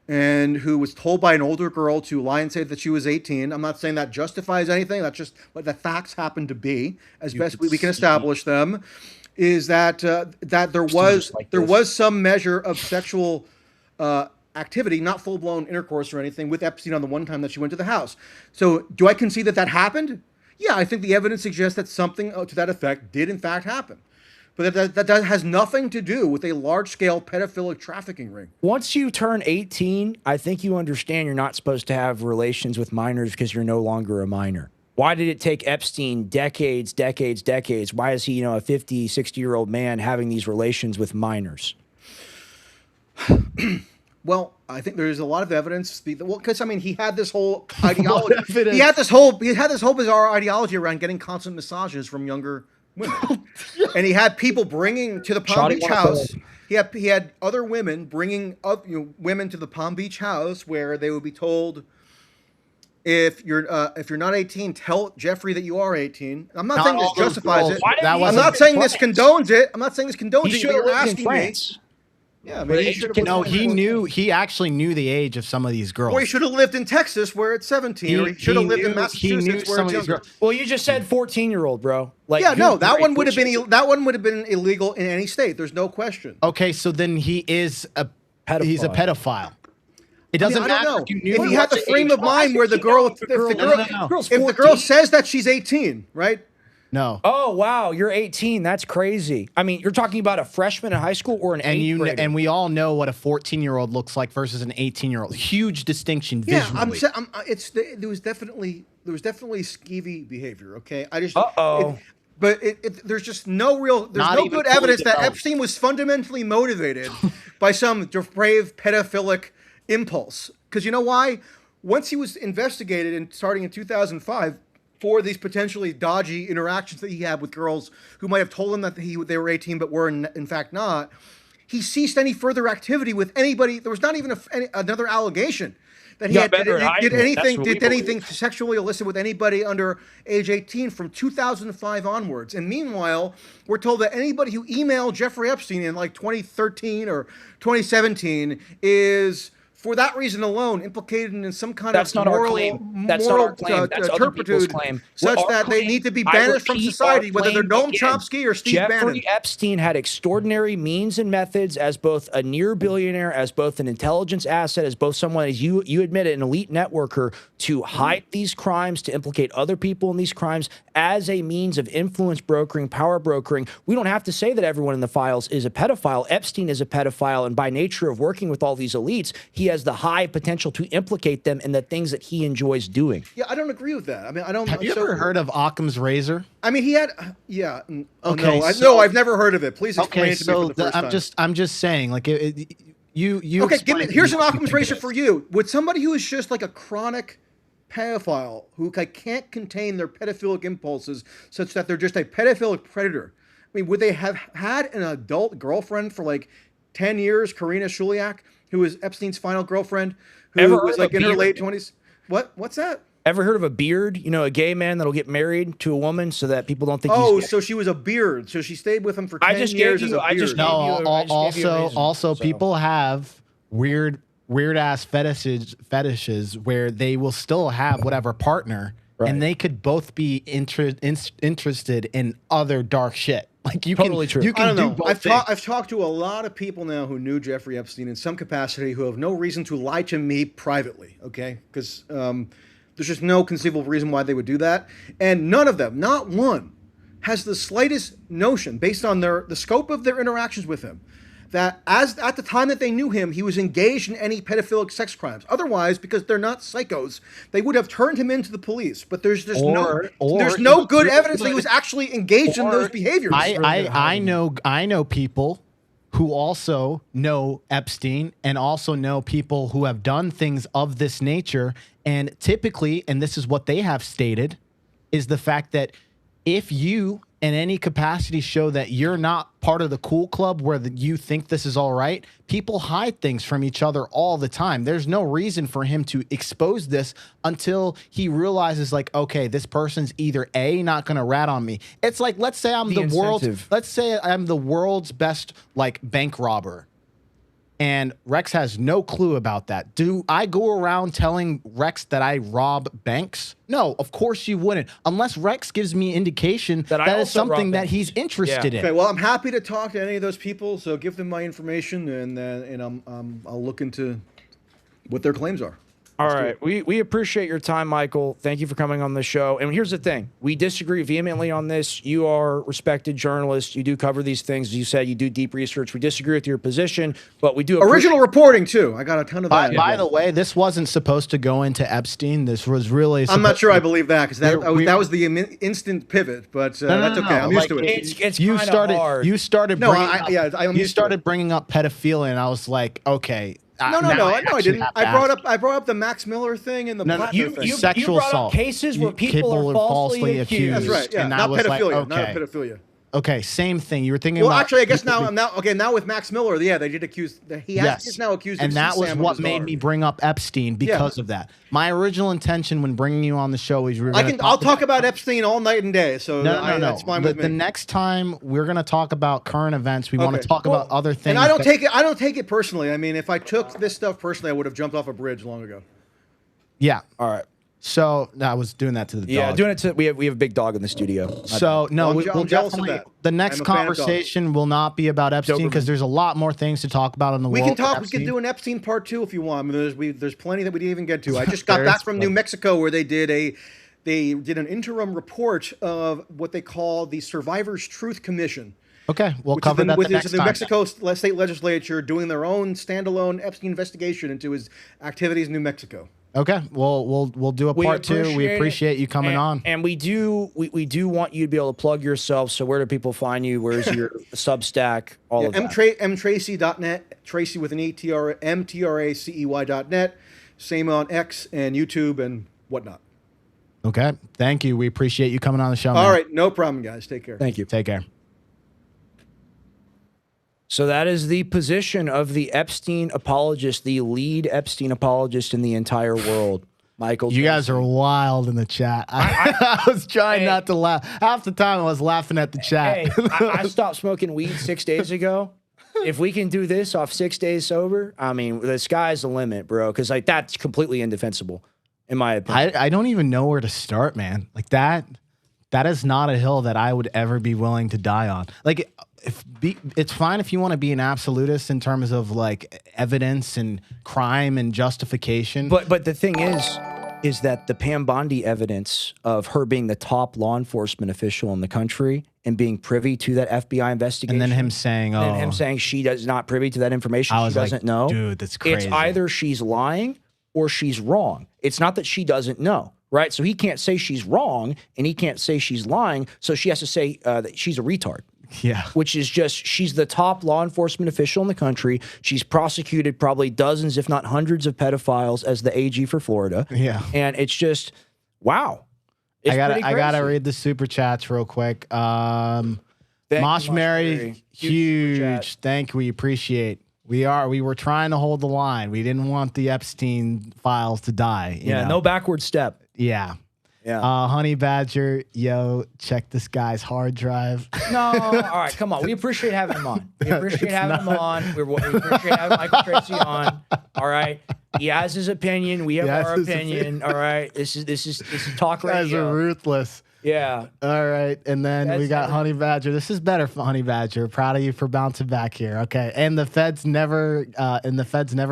and who was told by an older girl to lie and say that she was 18. I'm not saying that justifies anything. That's just what the facts happen to be, as best we can establish them. Is that there was some measure of sexual activity, not full-blown intercourse or anything, with Epstein on the one time that she went to the house. So do I concede that happened? Yeah, I think the evidence suggests that something to that effect did in fact happen. But that has nothing to do with a large-scale pedophilic trafficking ring. Once you turn 18, I think you understand you're not supposed to have relations with minors because you're no longer a minor. Why did it take Epstein decades? Why is he, a 50, 60-year-old man having these relations with minors? Well, I think there's a lot of evidence. Because he had this whole ideology. he had this whole bizarre ideology around getting constant massages from younger women, and he had people bringing to the Palm Beach house. He had other women bringing women to the Palm Beach house where they would be told, if you're not 18, tell Jeffrey that you are 18. I'm not Not saying this all those justifies girls. it. That I'm wasn't not in saying this France. condones it. I'm not saying this condones He it. should But have you're lived in asking me. France. Yeah, maybe he should have. No, he actually knew the age of some of these girls. Or he should have lived in Texas where it's 17, or he should have lived in Massachusetts where it's younger. Well, you just said 14-year-old, bro. Like, Yeah, no, that right, one would have which been is- that one would have been illegal in any state. There's no question. Okay, so then he is he's a pedophile. It I mean, doesn't I matter don't know. if you knew If he had the frame of mind where the girl, if the girl girl's 14. says that she's 18, right? No. Oh wow, you're 18. That's crazy. I mean, you're talking about a freshman in high school or an And eighth grader. and we all know what a 14-year-old looks like versus an 18-year-old. Huge distinction visually. There was definitely skeevy behavior. Okay, I just Uh-oh. But there's just no Not even good fully evidence that developed. Epstein was fundamentally motivated by some depraved pedophilic impulse. Because you know why? Once he was investigated and starting in 2005 for these potentially dodgy interactions that he had with girls who might have told him that they were 18 but were in fact not, he ceased any further activity with anybody. There was not even another allegation that he did anything sexually illicit with anybody under age 18 from 2005 onwards. And meanwhile, we're told that anybody who emailed Jeffrey Epstein in like 2013 or 2017 is, for that reason alone, implicated in some kind That's of not our moral, claim. That's not our claim. That's other people's turpitude claim. such What our that they claim- need to be I banished from repeat society, our whether they're claim Noam again. Chomsky or Steve Jeffrey Bannon. Epstein had extraordinary means and methods as both a near billionaire, as both an intelligence asset, as both someone, as you admit it, an elite networker, to hide these crimes, to implicate other people in these crimes as a means of influence brokering, power brokering. We don't have to say that everyone in the files is a pedophile. Epstein is a pedophile, and by nature of working with all these elites, he has the high potential to implicate them in the things that he enjoys doing. Yeah, I don't agree with that. I mean, I don't. Have you ever heard of Occam's razor? I mean, he had. Yeah. Okay, No, I've never heard of it. Please explain it to me for the first time. I'm just saying, like you. Okay, explain here's to an me what you Occam's think razor it is. for you. Would somebody who is just like a chronic pedophile who can't contain their pedophilic impulses such that they're just a pedophilic predator, I mean, would they have had an adult girlfriend for like 10 years, Karina Shuliak, who was Epstein's final girlfriend, who Ever heard was of like a in her beard? late 20s? What's that? Ever heard of a beard? You know, a gay man that'll get married to a woman so that people don't think he's Oh, gay. so she was a beard. So she stayed with him for 10 I just years gave as you- a I beard. just No, gave you a- I just gave you a also reason, so. people have weird ass fetishes where they will still have whatever partner, Right. and they could both be interested in other dark shit. Like you Totally can, true. you I can don't do know. both things. I've talked to a lot of people now who knew Jeffrey Epstein in some capacity who have no reason to lie to me privately, okay? Because there's just no conceivable reason why they would do that. And none of them, not one, has the slightest notion, based on the scope of their interactions with him, that at the time that they knew him, he was engaged in any pedophilic sex crimes. Otherwise, because they're not psychos, they would have turned him into the police. But there's just there's no good evidence that he was actually engaged in those behaviors. I know people who also know Epstein and also know people who have done things of this nature. And typically, and this is what they have stated, is the fact that if you in any capacity show that you're not part of the cool club where you think this is all right, people hide things from each other all the time. There's no reason for him to expose this until he realizes, like, okay, this person's either A, not going to rat on me. It's like, let's say I'm the world's best, like, bank robber. And Rex has no clue about that. Do I go around telling Rex that I rob banks? No, of course you wouldn't. Unless Rex gives me indication that is also rob something that banks. he's interested in. Okay, well, I'm happy to talk to any of those people. So give them my information, and I'll look into what their claims are. All right. We appreciate your time, Michael. Thank you for coming on the show. And here's the thing. We disagree vehemently on this. You are a respected journalist. You do cover these things. As you said, you do deep research. We disagree with your position, but we do Original reporting, too. I got a ton of that. By the way, this wasn't supposed to go into Epstein. This was really I'm not sure I believe that, because that We're- was the instant pivot, but No, that's okay. I'm used to it. It's you kinda started. hard. You started. No, Bringing I up, you started bringing up pedophilia, and I was like, okay. No, I didn't. I brought up the Max Miller thing and the Plattner thing. Sexual you brought up assault. cases where people are falsely accused. That's right. Yeah, And I not was like, pedophilia. Not okay. pedophilia. Okay, same thing. You were thinking Well, about. actually, I guess now with Max Miller, yeah, they did accuse. He's now accused. And of that was CSAM what of his made daughter. me bring up Epstein because of that. My original intention when bringing you on the show is I'll talk about Epstein all night and day. So no. that's fine with me. The next time we're going to talk about current events. We want to Okay. talk about other things. And I don't take it personally. I mean, if I took this stuff personally, I would have jumped off a bridge long ago. Yeah. All right. So I was doing that to the Yeah, dog. doing it to we have a big dog in the studio. So no, Well, I'm we'll jealous of definitely. that. The next I'm a fan of dogs. conversation will not be about Epstein because there's a lot more things to talk about in the We world. can talk. of We can Epstein. do an Epstein part 2 if you want. I mean, there's plenty that we didn't even get to. I just got There back is from plenty. New Mexico where they did an interim report of what they call the Survivors Truth Commission. Okay, we'll Which cover is that the the next New time. Mexico state legislature doing their own standalone Epstein investigation into his activities in New Mexico. Okay, we'll do a part 2. We appreciate you coming on. And we do want you to be able to plug yourself. So where do people find you? Where's your Substack? All of that. mtracy.net, Tracy with an E, mtracey.net. Same on X and YouTube and whatnot. Okay, thank you. We appreciate you coming on the show. All man. right, no problem, guys. Take care. Thank you. Take care. So that is the position of the Epstein apologist, the lead Epstein apologist in the entire world, Michael. You guys are wild in the chat. I was trying not to laugh. Half the time I was laughing at the chat. Hey, I stopped smoking weed 6 days ago. If we can do this off 6 days sober, I mean, the sky's the limit, bro. Because like that's completely indefensible, in my opinion. I don't even know where to start, man. Like that is not a hill that I would ever be willing to die on. Like it's fine if you want to be an absolutist in terms of like evidence and crime and justification. But the thing is that the Pam Bondi evidence of her being the top law enforcement official in the country and being privy to that FBI investigation, and then him saying, she does not privy to that information, I was she doesn't know. Dude, that's crazy. It's either she's lying or she's wrong. It's not that she doesn't know, right? So he can't say she's wrong and he can't say she's lying. So she has to say that she's a retard. Yeah. Which is just, she's the top law enforcement official in the country. She's prosecuted probably dozens, if not hundreds of pedophiles as the AG for Florida. Yeah. And it's just, wow. It's I gotta read the super chats real quick. Mosh Mary, huge. Thank you. We appreciate. We were trying to hold the line. We didn't want the Epstein files to die. You know? No backward step. Yeah. Yeah. Honey Badger, yo, check this guy's hard drive. No, all right, come on. We appreciate having him on. We appreciate having him on. We appreciate having Michael Tracey on. All right. He has his opinion. We have our opinion. All right. This is talk radio. You guys are ruthless. Yeah. All right. And then we got Honey Badger. This is better for Honey Badger. Proud of you for bouncing back here. Okay. And the feds never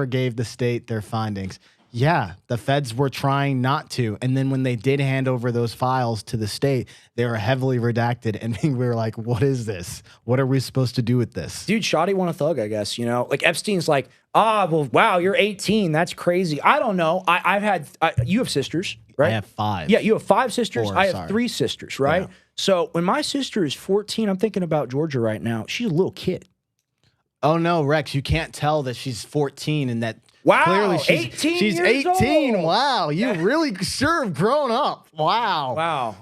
gave the state their findings. Yeah, the feds were trying not to. And then when they did hand over those files to the state, they were heavily redacted. And we were like, what is this? What are we supposed to do with this? Dude, Shoddy want a thug, I guess. You know, like Epstein's like, well, wow, you're 18. That's crazy. I don't know. I've had, you have sisters, right? I have 5. Yeah, you have 5 sisters. 4, I have sorry. 3 sisters, right? Yeah. So when my sister is 14, I'm thinking about Georgia right now. She's a little kid. Oh, no, Rex, you can't tell that she's 14 and that. Wow, clearly she's 18. old. Wow, you really sure have grown up. Wow,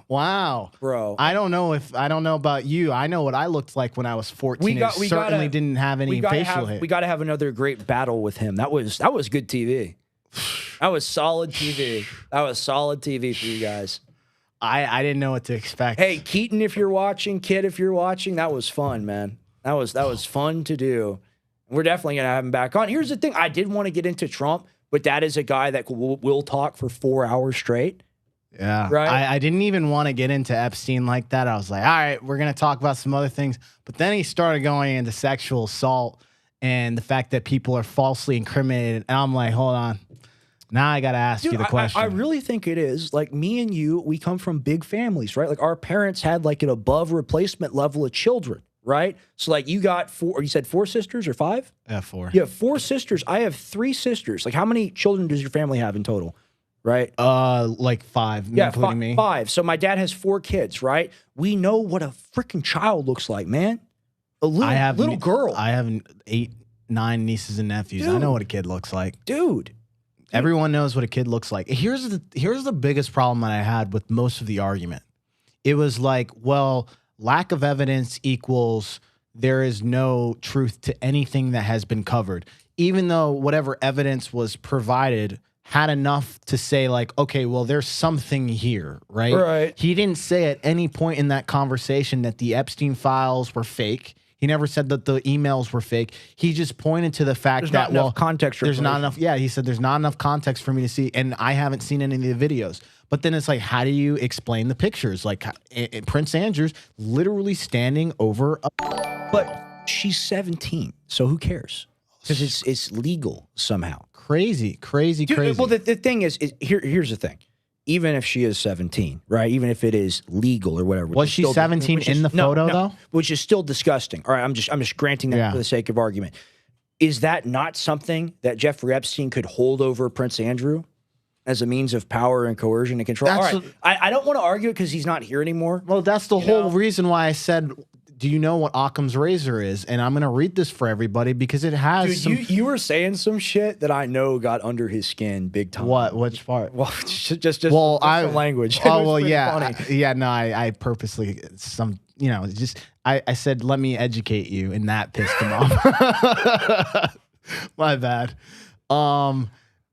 bro. I don't know about you. I know what I looked like when I was 14. We certainly didn't have any facial hair. We got to have another great battle with him. That was good TV. That was solid TV. That was solid TV for you guys. I didn't know what to expect. Hey, Keaton, if you're watching, Kid, if you're watching, that was fun, man. That was fun to do. We're definitely going to have him back on. Here's the thing. I did want to get into Trump, but that is a guy that will talk for 4 hours straight. Yeah. Right. I didn't even want to get into Epstein like that. I was like, all right, we're going to talk about some other things. But then he started going into sexual assault and the fact that people are falsely incriminated. And I'm like, hold on. Now I got to ask you the question. I really think it is. Like me and you, we come from big families, right? Like our parents had like an above replacement level of children. Right? So like you got 4, you said 4 sisters or 5? Yeah, 4. You have 4 sisters. I have 3 sisters. Like how many children does your family have in total? Right? Like 5, including me. 5. So my dad has 4 kids, right? We know what a freaking child looks like, man. A little girl. I have 8, 9 nieces and nephews. Dude. I know what a kid looks like. Dude. Everyone knows what a kid looks like. Here's the biggest problem that I had with most of the argument. It was like, well, lack of evidence equals there is no truth to anything that has been covered, even though whatever evidence was provided had enough to say like, okay, well, there's something here, right? Right. He didn't say at any point in that conversation that the Epstein files were fake. He never said that the emails were fake. He just pointed to the fact There's that, not enough context. there's not enough. Yeah, he said there's not enough context for me to see, and I haven't seen any of the videos. But then it's like, how do you explain the pictures? Like Prince Andrew's literally standing over a. But she's 17, so who cares? Because it's legal somehow. Crazy. Dude, well, the thing is here's the thing. Even if she is 17, right? Even if it is legal or whatever. Was she 17 in the photo though? Which is still disgusting. All right, I'm just granting that for the sake of argument. Is that not something that Jeffrey Epstein could hold over Prince Andrew as a means of power and coercion and control? All right, I don't want to argue it because he's not here anymore. Well, that's the whole reason why I said, do you know what Occam's razor is? And I'm going to read this for everybody because it has. Dude, you were saying some shit that I know got under his skin big time. What? Which part? Well, just some language. Oh well, yeah, no, I purposely I said let me educate you, and that pissed him off. My bad.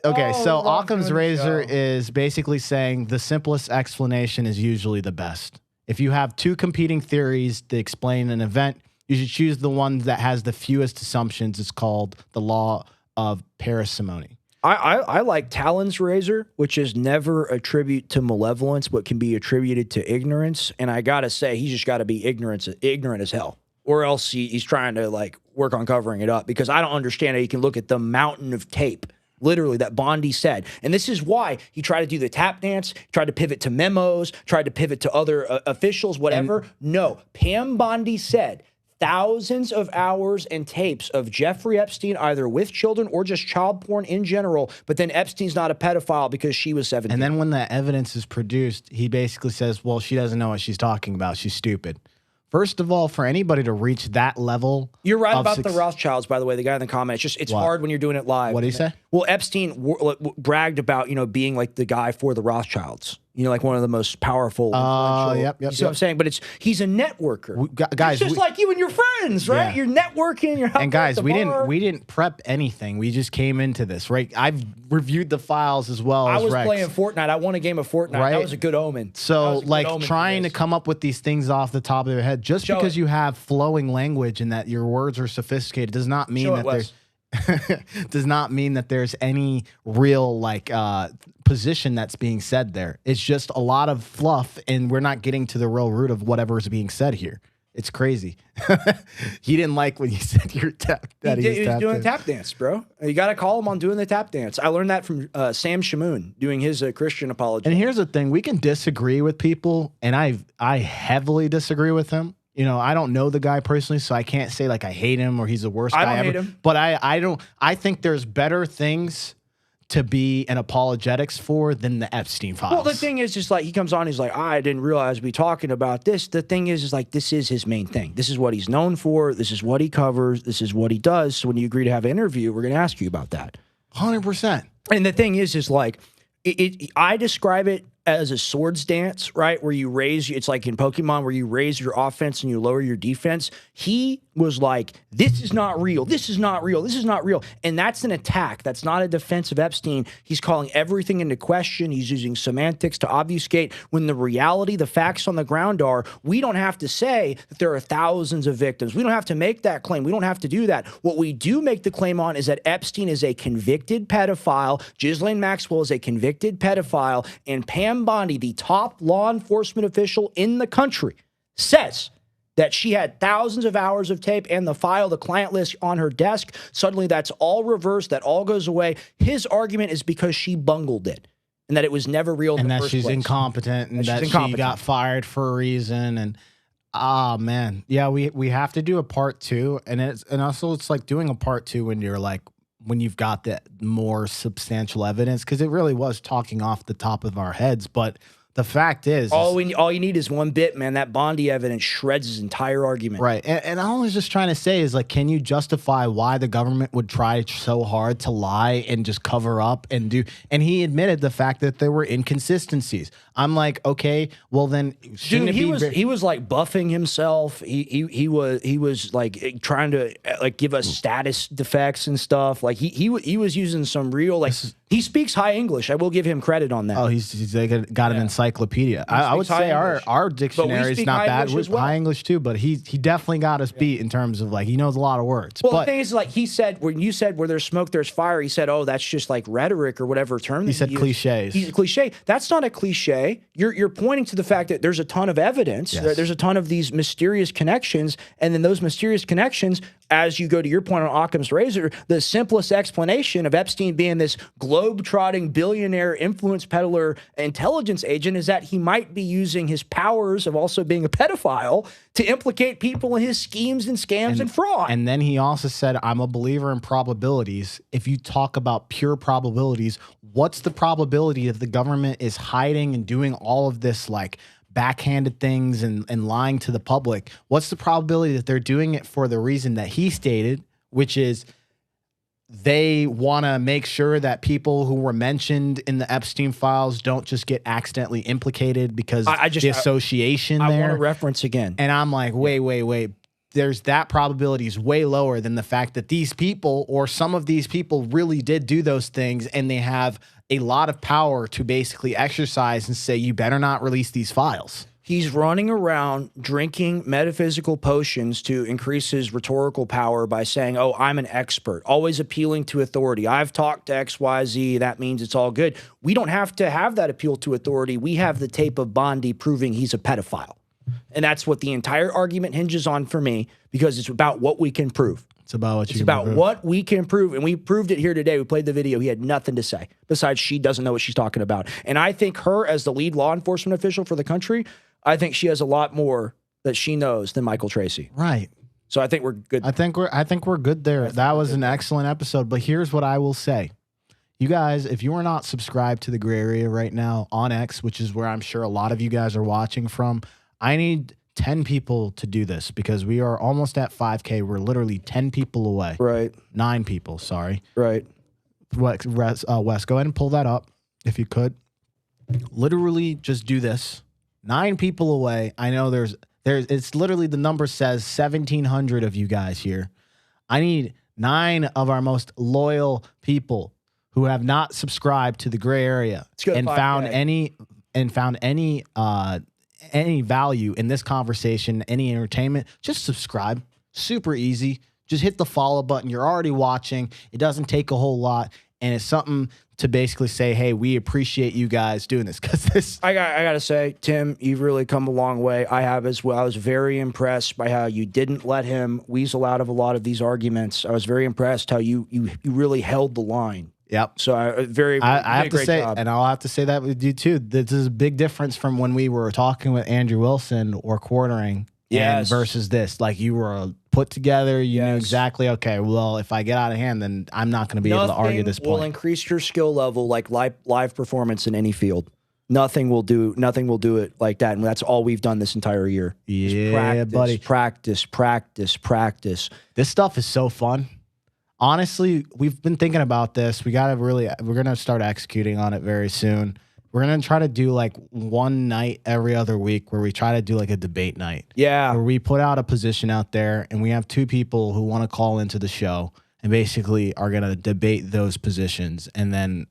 Okay, so Occam's razor is basically saying the simplest explanation is usually the best. If you have two competing theories to explain an event, you should choose the one that has the fewest assumptions. It's called the law of parsimony. I like Talon's razor, which is never a tribute to malevolence, but can be attributed to ignorance. And I gotta say, he's just got to be ignorant as hell, or else he's trying to like work on covering it up. Because I don't understand how you can look at the mountain of tape. Literally, that Bondi said. And this is why he tried to do the tap dance, tried to pivot to memos, tried to pivot to other officials, whatever. No, Pam Bondi said thousands of hours and tapes of Jeffrey Epstein, either with children or just child porn in general, but then Epstein's not a pedophile because she was 17. And then when the evidence is produced, he basically says, well, she doesn't know what she's talking about. She's stupid. First of all, for anybody to reach that level, you're right about the Rothschilds, by the way. The guy in the comment, it's hard when you're doing it live. What did he say? Well, Epstein bragged about being like the guy for the Rothschilds. Like one of the most powerful. Yep. You see what I'm saying? But he's a networker. Guys, just like you and your friends, right? Yeah. You're networking. You're and guys, we didn't prep anything. We just came into this, right? I've reviewed the files as well. I was Rex. playing Fortnite. I won a game of Fortnite. Right? That was a good omen. So, like, trying to come up with these things off the top of your head, just because you have flowing language and that your words are sophisticated, does not mean that there's. Does not mean that there's any real position that's being said there. It's just a lot of fluff, and we're not getting to the real root of whatever is being said here. It's crazy. He didn't like when you said your tap. That he was doing the tap dance, bro. You got to call him on doing the tap dance. I learned that from Sam Shamoon doing his Christian apology. And here's the thing: we can disagree with people, and I heavily disagree with him. I don't know the guy personally, so I can't say like I hate him or he's the worst guy ever. I don't hate him. But I don't. I think there's better things to be an apologetics for than the Epstein files. Well, the thing is, just like he comes on, he's like, I didn't realize we'd be talking about this. The thing is like this is his main thing. This is what he's known for. This is what he covers. This is what he does. So when you agree to have an interview, we're going to ask you about that. 100%. And the thing is like, I describe it as a swords dance, right? Where you raise, it's like in Pokemon where you raise your offense and you lower your defense. He was like, this is not real. This is not real. This is not real. And that's an attack. That's not a defense of Epstein. He's calling everything into question. He's using semantics to obfuscate when the reality, the facts on the ground are, we don't have to say that there are thousands of victims. We don't have to make that claim. We don't have to do that. What we do make the claim on is that Epstein is a convicted pedophile. Ghislaine Maxwell is a convicted pedophile. And Pam Bondi, the top law enforcement official in the country, says that she had thousands of hours of tape and the file, the client list on her desk. Suddenly that's all reversed. That all goes away. His argument is because she bungled it and that it was never real in the first place. And that she's incompetent and that she got fired for a reason. And man. Yeah, we have to do a part 2. And also it's like doing a part 2 when you're like, when you've got that more substantial evidence, because it really was talking off the top of our heads. But the fact is, all you need is one bit, man. That Bondi evidence shreds his entire argument. Right. And all I was just trying to say is, like, can you justify why the government would try so hard to lie and just cover up and do? And he admitted the fact that there were inconsistencies. I'm like, okay, well then, shouldn't Dude, it be he was like buffing himself. He was like trying to like give us status defects and stuff. Like he was using some real like he speaks high English. I will give him credit on that. Oh, he's like got an encyclopedia. I would say our dictionary is not bad. We're high English too, but he definitely got us beat in terms of like he knows a lot of words. Well, but the thing is, like he said, when you said where there's smoke, there's fire, he said, oh, that's just like rhetoric or whatever term. He said cliches. He's a cliche. That's not a cliche. You're pointing to the fact that there's a ton of evidence. Yes. There's a ton of these mysterious connections, and then those mysterious connections, as you go to your point on Occam's razor, the simplest explanation of Epstein being this globe-trotting billionaire influence peddler intelligence agent is that he might be using his powers of also being a pedophile to implicate people in his schemes and scams and fraud. And then he also said, I'm a believer in probabilities. If you talk about pure probabilities, what's the probability that the government is hiding and doing all of this like backhanded things and lying to the public? What's the probability that they're doing it for the reason that he stated, which is they want to make sure that people who were mentioned in the Epstein files don't just get accidentally implicated because the association there. I want to reference again. And I'm like, wait. There's that probability is way lower than the fact that these people or some of these people really did do those things and they have a lot of power to basically exercise and say, you better not release these files. He's running around drinking metaphysical potions to increase his rhetorical power by saying, oh, I'm an expert, always appealing to authority. I've talked to XYZ. That means it's all good. We don't have to have that appeal to authority. We have the tape of Bondi proving he's a pedophile. And that's what the entire argument hinges on for me, because it's about what we can prove. It's about what you It's about what we can prove. And we proved it here today. We played the video. He had nothing to say besides she doesn't know what she's talking about. And I think her as the lead law enforcement official for the country, I think she has a lot more that she knows than Michael Tracey. Right. So I think we're good. I think we're good there. That was an excellent episode. But here's what I will say. You guys, if you are not subscribed to the Gray Area right now on X, which is where I'm sure a lot of you guys are watching from, I need 10 people to do this because we are almost at 5K. We're literally 10 people away. Right. 9 people, sorry. Right. Wes, go ahead and pull that up if you could. Literally just do this. 9 people away. I know it's literally the number says 1,700 of you guys here. I need 9 of our most loyal people who have not subscribed to the Gray Area and found any value in this conversation, any entertainment. Just subscribe. Super easy. Just hit the follow button. You're already watching. It doesn't take a whole lot. And it's something to basically say, hey, we appreciate you guys doing this. Because this, I got to say, Tim, you've really come a long way. I have as well. I was very impressed by how you didn't let him weasel out of a lot of these arguments. I was very impressed how you really held the line. Yep. So I have to say, job. and I'll have to say that with you too. This is a big difference from when we were talking with Andrew Wilson or quartering. Yes. Versus this. Like you were put together, you knew exactly, okay, well, if I get out of hand, then I'm not going to be able to argue this point. Nothing will increase your skill level like live performance in any field. Nothing will do it like that. And that's all we've done this entire year. Yeah, buddy. Practice. This stuff is so fun. Honestly, we've been thinking about this. We're going to start executing on it very soon. We're going to try to do like one night every other week where we try to do like a debate night. Yeah. Where we put out a position out there and we have 2 people who want to call into the show and basically are going to debate those positions. And then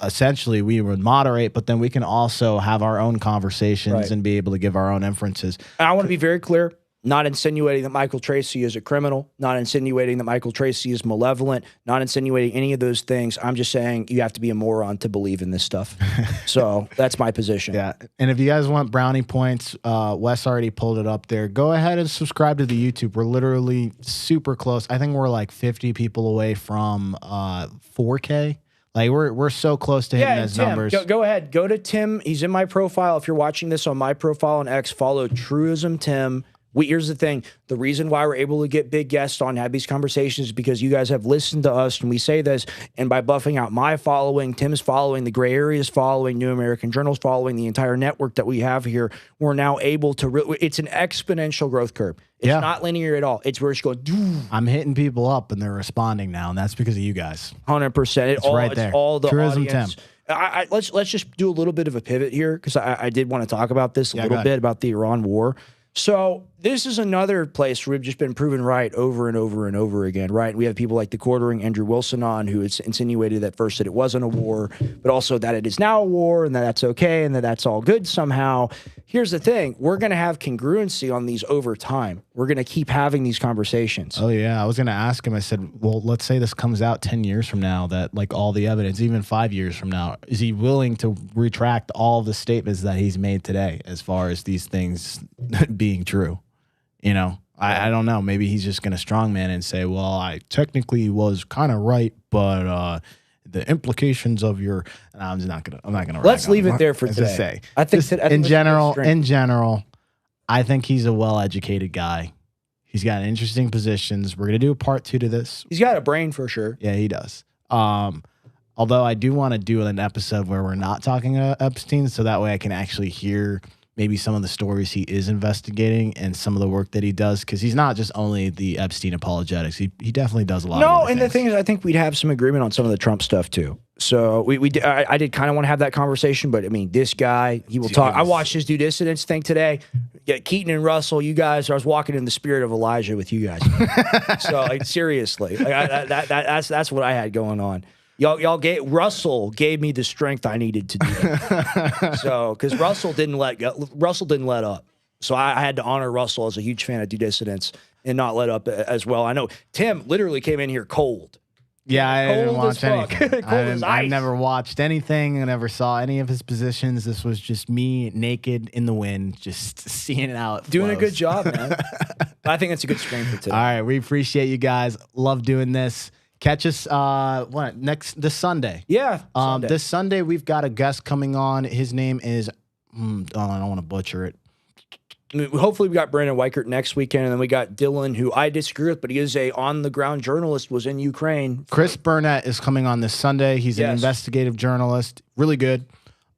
essentially we would moderate, but then we can also have our own conversations and be able to give our own inferences. I want to be very clear. Not insinuating that Michael Tracey is a criminal, not insinuating that Michael Tracey is malevolent, not insinuating any of those things. I'm just saying you have to be a moron to believe in this stuff. So that's my position. Yeah. And if you guys want brownie points, Wes already pulled it up there. Go ahead and subscribe to the YouTube. We're literally super close. I think we're like 50 people away from 4K. Like we're so close to hitting those numbers. Go ahead. Go to Tim. He's in my profile. If you're watching this on my profile on X, follow Truism Tim. Here's the thing. The reason why we're able to get big guests on, have these conversations, is because you guys have listened to us and we say this, and by buffing out my following, Tim's following, the Gray Area's following, New American Journal's following, the entire network that we have here, we're now able to, it's an exponential growth curve. It's not linear at all. It's where it's going, I'm hitting people up and they're responding now, and that's because of you guys. 100%. It's right there. It's all the Tourism audience. Tim. let's just do a little bit of a pivot here because I did want to talk about this a little bit about the Iran war. So this is another place where we've just been proven right over and over and over again, right? We have people like the quartering Andrew Wilson on who has insinuated at first that it wasn't a war, but also that it is now a war and that that's okay and that that's all good somehow. Here's the thing. We're going to have congruency on these over time. We're going to keep having these conversations. Oh, yeah. I was going to ask him. I said, well, let's say this comes out 10 years from now, that like all the evidence, even 5 years from now, is he willing to retract all the statements that he's made today as far as these things being true? You know, I don't know. Maybe he's just going to strongman and say, well, I technically was kind of right, but the implications of your, and I'm not gonna. Let's leave it there for today. Just say, I think in general, I think he's a well-educated guy. He's got interesting positions. We're gonna do a part 2 to this. He's got a brain for sure. Yeah, he does. Although I do want to do an episode where we're not talking about Epstein, so that way I can actually hear maybe some of the stories he is investigating and some of the work that he does, because he's not just only the Epstein apologetics. He definitely does a lot of other and things. the thing is, I think we'd have some agreement on some of the Trump stuff too. So I did kind of want to have that conversation, but I mean, this guy, he will talk. I watched his due dissidence thing today. Yeah, Keaton and Russell, you guys, I was walking in the spirit of Elijah with you guys. So like, seriously, like, that's what I had going on. Russell gave me the strength I needed to do that. So, because Russell didn't let up. So I had to honor Russell as a huge fan of due dissidence and not let up as well. I know Tim literally came in here cold. Yeah, I didn't watch anything. I never watched anything. I never saw any of his positions. This was just me naked in the wind, just seeing it out. Doing a good job, man. I think it's a good stream for today. All right, we appreciate you guys. Love doing this. Catch us this Sunday. Yeah. Sunday. This Sunday we've got a guest coming on. His name is I don't want to butcher it. Hopefully we got Brandon Weichert next weekend, and then we got Dylan, who I disagree with, but he is a on-the-ground journalist, was in Ukraine. Chris Burnett is coming on this Sunday. He's an investigative journalist. Really good.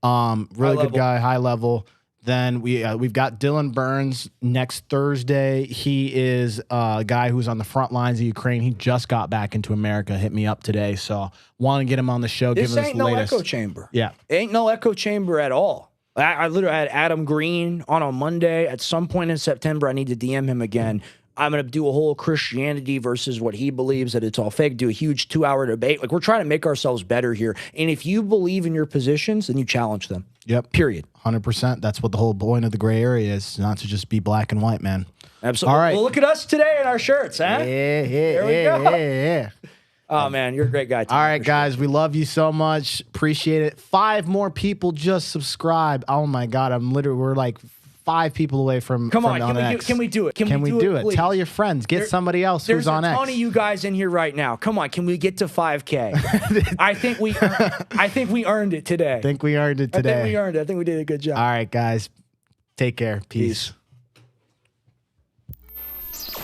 Really good guy, high level. Then we've got Dylan Burns next Thursday. He is a guy who's on the front lines of Ukraine. He just got back into America. Hit me up today, so want to get him on the show. This give us ain't the no latest. echo chamber. Yeah, ain't no echo chamber at all. I literally had Adam Green on Monday. At some point in September, I need to DM him again. I'm going to do a whole Christianity versus what he believes that it's all fake, do a huge 2-hour debate. Like, we're trying to make ourselves better here. And if you believe in your positions, then you challenge them. Yep. Period. 100%. That's what the whole point of the gray area is, not to just be black and white, man. Absolutely. All right. Well, look at us today in our shirts, huh? There we go. Yeah. Oh, man, you're a great guy. All right, guys, we love you so much. Appreciate it. 5 more people just subscribe. Oh, my God. we're like 5 people away from Come on, can we do it? Can we do it? Please? Tell your friends. Get somebody else who's on X. There's a ton of you guys in here right now. Come on, can we get to 5K? I think we earned it today. I think we earned it today. I think we earned it. I think we did a good job. All right, guys. Take care. Peace. Peace.